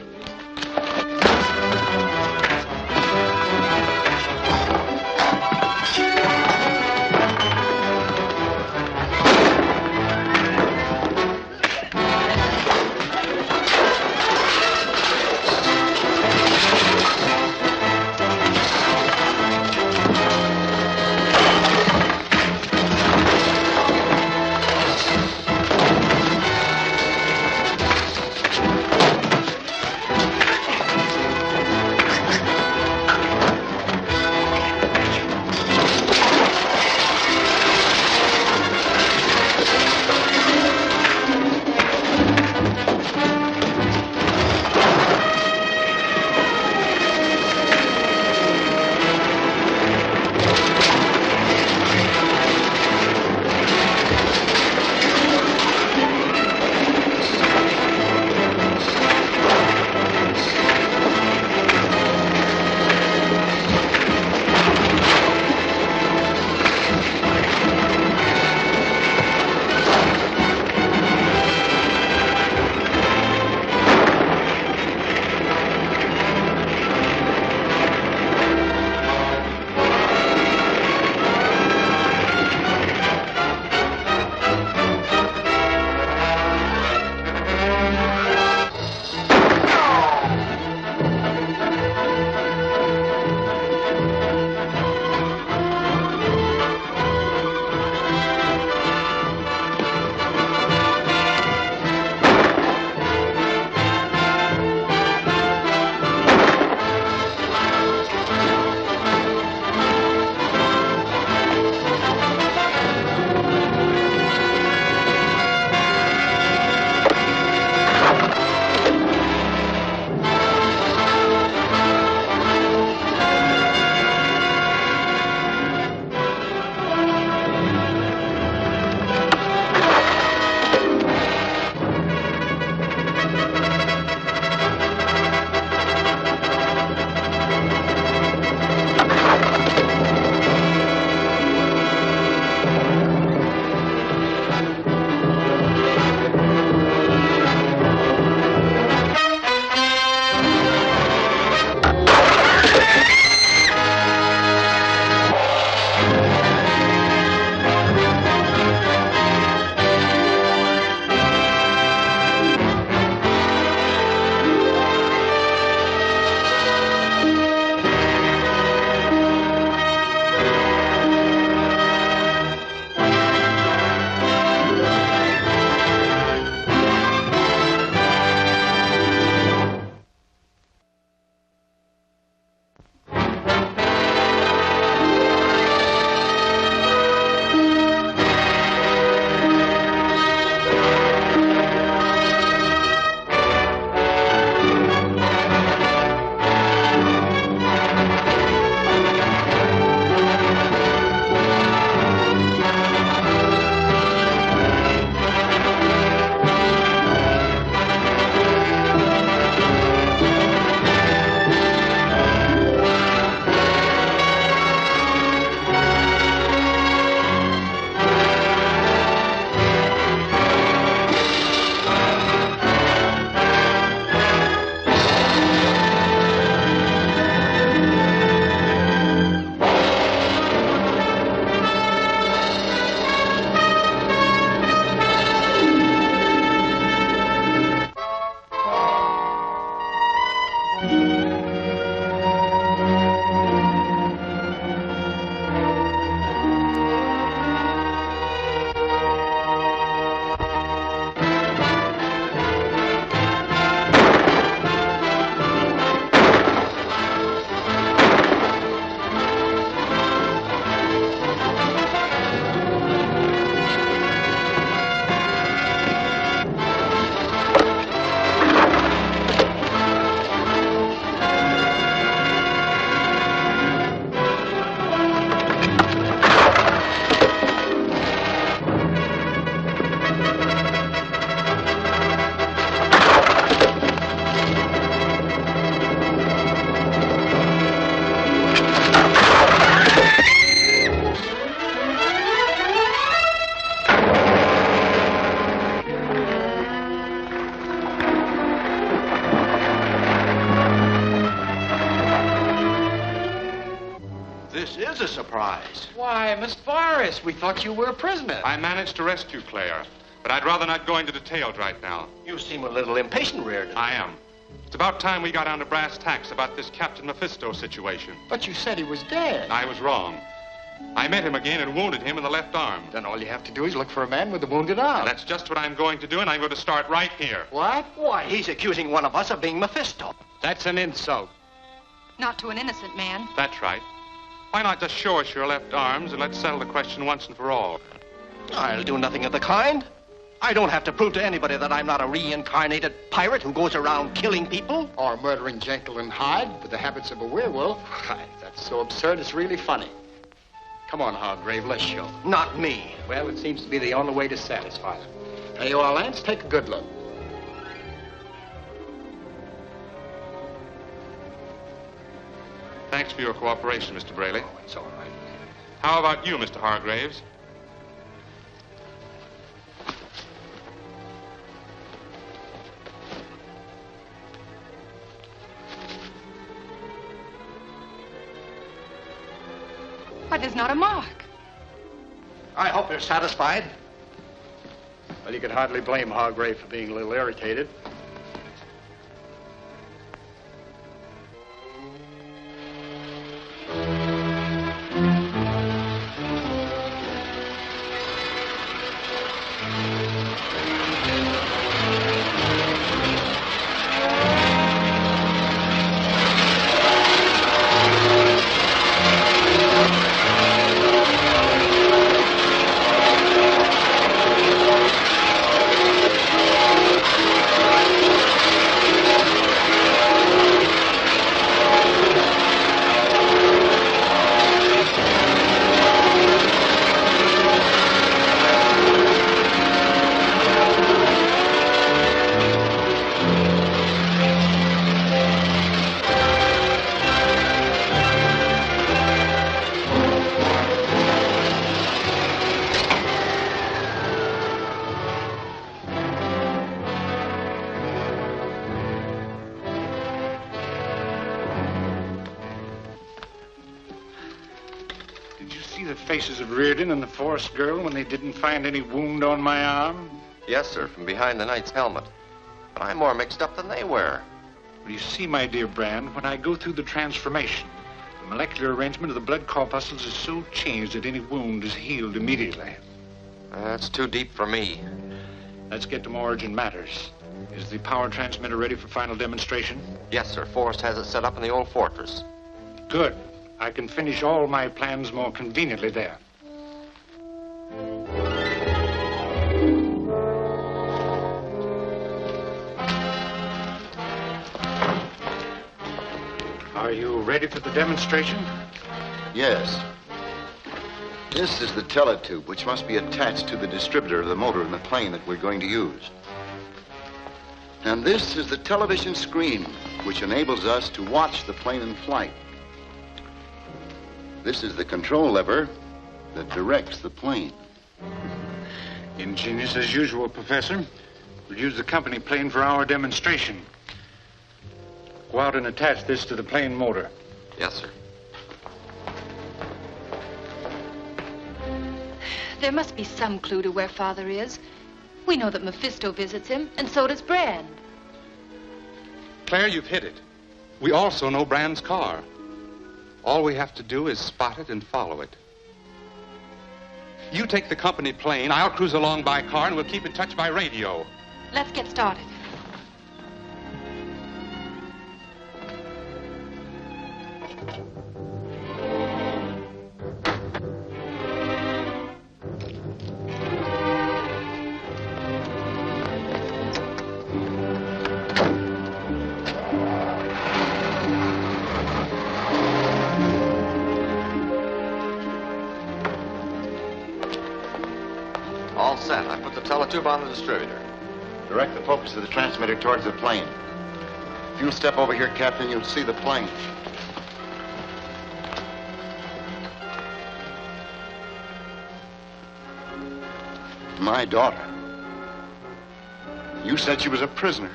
This is a surprise. Why, Miss Forrest, we thought you were a prisoner. I managed to rescue Claire, but I'd rather not go into details right now. You seem a little impatient, Reardon. I am. It's about time we got down to brass tacks about this Captain Mephisto situation. But you said he was dead. I was wrong. I met him again and wounded him in the left arm. Then all you have to do is look for a man with a wounded arm. And that's just what I'm going to do, and I'm going to start right here. What? Why, he's accusing one of us of being Mephisto. That's an insult. Not to an innocent man. That's right. Why not just show us your left arms and let's settle the question once and for all? I'll do nothing of the kind. I don't have to prove to anybody that I'm not a reincarnated pirate who goes around killing people. Or murdering Jekyll and Hyde with the habits of a werewolf. That's so absurd, it's really funny. Come on, Hargrave, let's show. Not me. Well, it seems to be the only way to satisfy them. Hey, you all, Lance, take a good look. Thanks for your cooperation, Mr. Braley. Oh, it's all right. How about you, Mr. Hargraves? Why, there's not a mark. I hope you're satisfied. Well, you could hardly blame Hargrave for being a little irritated. Faces of Reardon and the Forrest girl when they didn't find any wound on my arm? Yes, sir, from behind the knight's helmet. But I'm more mixed up than they were. Well, you see, my dear Brand, when I go through the transformation, the molecular arrangement of the blood corpuscles is so changed that any wound is healed immediately. That's too deep for me. Let's get to more urgent matters. Is the power transmitter ready for final demonstration? Yes, sir. Forrest has it set up in the old fortress. Good. I can finish all my plans more conveniently there. Are you ready for the demonstration? Yes. This is the teletube, which must be attached to the distributor of the motor in the plane that we're going to use. And this is the television screen, which enables us to watch the plane in flight. This is the control lever that directs the plane. Ingenious as usual, Professor. We'll use the company plane for our demonstration. Go out and attach this to the plane motor. Yes, sir. There must be some clue to where Father is. We know that Mephisto visits him, and so does Brand. Claire, you've hit it. We also know Brand's car. All we have to do is spot it and follow it. You take the company plane, I'll cruise along by car, and we'll keep in touch by radio. Let's get started. All set. I put the teletube on the distributor. Direct the focus of the transmitter towards the plane. If you'll step over here, Captain, you'll see the plane. My daughter. You said she was a prisoner.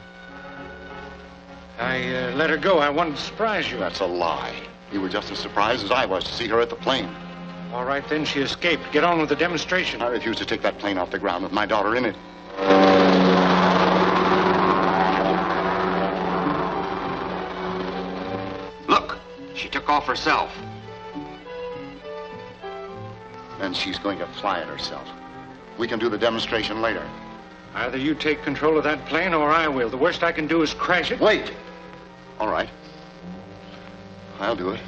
I let her go. I wanted to surprise you. That's a lie. You were just as surprised as I was to see her at the plane. All right, then, she escaped. Get on with the demonstration. I refuse to take that plane off the ground with my daughter in it. Look, she took off herself. And she's going to fly it herself. We can do the demonstration later. Either you take control of that plane or I will. The worst I can do is crash it. Wait. All right. I'll do it.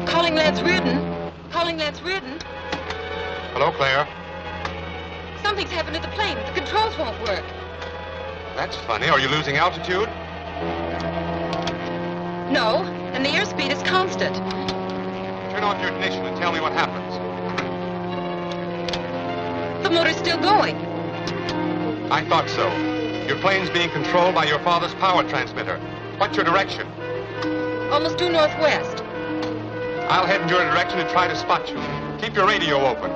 Calling Lance Reardon. Calling Lance Reardon. Hello, Claire. Something's happened to the plane. The controls won't work. That's funny. Are you losing altitude? No, and the airspeed is constant. Turn off your ignition and tell me what happens. The motor's still going. I thought so. Your plane's being controlled by your father's power transmitter. What's your direction? Almost due northwest. I'll head in your direction and try to spot you. Keep your radio open.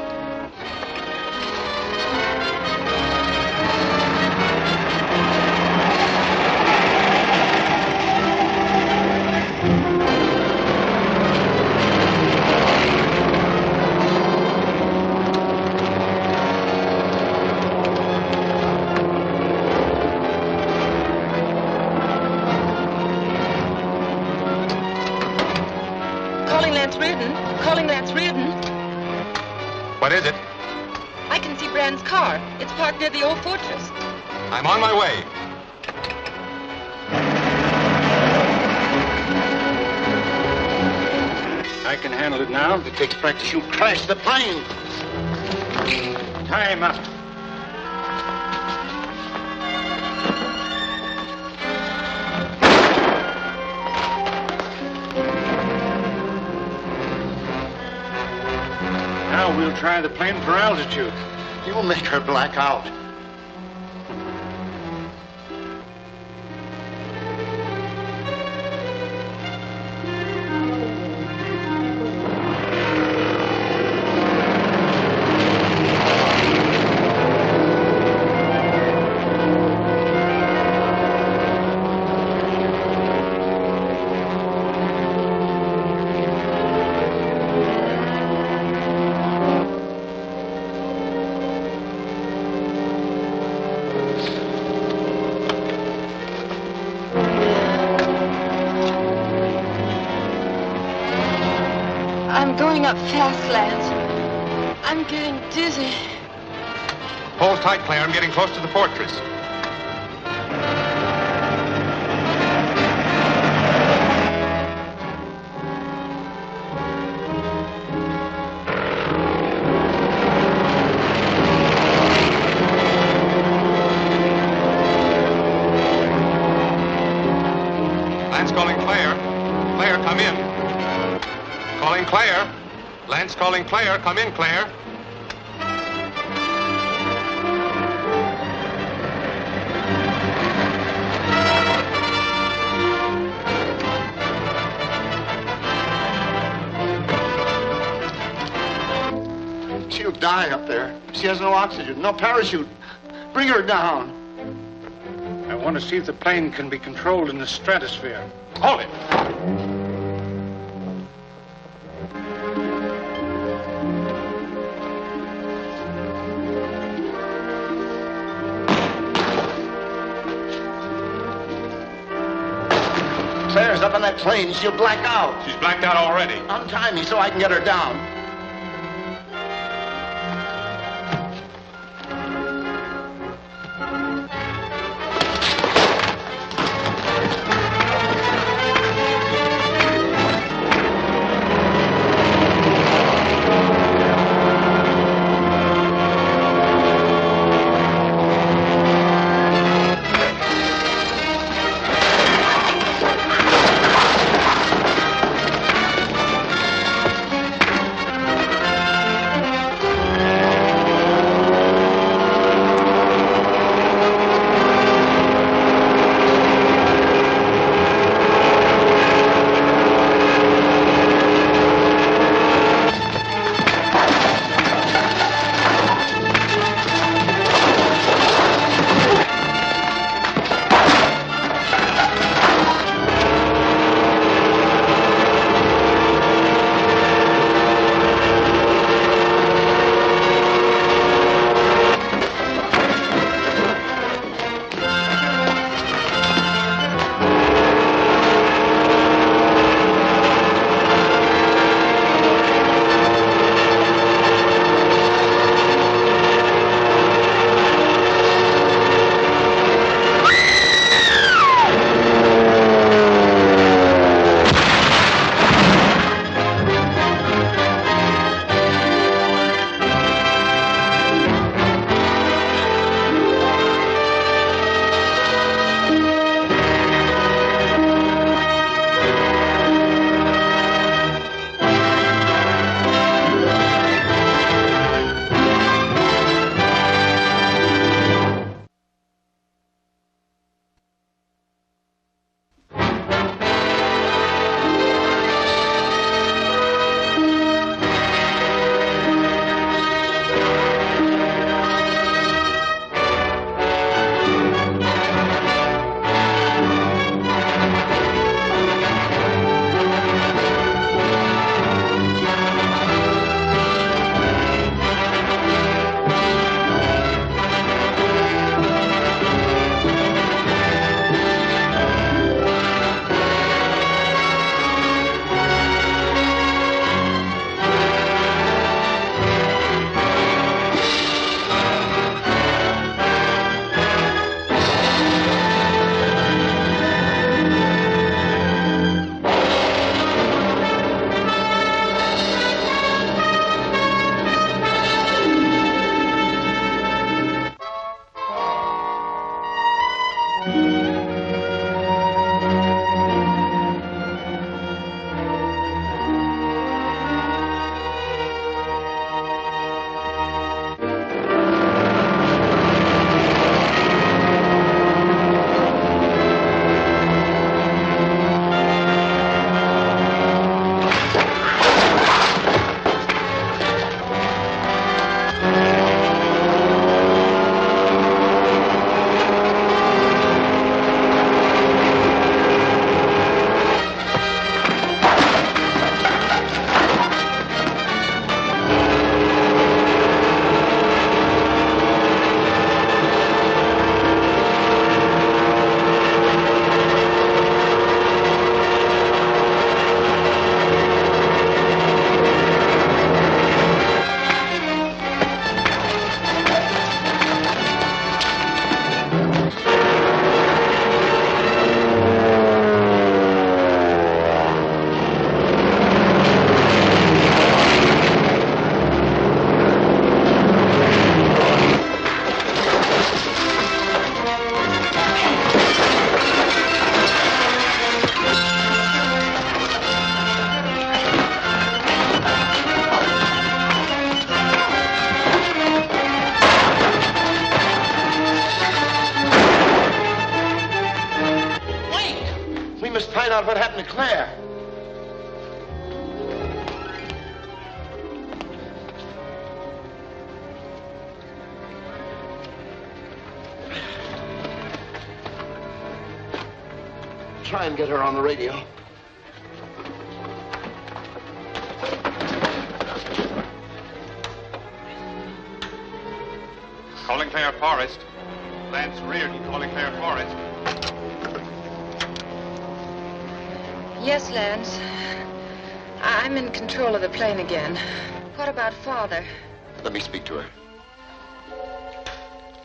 Calling Lance Reardon. Calling Lance Reardon. What is it? I can see Brand's car. It's parked near the old fortress. I'm on my way. I can handle it now. It takes practice. You crashed the plane. Time up. Now we'll try the plane for altitude. You'll make her black out. I'm going up fast, Lance. I'm getting dizzy. Hold tight, Claire. I'm getting close to the fortress. Lance calling Claire. Claire, come in. Calling Claire. Lance calling Claire. Come in, Claire. She'll die up there. She has no oxygen, no parachute. Bring her down. I want to see if the plane can be controlled in the stratosphere. Hold it. Claire's up on that plane. She'll black out. She's blacked out already. Untie me so I can get her down. out what happened to Claire. Try and get her on the radio. Calling Claire Forrest. Lance Reardon calling Claire Forrest. Yes, Lance. I'm in control of the plane again. What about Father? Let me speak to her.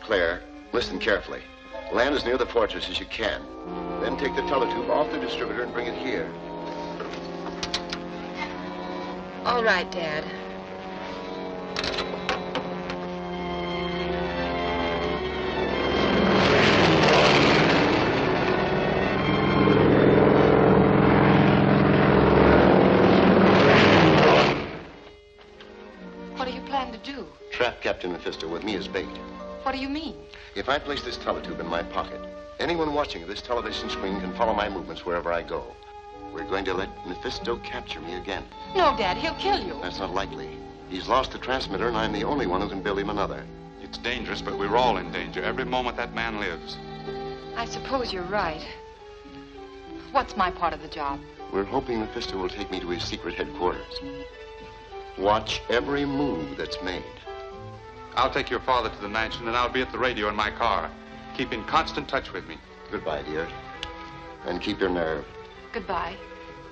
Claire, listen carefully. Land as near the fortress as you can. Then take the teletube off the distributor and bring it here. All right, Dad. What do you plan to do? Trap Captain Mephisto with me as bait. What do you mean? If I place this teletube in my pocket, anyone watching this television screen can follow my movements wherever I go. We're going to let Mephisto capture me again. No, Dad, he'll kill you. That's not likely. He's lost the transmitter, and I'm the only one who can build him another. It's dangerous, but we're all in danger every moment that man lives. I suppose you're right. What's my part of the job? We're hoping Mephisto will take me to his secret headquarters. Watch every move that's made. I'll take your father to the mansion, and I'll be at the radio in my car. Keep in constant touch with me. Goodbye, dear. And keep your nerve. Goodbye.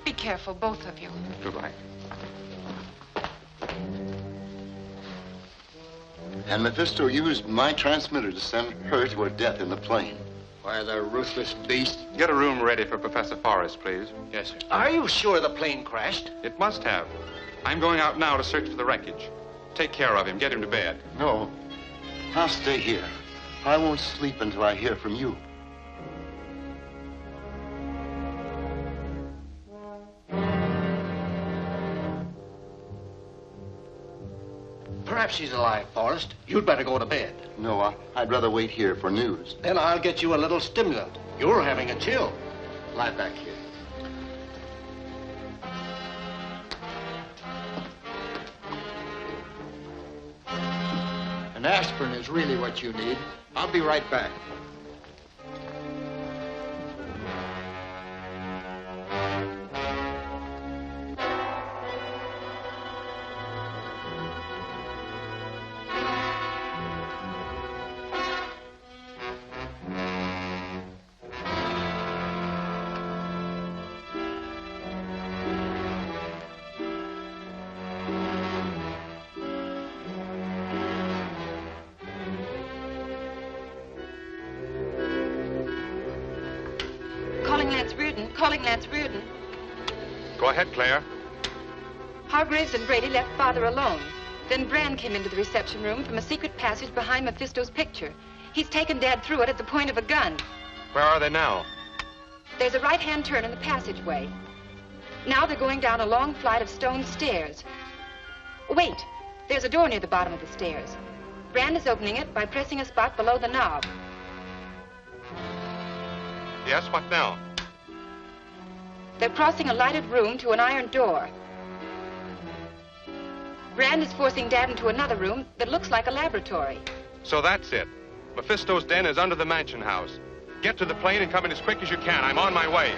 Be careful, both of you. Goodbye. And Mephisto used my transmitter to send her to her death in the plane. Why, the ruthless beast. Get a room ready for Professor Forrest, please. Yes, sir. Are you sure the plane crashed? It must have. I'm going out now to search for the wreckage. Take care of him. Get him to bed. No. I'll stay here. I won't sleep until I hear from you. Perhaps she's alive, Forrest. You'd better go to bed. No, I'd rather wait here for news. Then I'll get you a little stimulant. You're having a chill. Lie back here. An aspirin is really what you need. I'll be right back. Calling Lance Reardon. Go ahead, Claire. Hargraves and Brady left Father alone. Then Brand came into the reception room from a secret passage behind Mephisto's picture. He's taken Dad through it at the point of a gun. Where are they now? There's a right-hand turn in the passageway. Now they're going down a long flight of stone stairs. Wait, there's a door near the bottom of the stairs. Brand is opening it by pressing a spot below the knob. Yes, what now? They're crossing a lighted room to an iron door. Brand is forcing Dad into another room that looks like a laboratory. So that's it. Mephisto's den is under the mansion house. Get to the plane and come in as quick as you can. I'm on my way.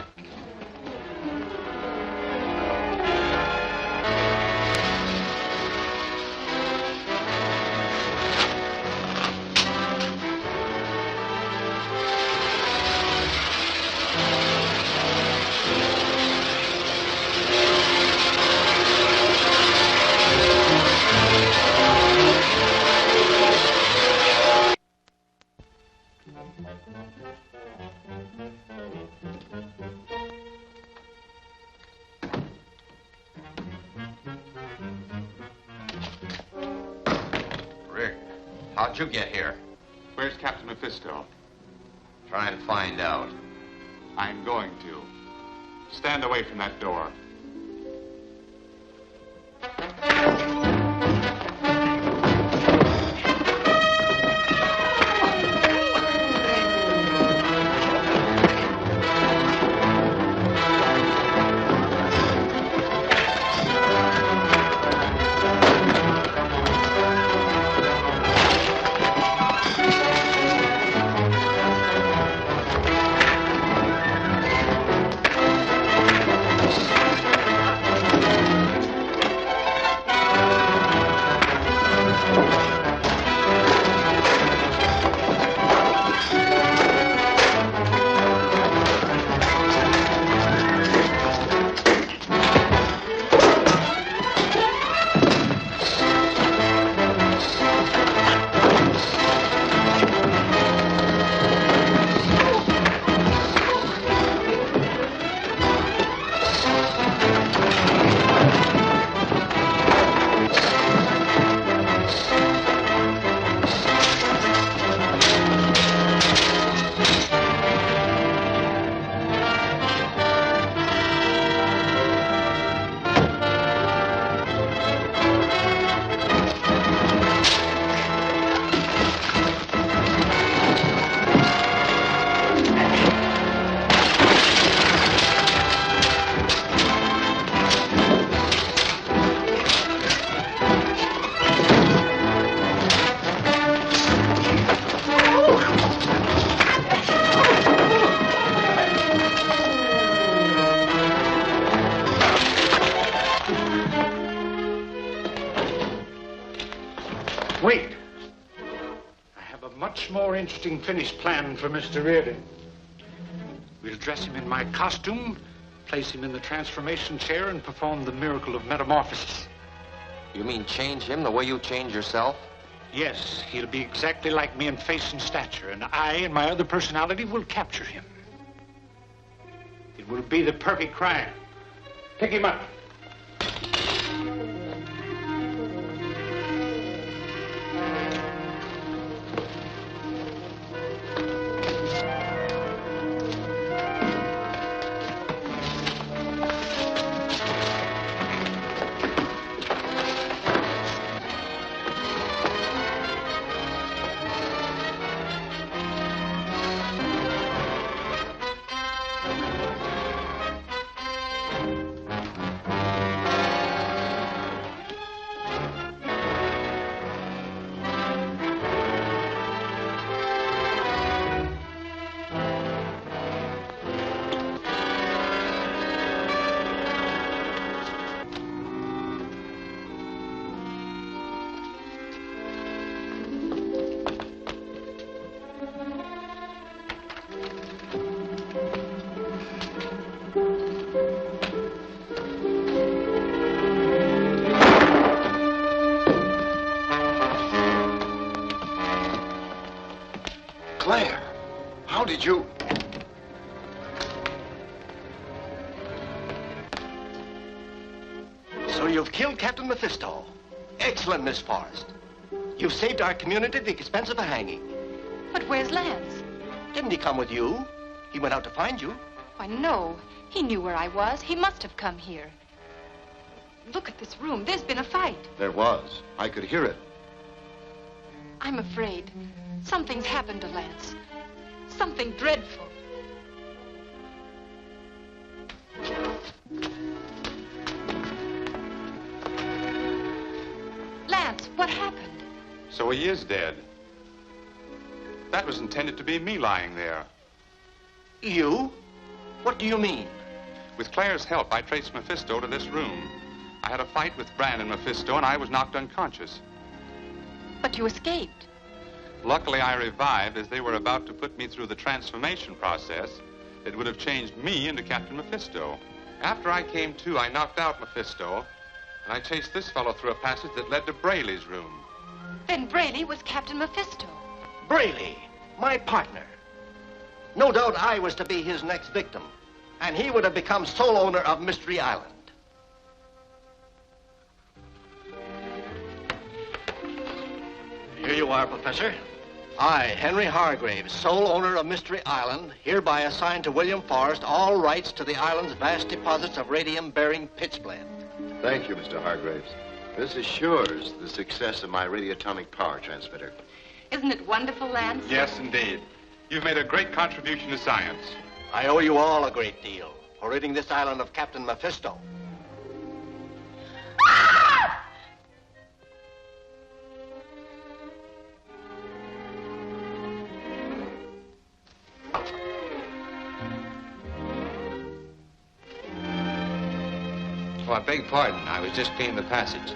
How'd you get here? Where's Captain Mephisto? Try and find out. I'm going to. Stand away from that door. Wait. I have a much more interesting finished plan for Mr. Reardon. We'll dress him in my costume, place him in the transformation chair, and perform the miracle of metamorphosis. You mean change him the way you change yourself? Yes, he'll be exactly like me in face and stature, and I and my other personality will capture him. It will be the perfect crime. Pick him up. Claire, how did you... So you've killed Captain Mephisto. Excellent, Miss Forrest. You've saved our community the expense of a hanging. But where's Lance? Didn't he come with you? He went out to find you. Why, no. He knew where I was. He must have come here. Look at this room. There's been a fight. There was. I could hear it. I'm afraid something's happened to Lance. Something dreadful. Lance, what happened? So he is dead. That was intended to be me lying there. You? What do you mean? With Claire's help, I traced Mephisto to this room. I had a fight with Brand and Mephisto, and I was knocked unconscious. But you escaped. Luckily, I revived as they were about to put me through the transformation process that would have changed me into Captain Mephisto. After I came to, I knocked out Mephisto, and I chased this fellow through a passage that led to Braley's room. Then Braley was Captain Mephisto. Braley, my partner. No doubt I was to be his next victim, and he would have become sole owner of Mystery Island. Here you are, Professor. I, Henry Hargraves, sole owner of Mystery Island, hereby assign to William Forrest all rights to the island's vast deposits of radium-bearing pitchblende. Thank you, Mr. Hargraves. This assures the success of my radioatomic power transmitter. Isn't it wonderful, Lance? Yes, indeed. You've made a great contribution to science. I owe you all a great deal for ridding this island of Captain Mephisto. Oh, I beg pardon. I was just cleaning the passage.